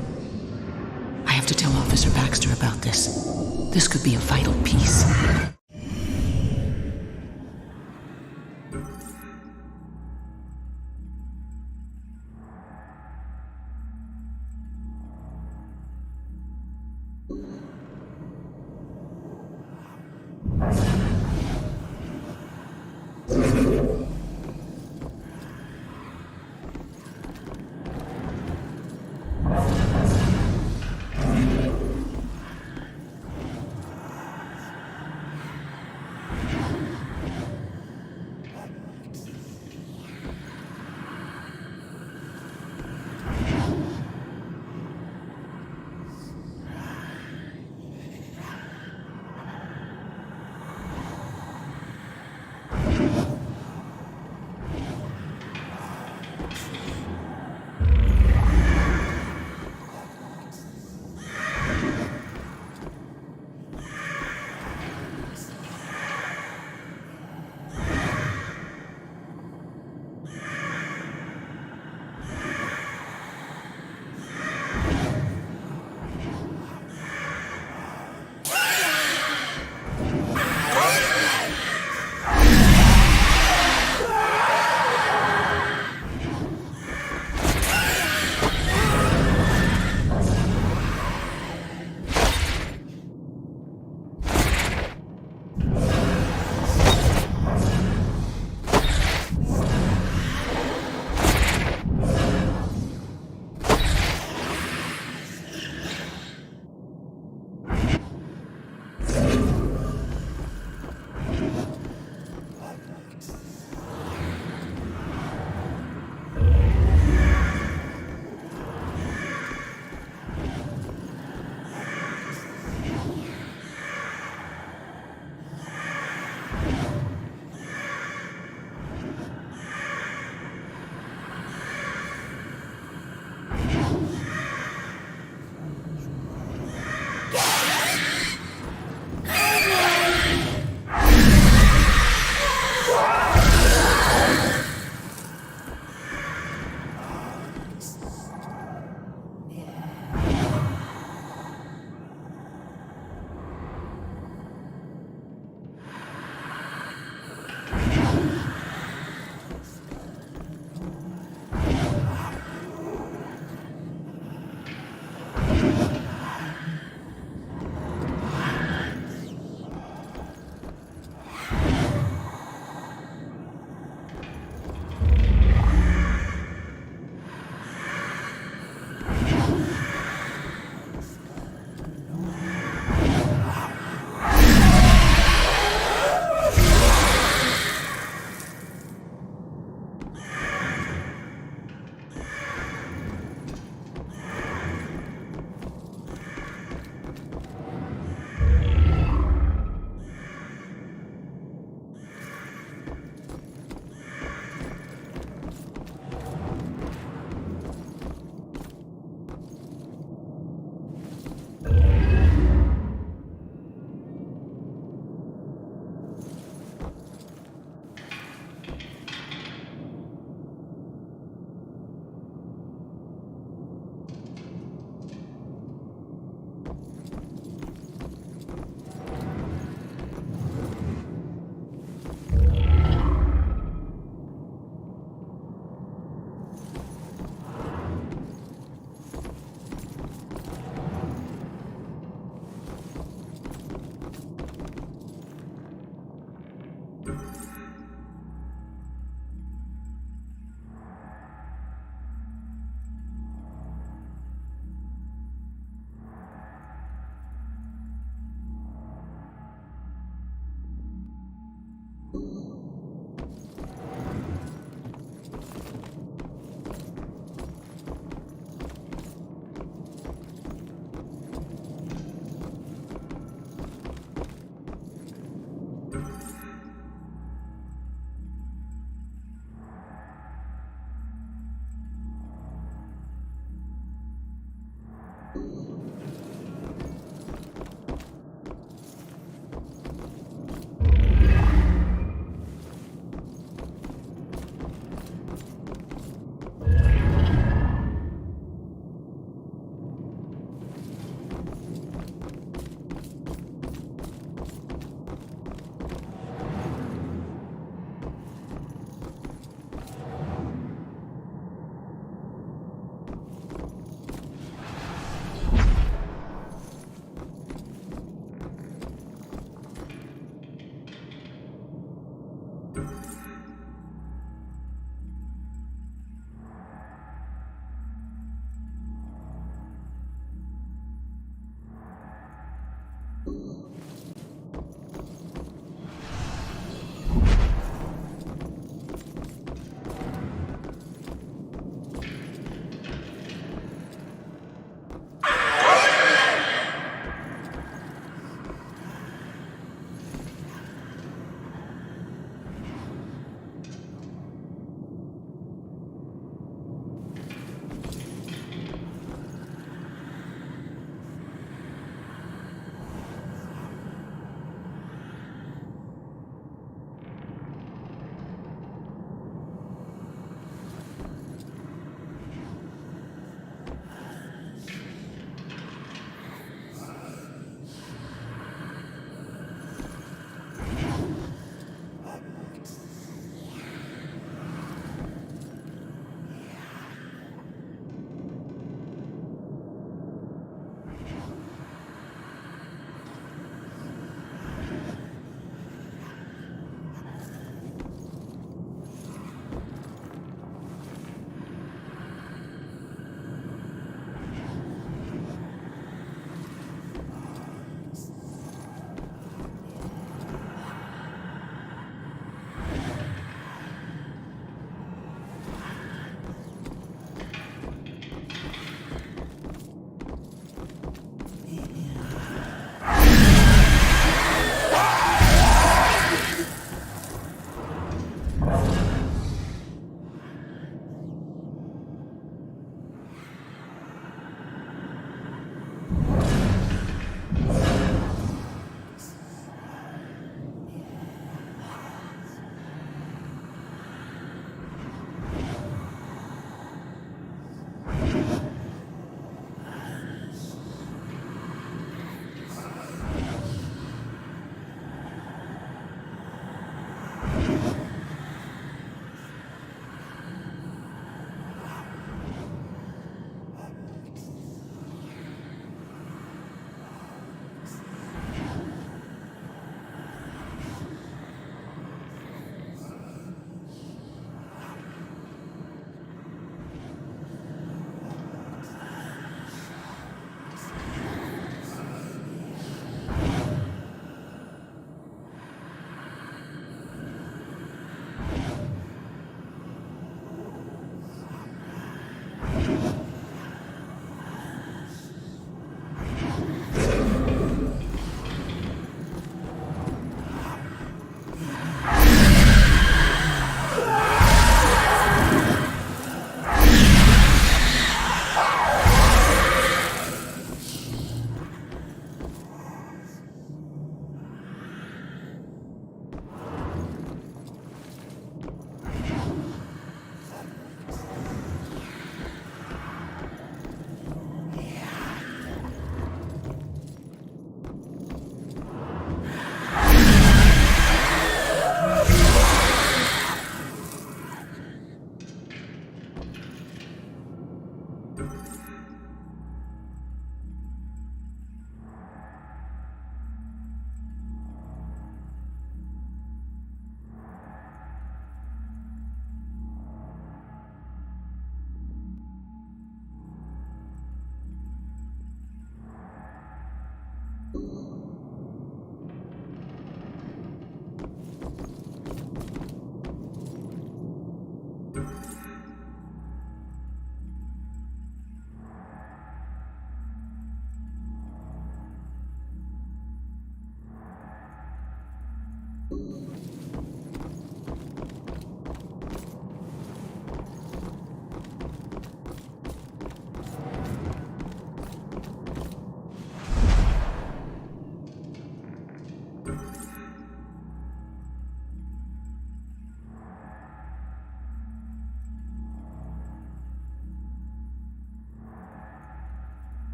I have to tell Officer Baxter about this. This could be a vital piece.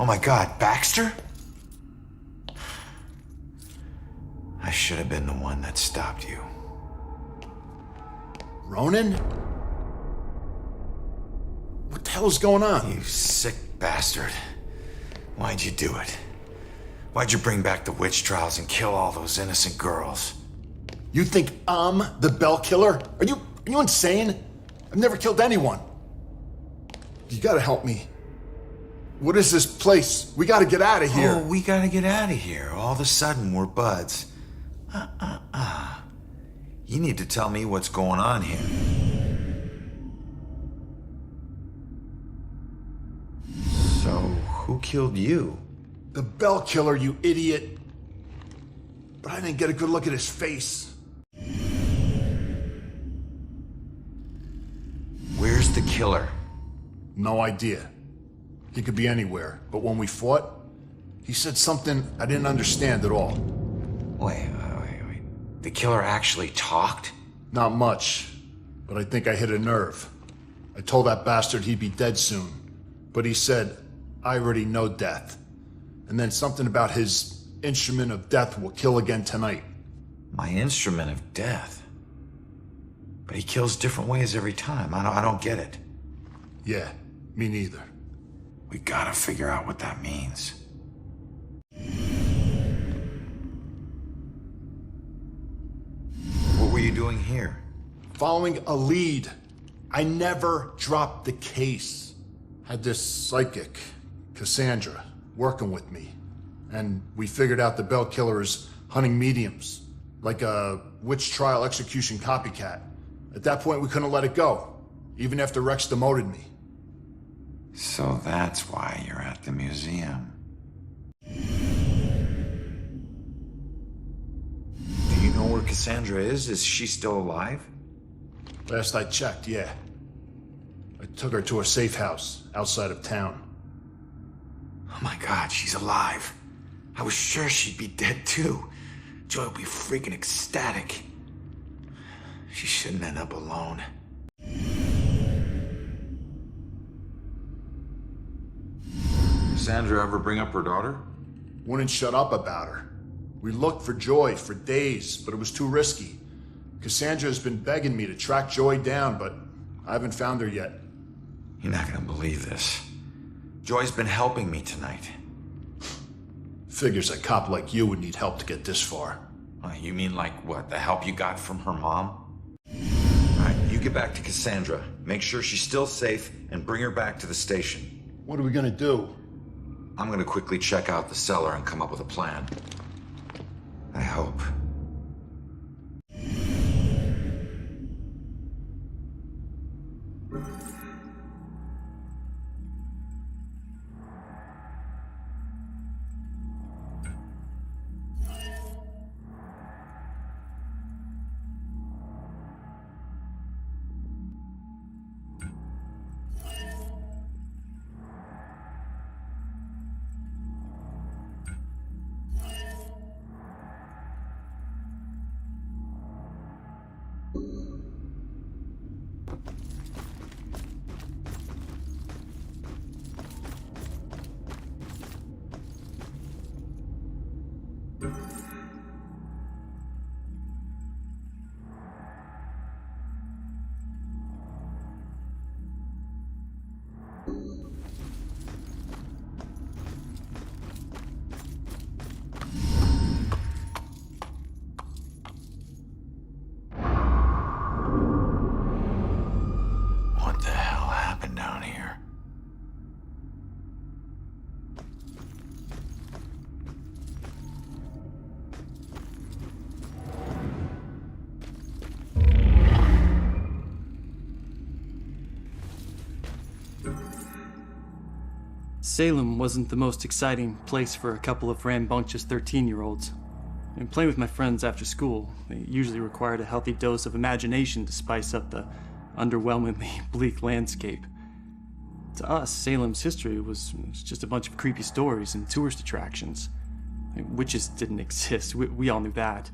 Oh my God, Baxter? I should have been the one that stopped you. Ronan? What the hell is going on? You sick bastard. Why'd you do it? Why'd you bring back the witch trials and kill all those innocent girls? You think I'm the Bell Killer? Are you insane? I've never killed anyone. You gotta help me. What is this place? We gotta get out of here. Oh, we gotta get out of here. All of a sudden, we're buds. You need to tell me what's going on here. So, who killed you? The Bell Killer, you idiot. But I didn't get a good look at his face. Where's the killer? No idea. He could be anywhere, but when we fought, he said something I didn't understand at all. Wait. The killer actually talked? Not much, but I think I hit a nerve. I told that bastard he'd be dead soon, but he said, I already know death. And then something about his instrument of death will kill again tonight. My instrument of death? But he kills different ways every time. I don't get it. Yeah, me neither. We gotta figure out what that means. What were you doing here? Following a lead. I never dropped the case. Had this psychic, Cassandra, working with me. And we figured out the Bell Killer is hunting mediums. Like a witch trial execution copycat. At that point, we couldn't let it go. Even after Rex demoted me. So that's why you're at the museum. Do you know where Cassandra is? Is she still alive? Last I checked, yeah. I took her to a safe house outside of town. Oh my God, she's alive. I was sure she'd be dead too. Joy would be freaking ecstatic. She shouldn't end up alone. Cassandra ever bring up her daughter? Wouldn't shut up about her. We looked for Joy for days, but it was too risky. Cassandra has been begging me to track Joy down, but I haven't found her yet. You're not gonna believe this. Joy's been helping me tonight. Figures a cop like you would need help to get this far. You mean like what? The help you got from her mom? Alright, you get back to Cassandra. Make sure she's still safe and bring her back to the station. What are we gonna do? I'm gonna quickly check out the cellar and come up with a plan. I hope. What the hell happened down here? Salem wasn't the most exciting place for a couple of rambunctious 13-year-olds. And playing with my friends after school, they usually required a healthy dose of imagination to spice up the underwhelmingly bleak landscape. To us, Salem's history was just a bunch of creepy stories and tourist attractions. Witches didn't exist, we all knew that.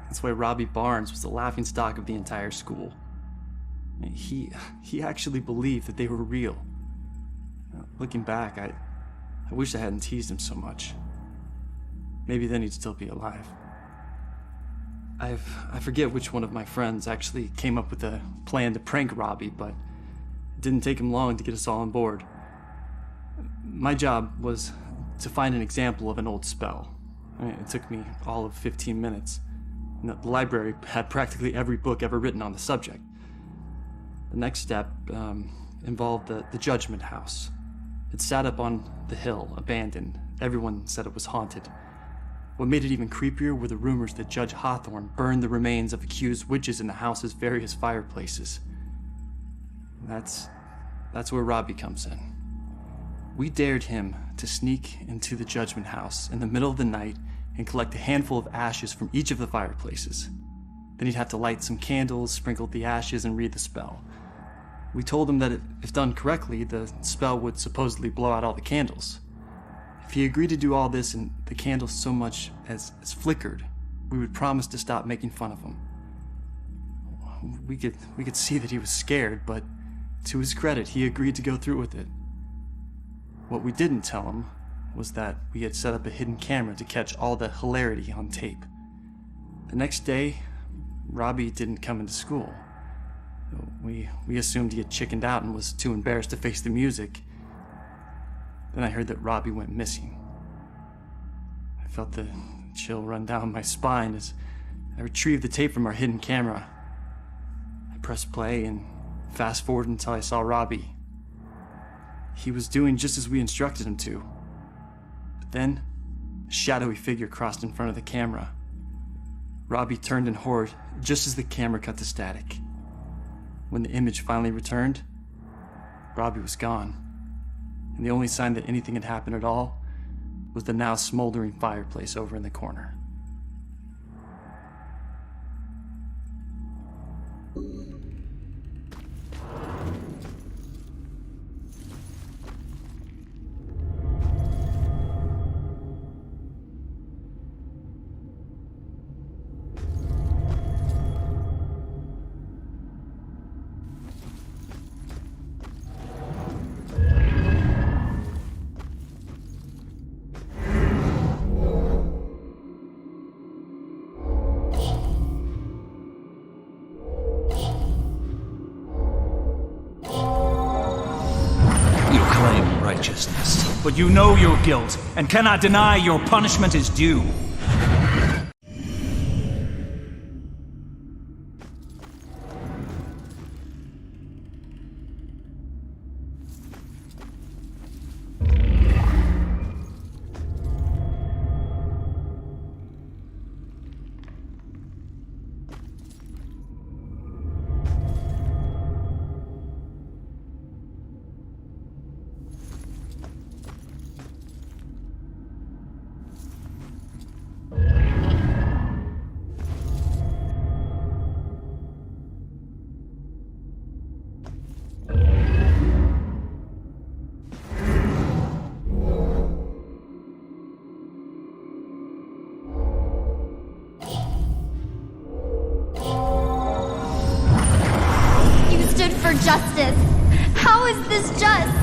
That's why Robbie Barnes was the laughingstock of the entire school. He actually believed that they were real. Looking back, I wish I hadn't teased him so much. Maybe then he'd still be alive. I forget which one of my friends actually came up with a plan to prank Robbie, but it didn't take him long to get us all on board. My job was to find an example of an old spell. It took me all of 15 minutes. And the library had practically every book ever written on the subject. The next step involved the Judgment House. It sat up on the hill, abandoned. Everyone said it was haunted. What made it even creepier were the rumors that Judge Hawthorne burned the remains of accused witches in the house's various fireplaces. That's where Robbie comes in. We dared him to sneak into the Judgment House in the middle of the night and collect a handful of ashes from each of the fireplaces. Then he'd have to light some candles, sprinkle the ashes, and read the spell. We told him that if done correctly, the spell would supposedly blow out all the candles. If he agreed to do all this and the candles so much as flickered, we would promise to stop making fun of him. We could see that he was scared, but to his credit, he agreed to go through with it. What we didn't tell him was that we had set up a hidden camera to catch all the hilarity on tape. The next day, Robbie didn't come into school. We assumed he had chickened out and was too embarrassed to face the music. Then I heard that Robbie went missing. I felt the chill run down my spine as I retrieved the tape from our hidden camera. I pressed play and fast forward until I saw Robbie. He was doing just as we instructed him to. But then, a shadowy figure crossed in front of the camera. Robbie turned in horror just as the camera cut to static. When the image finally returned, Robbie was gone. And the only sign that anything had happened at all was the now smoldering fireplace over in the corner. But you know your guilt, and cannot deny your punishment is due. For justice. How is this just?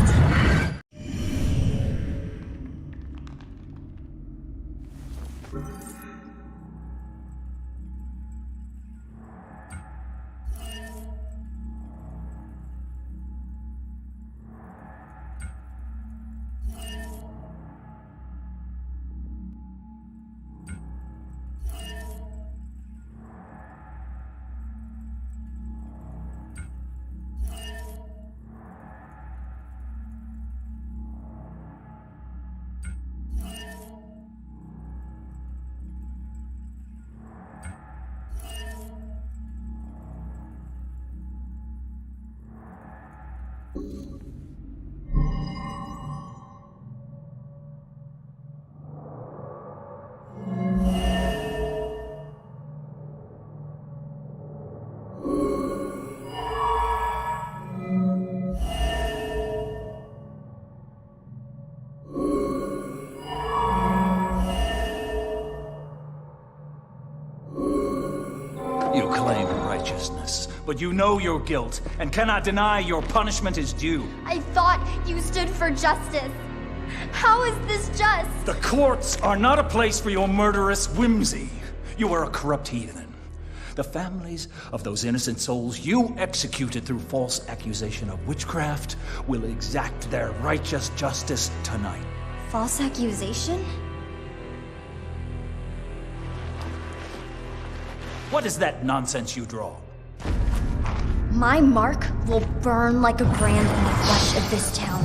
You claim righteousness, but you know your guilt and cannot deny your punishment is due. I thought you stood for justice. How is this just? The courts are not a place for your murderous whimsy. You are a corrupt heathen. The families of those innocent souls you executed through false accusation of witchcraft will exact their righteous justice tonight. False accusation? What is that nonsense you draw? My mark will burn like a brand in the flesh of this town.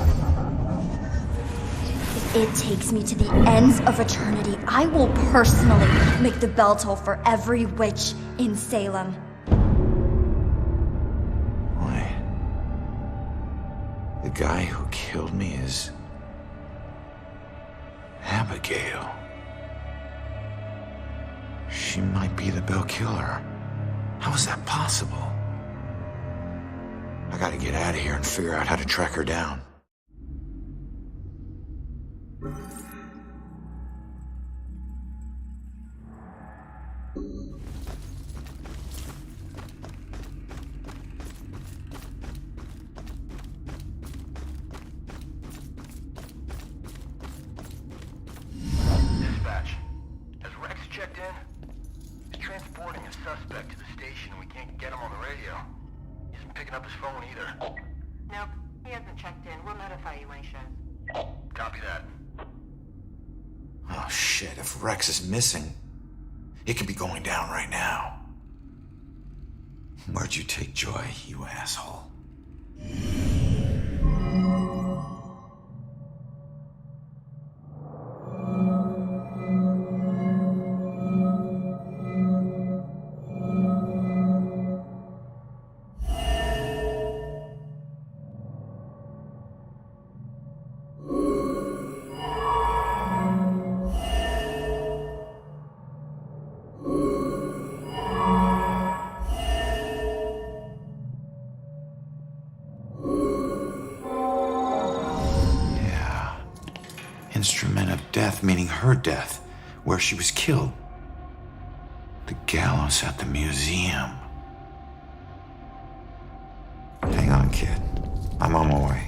If it takes me to the ends of eternity, I will personally make the bell toll for every witch in Salem. Wait. The guy who killed me is Abigail. She might be the Bell Killer. How is that possible? I gotta get out of here and figure out how to track her down. Dispatch. Has Rex checked in? He's transporting a suspect to the station. We can't get him on the radio. He isn't picking up his phone either. Nope, he hasn't checked in. We'll notify you when he shows. Copy that. Oh shit, if Rex is missing, it could be going down right now. Where'd you take Joy, you asshole? Instrument of death, meaning her death, where she was killed. The gallows at the museum. Hang on, kid. I'm on my way.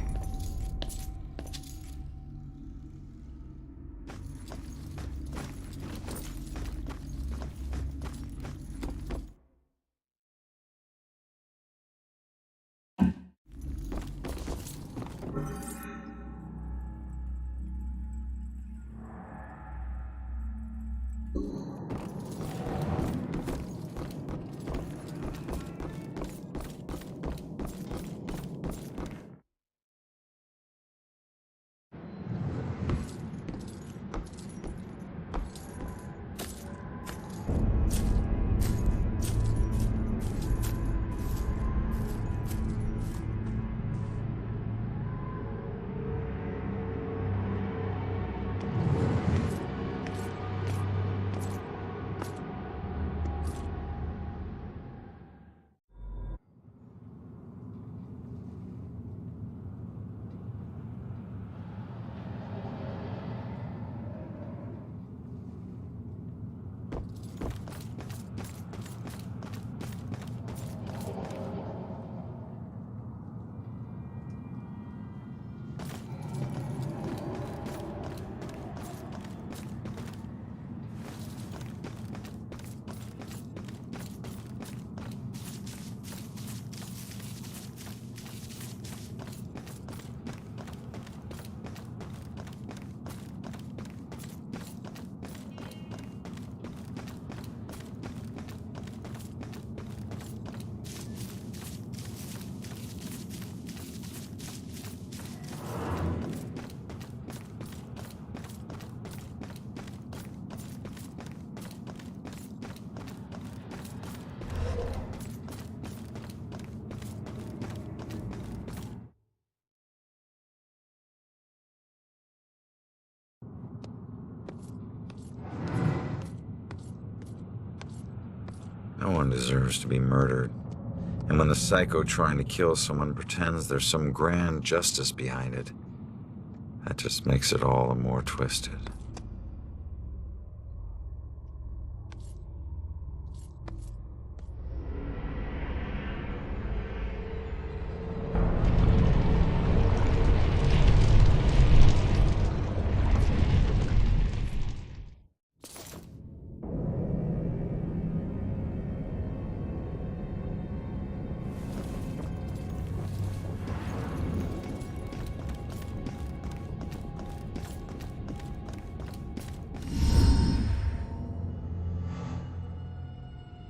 No one deserves to be murdered. And when the psycho trying to kill someone pretends there's some grand justice behind it, that just makes it all the more twisted.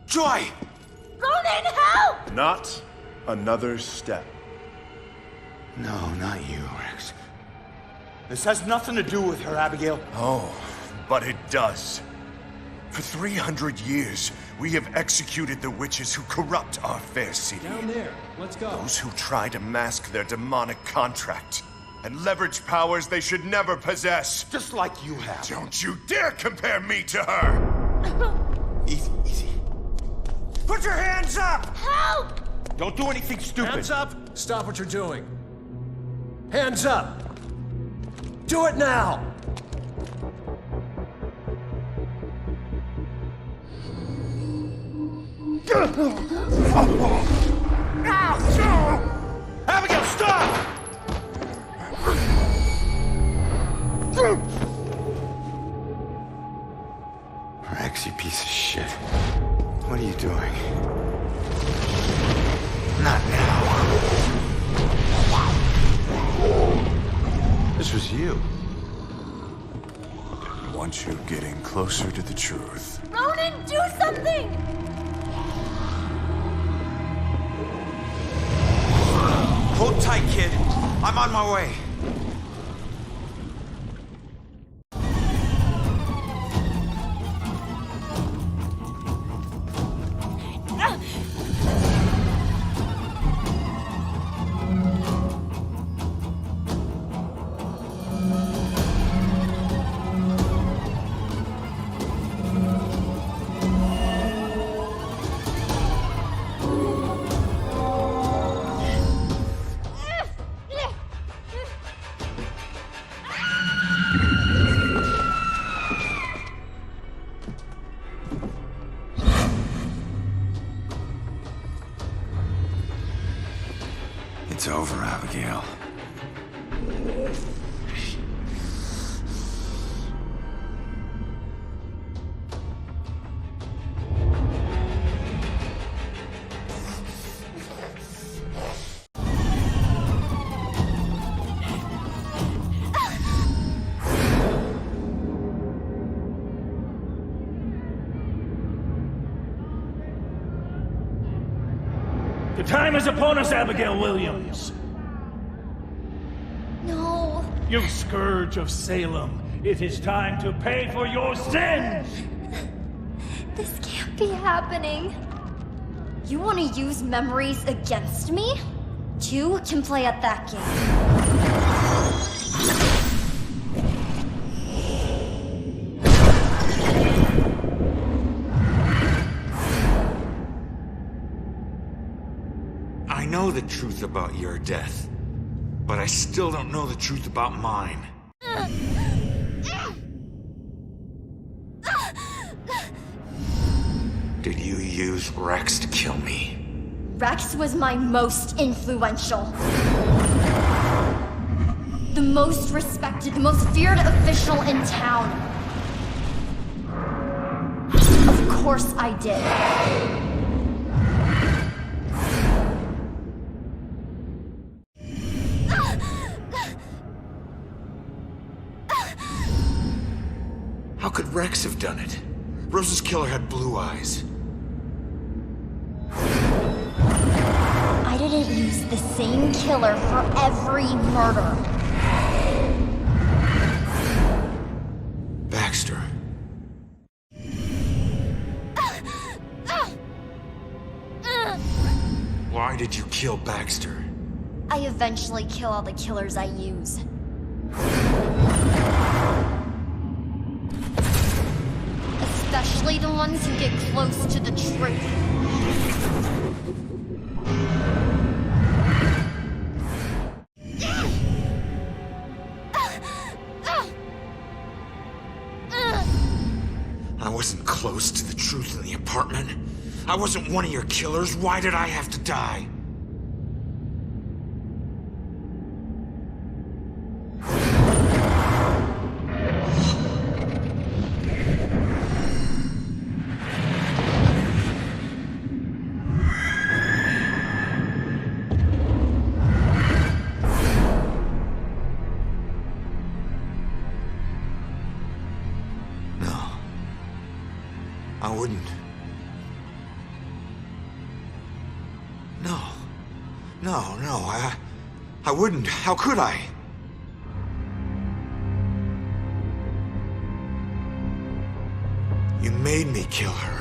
Joy! Ronan, help! Not another step. No, not you, Rex. This has nothing to do with her, Abigail. Oh, but it does. For 300 years, we have executed the witches who corrupt our fair city. Down there. Let's go. Those who try to mask their demonic contract and leverage powers they should never possess. Just like you have. Don't you dare compare me to her! Easy, easy. Put your hands up! Help! Don't do anything stupid. Hands up! Stop what you're doing. Hands up! Do it now! Abigail, stop! Rex, you piece of shit. What are you doing? Not now. This was you. Didn't want you getting closer to the truth. Ronan, do something! Hold tight, kid. I'm on my way. It's over, Abigail. The time is upon us, Abigail Williams. No. You scourge of Salem, it is time to pay for your sins! This can't be happening. You want to use memories against me? Two can play at that game. I know the truth about your death, but I still don't know the truth about mine. Did you use Rex to kill me? Rex was my most influential. The most respected, the most feared official in town. Of course I did. How could Rex have done it? Rose's killer had blue eyes. I didn't use the same killer for every murder. Baxter. Why did you kill Baxter? I eventually kill all the killers I use. Especially only the ones who get close to the truth. I wasn't close to the truth in the apartment. I wasn't one of your killers. Why did I have to die? I wouldn't. No, I wouldn't. How could I? You made me kill her.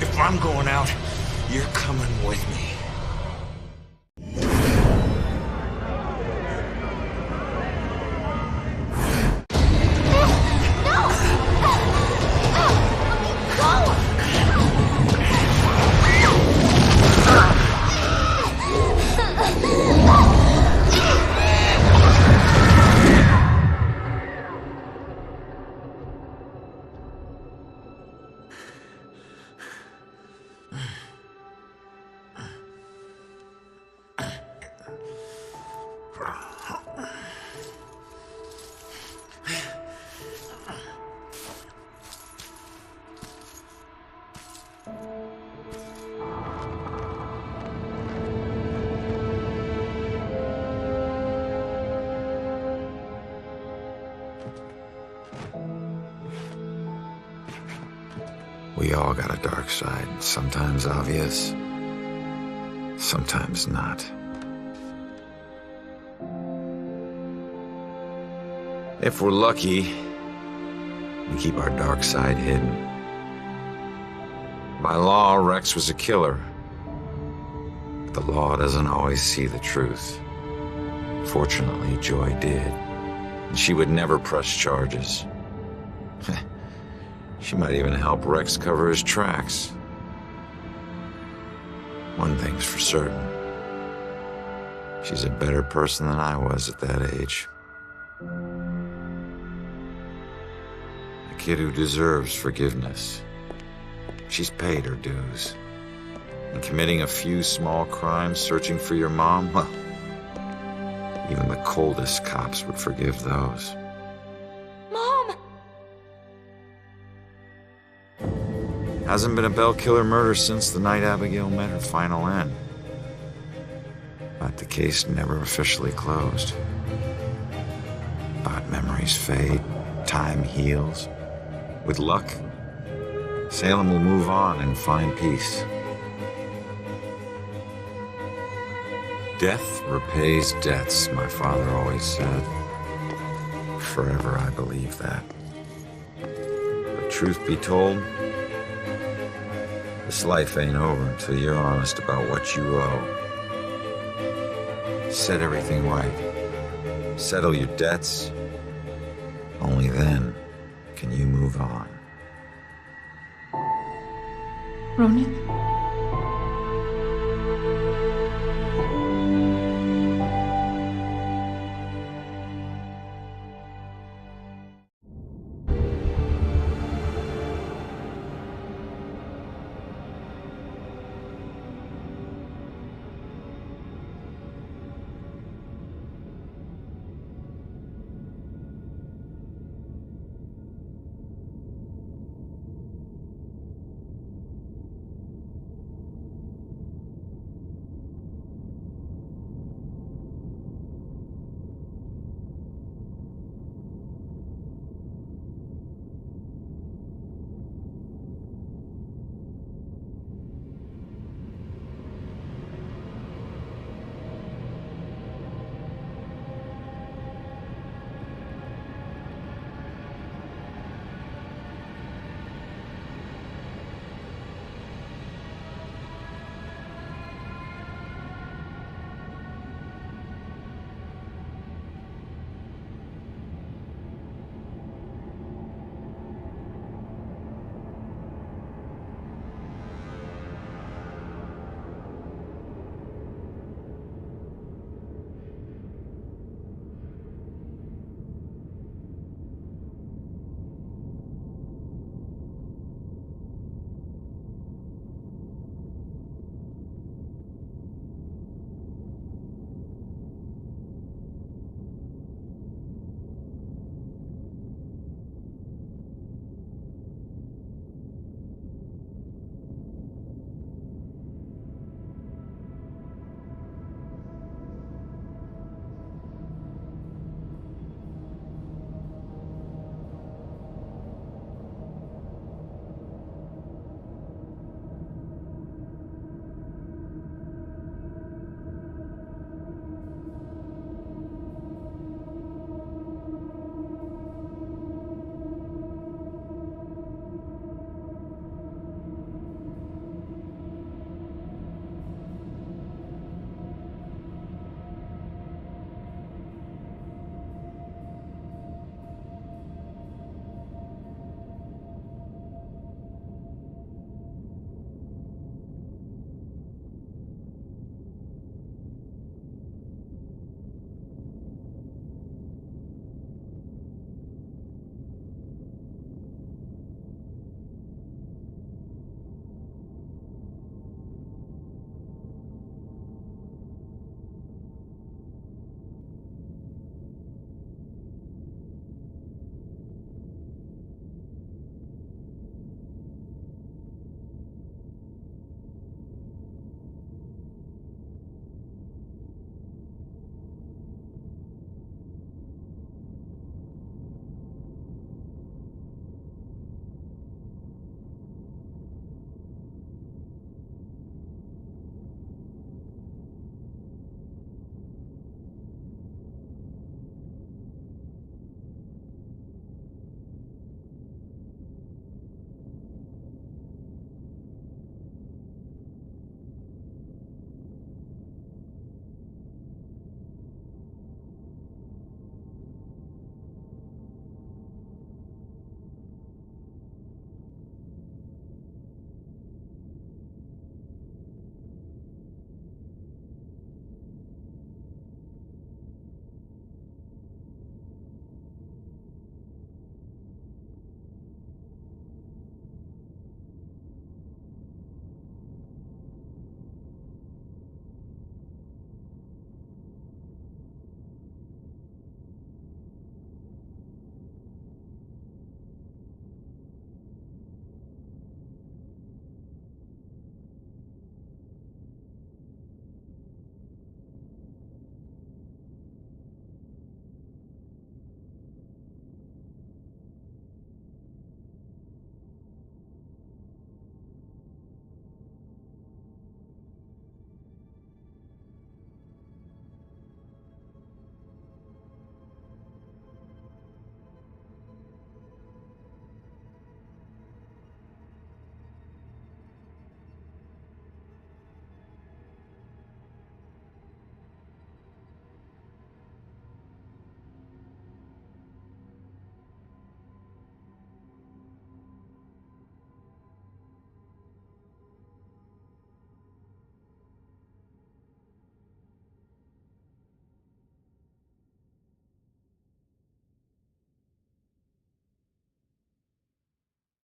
If I'm going out, you're coming with me. We all got a dark side, sometimes obvious, sometimes not. If we're lucky, we keep our dark side hidden. By law, Rex was a killer. But the law doesn't always see the truth. Fortunately, Joy did. And she would never press charges. She might even help Rex cover his tracks. One thing's for certain. She's a better person than I was at that age. A kid who deserves forgiveness. She's paid her dues. And committing a few small crimes, searching for your mom, well, even the coldest cops would forgive those. Mom! Hasn't been a Bell Killer murder since the night Abigail met her final end. But the case never officially closed. But memories fade, time heals. With luck, Salem will move on and find peace. Death repays debts, my father always said. Forever I believe that. But truth be told, this life ain't over until you're honest about what you owe. Set everything right. Settle your debts. Only then can you move on. Ronan?